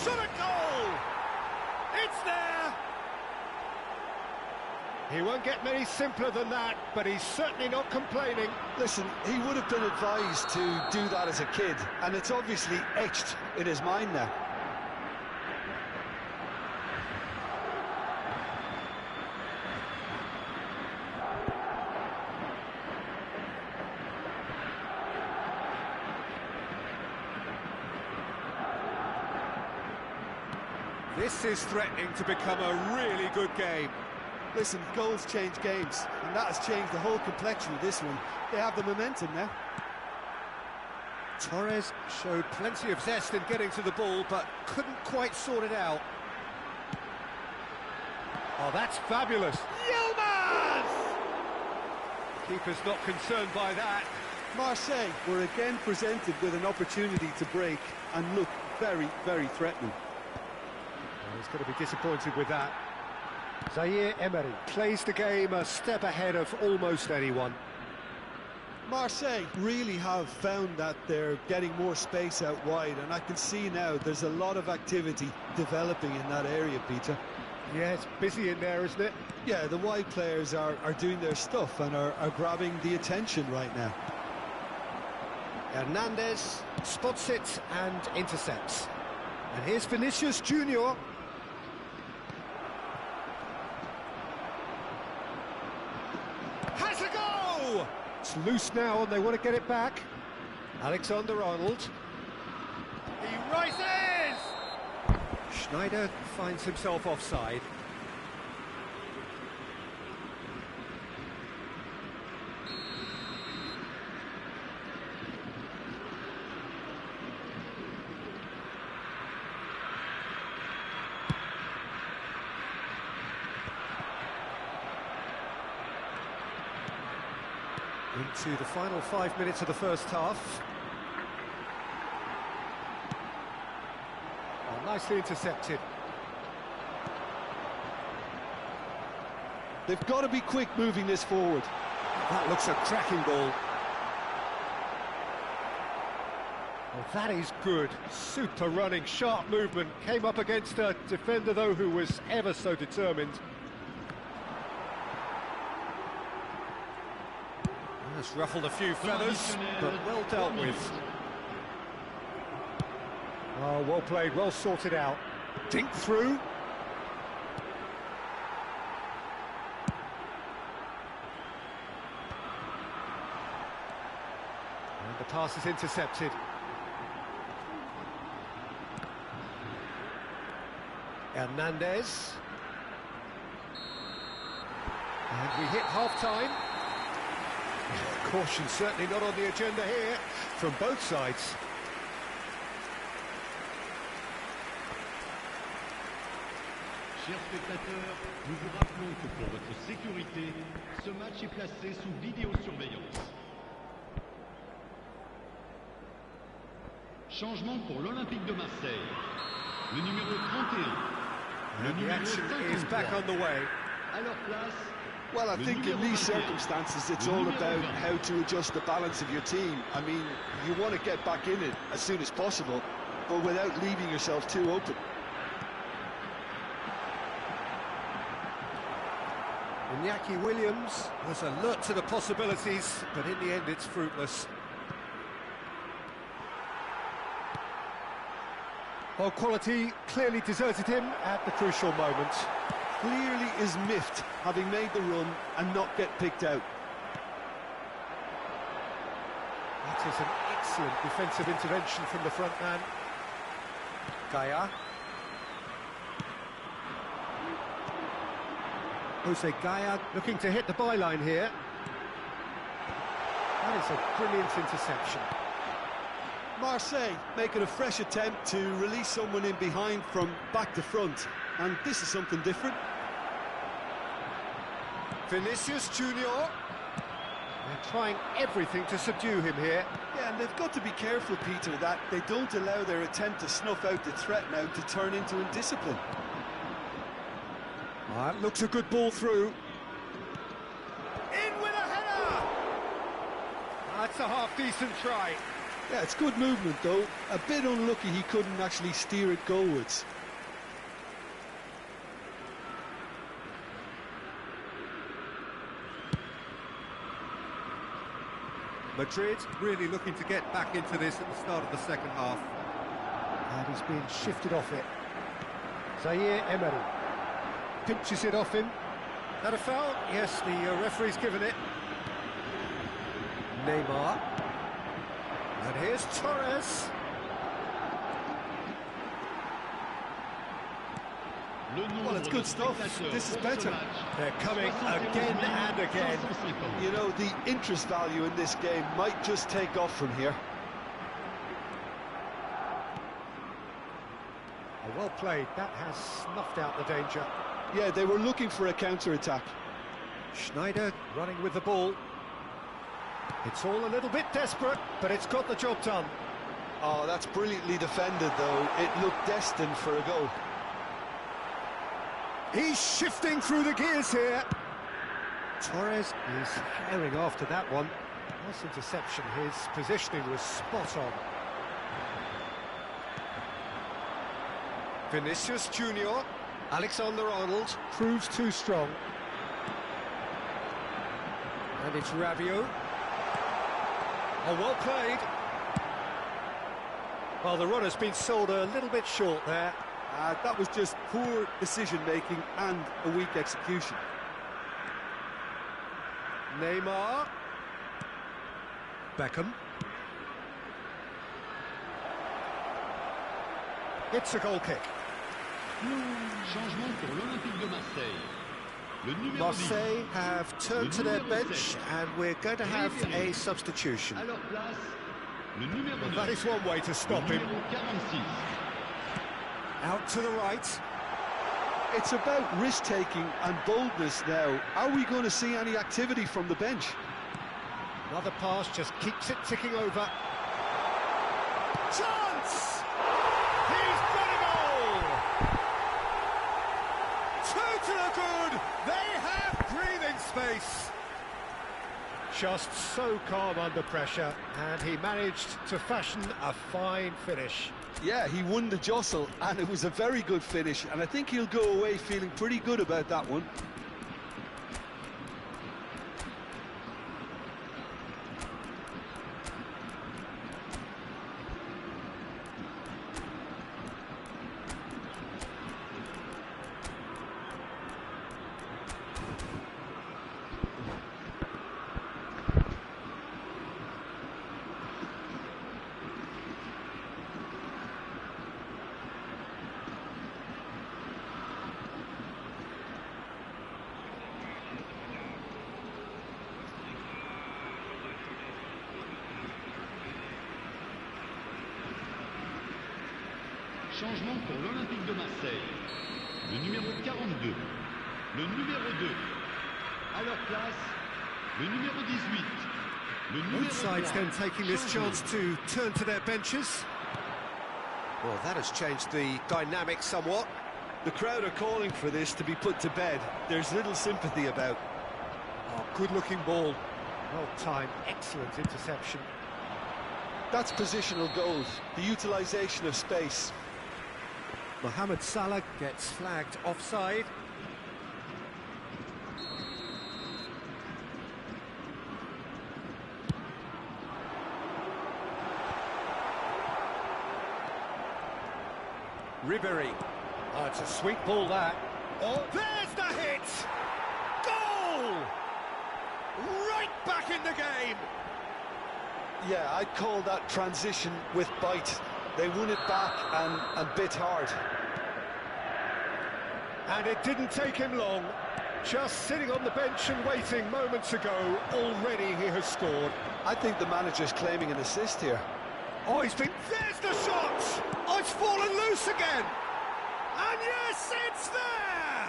Shot a goal! It's there! He won't get many simpler than that, but he's certainly not complaining. Listen, he would have been advised to do that as a kid, and it's obviously etched in his mind now. This is threatening to become a really good game. Listen, goals change games, and that has changed the whole complexion of this one. They have the momentum now. Torres showed plenty of zest in getting to the ball, but couldn't quite sort it out. Oh, that's fabulous. Yilmaz! Keeper's not concerned by that. Marseille were again presented with an opportunity to break and look very, very threatening. Well, he's going to be disappointed with that. Zaire Emery plays the game a step ahead of almost anyone. Marseille really have found that they're getting more space out wide, and I can see now there's a lot of activity developing in that area, Peter. Yeah, it's busy in there, isn't it? Yeah, the wide players are doing their stuff and are grabbing the attention right now. Hernandez spots it and intercepts. And here's Vinicius Junior. Has a go! It's loose now and they want to get it back. Alexander-Arnold. He rises! Schneider finds himself offside. Into the final 5 minutes of the first half. Oh, nicely intercepted. They've got to be quick moving this forward. That looks a cracking ball. Oh, that is good. Super running, sharp movement. Came up against a defender, though, who was ever so determined. That's ruffled a few feathers, but well dealt with. Oh, well played, well sorted out. Dink through. And the pass is intercepted. Hernandez. And we hit half-time. Caution certainly not on the agenda here from both sides. Chers spectateurs, nous vous rappelons que pour votre sécurité, ce match est placé sous vidéosurveillance. Changement pour l'Olympique de Marseille. Le numéro 31. Le numéro 53. À leur place. Well, I think in these circumstances it's all about how to adjust the balance of your team. I mean, you want to get back in it as soon as possible, but without leaving yourself too open. Iñaki Williams was alert to the possibilities, but in the end it's fruitless. Well, quality clearly deserted him at the crucial moment. Clearly is miffed, having made the run and not get picked out. That is an excellent defensive intervention from the front man. Gaya. Jose Gaya looking to hit the byline here. That is a brilliant interception. Marseille making a fresh attempt to release someone in behind from back to front, and this is something different. Vinicius Junior. They're trying everything to subdue him here. Yeah, and they've got to be careful, Peter, that they don't allow their attempt to snuff out the threat now to turn into indiscipline. That looks a good ball through. In with a header! That's a half-decent try. Yeah, it's good movement, though. A bit unlucky he couldn't actually steer it goalwards. Madrid really looking to get back into this at the start of the second half. And he's been shifted off it. Zaire Emery pinches it off him. That a foul? Yes, the referee's given it. Neymar. And here's Torres. Well, it's good stuff. This is better. They're coming again and again. You know, the interest value in this game might just take off from here. Well played. That has snuffed out the danger. Yeah, they were looking for a counter-attack. Schneider running with the ball. It's all a little bit desperate, but it's got the job done. Oh, that's brilliantly defended, though. It looked destined for a goal. He's shifting through the gears here. Torres is herring after that one. Nice interception. His positioning was spot on. Vinicius Junior. Alexander-Arnold proves too strong. And it's Rabiot. Oh, well played. Well, the runner's been sold a little bit short there. That was just poor decision-making and a weak execution. Neymar. Beckham. It's a goal kick. Changement pour l'Olympique de Marseille. Le numéro 10. Marseille have turned to their bench and we're going to have a substitution. À leur place, le numéro 9. That is one way to stop him. Numéro 46. Out to the right. It's about risk-taking and boldness now. Are we going to see any activity from the bench? Another pass just keeps it ticking over. Chance! He's got a goal! 2 to the good. They have breathing space. Just so calm under pressure, and he managed to fashion a fine finish. Yeah, he won the jostle, and it was a very good finish, and I think he'll go away feeling pretty good about that one. Changement pour l'Olympique de Marseille. Le numéro 42, le numéro 2. À leur place, le numéro 18, le numéro Both sides 3. then taking this chance to turn to their benches. Well, that has changed the dynamic somewhat. The crowd are calling for this to be put to bed. There's little sympathy about. Oh, good-looking ball. Well timed, excellent interception. That's positional goals, the utilisation of space. Mohamed Salah gets flagged offside. Ribéry. Oh, it's a sweet ball, that. Oh, there's the hit! Goal! Right back in the game! Yeah, I'd call that transition with bite. They won it back and bit hard. And it didn't take him long. Just sitting on the bench and waiting moments ago, already he has scored. I think the manager's claiming an assist here. Oh, there's the shot! Oh, it's fallen loose again! And yes, it's there!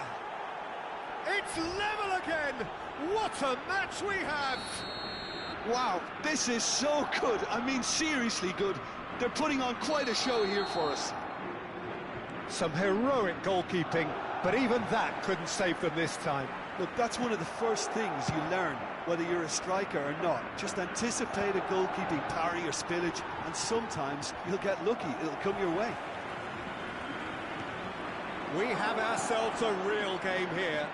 It's level again! What a match we have! Wow, this is so good. I mean, seriously good. They're putting on quite a show here for us. Some heroic goalkeeping, but even that couldn't save them this time. Look, that's one of the first things you learn, whether you're a striker or not. Just anticipate a goalkeeping parry or spillage, and sometimes you'll get lucky. It'll come your way. We have ourselves a real game here.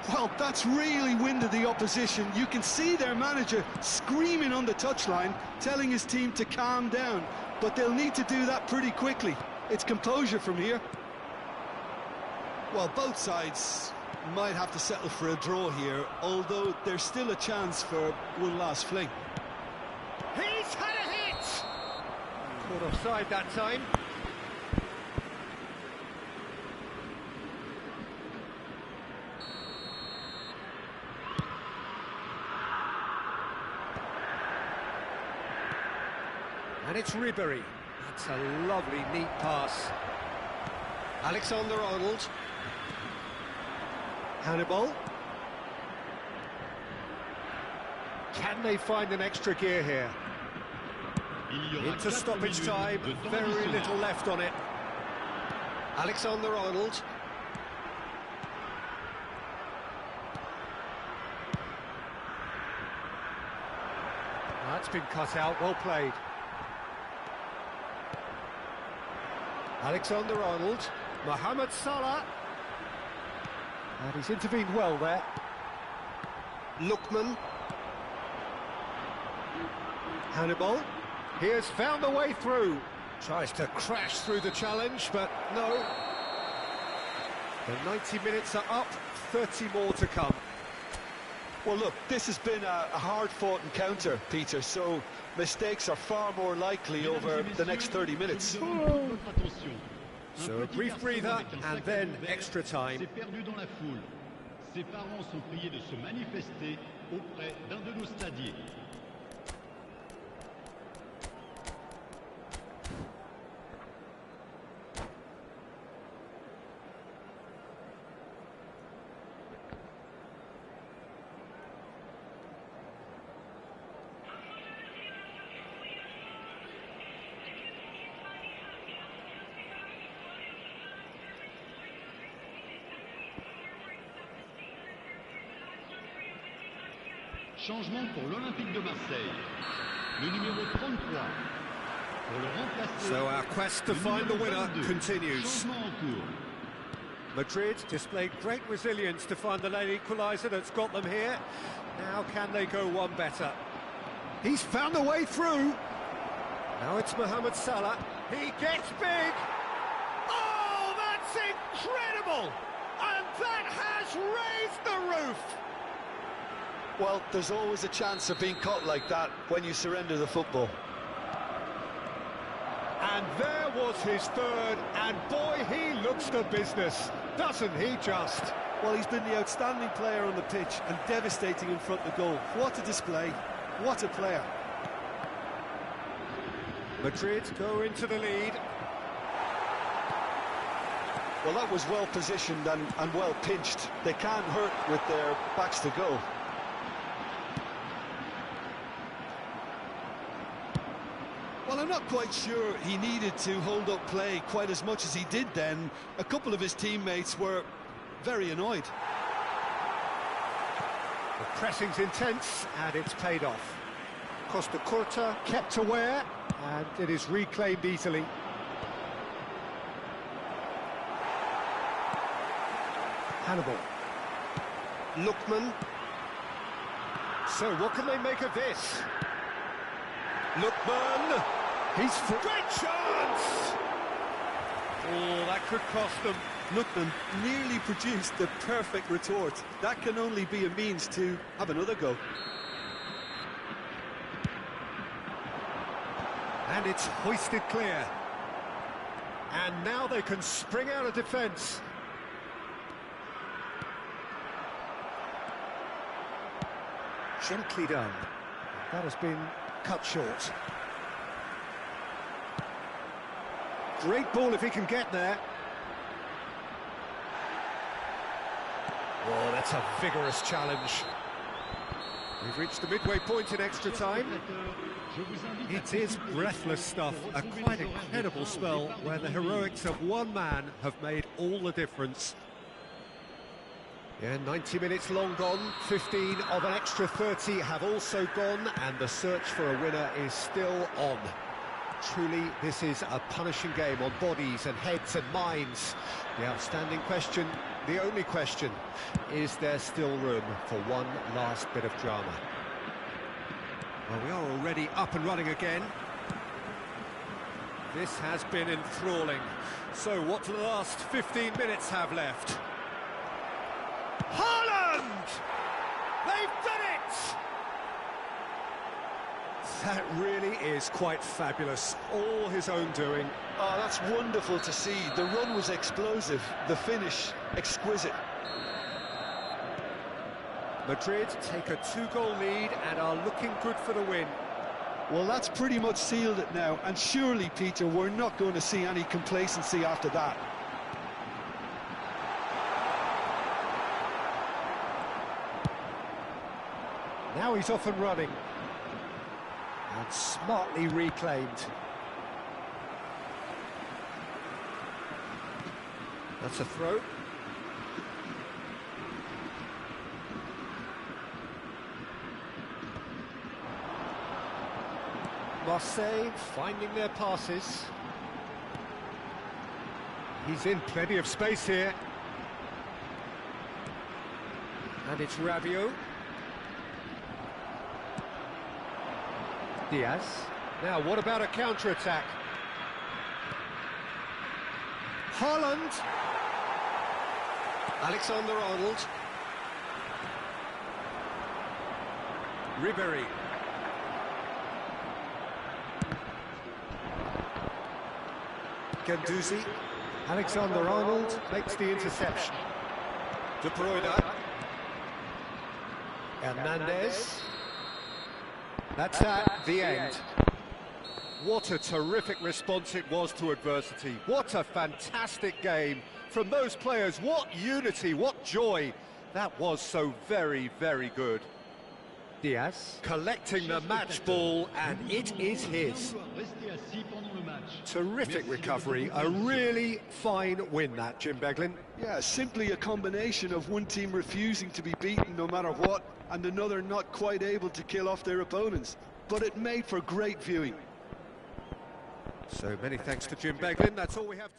Well, that's really winded the opposition. You can see their manager screaming on the touchline, telling his team to calm down. But they'll need to do that pretty quickly. It's composure from here. Well, both sides might have to settle for a draw here, although there's still a chance for one last fling. He's had a hit! Caught offside that time. And it's Ribéry. That's a lovely, neat pass. Alexander-Arnold. Hannibal. Can they find an extra gear here? Into stoppage time, very little left on it. Alexander-Arnold. That's been cut out, well played. Alexander-Arnold, Mohamed Salah. And he's intervened well there. Lookman. Hannibal. He has found a way through. Tries to crash through the challenge, but no. The 90 minutes are up, 30 more to come. Well, look, this has been a hard-fought encounter, Peter, so mistakes are far more likely over the next 30 minutes. So a brief breather and then extra time. C'est perdu dans la foule. Ses parents sont priés de se manifester auprès d'un de nos stadiers. Changement pour l'Olympique de Marseille. Le numéro 33. Pour le remplacer. So our quest to find the winner continues. Changement en cours. Madrid displayed great resilience to find the late equaliser that's got them here. Now can they go one better? He's found a way through. Now it's Mohamed Salah. He gets big. Oh, that's incredible! And that has raised the roof. Well, there's always a chance of being caught like that when you surrender the football. And there was his third, and boy, he looks the business, doesn't he just? Well, he's been the outstanding player on the pitch and devastating in front of the goal. What a display, what a player. Madrid go into the lead. Well, that was well positioned and well pinched. They can't hurt with their backs to goal. Well, I'm not quite sure he needed to hold up play quite as much as he did then. A couple of his teammates were very annoyed. The pressing's intense, and it's paid off. Costa Curta kept aware, and it is reclaimed easily. Hannibal. Lookman. So what can they make of this? Lookman. He's free. Great chance! Oh, that could cost them. Lookman nearly produced the perfect retort. That can only be a means to have another go. And it's hoisted clear. And now they can spring out of defence. Gently done. That has been cut short. Great ball if he can get there. Oh, that's a vigorous challenge. We've reached the midway point in extra time. It is breathless stuff, a quite incredible spell where the heroics of one man have made all the difference. Yeah, 90 minutes long gone, 15 of an extra 30 have also gone, and the search for a winner is still on. Truly, this is a punishing game on bodies and heads and minds. The outstanding question, the only question, is there still room for one last bit of drama? Well, we are already up and running again. This has been enthralling. So what do the last 15 minutes have left? Haaland! They've done it! That really is quite fabulous. All his own doing. Oh, that's wonderful to see. The run was explosive, the finish exquisite. Madrid take a 2-goal lead and are looking good for the win. Well, that's pretty much sealed it now, and surely, Peter, we're not going to see any complacency after that. Now he's off and running. And smartly reclaimed. That's a throw. Marseille finding their passes. He's in plenty of space here. And it's Rabiot. Diaz. Now, what about a counter-attack? Haaland. Alexander-Arnold. Ribéry. Guendouzi. Alexander-Arnold makes the interception. De Bruyne. Hernandez. That's the end. What a terrific response it was to adversity. What a fantastic game from those players. What unity, what joy. That was so very, very good. Diaz collecting the match ball, and it is his. Rester assis pendant le match. match. Terrific Merci recovery, de votre a compréhension. really fine win that, Jim Beglin. Yeah, simply a combination of one team refusing to be beaten no matter what, and another not quite able to kill off their opponents. But it made for great viewing. So many thanks to Jim Beglin, that's all we have.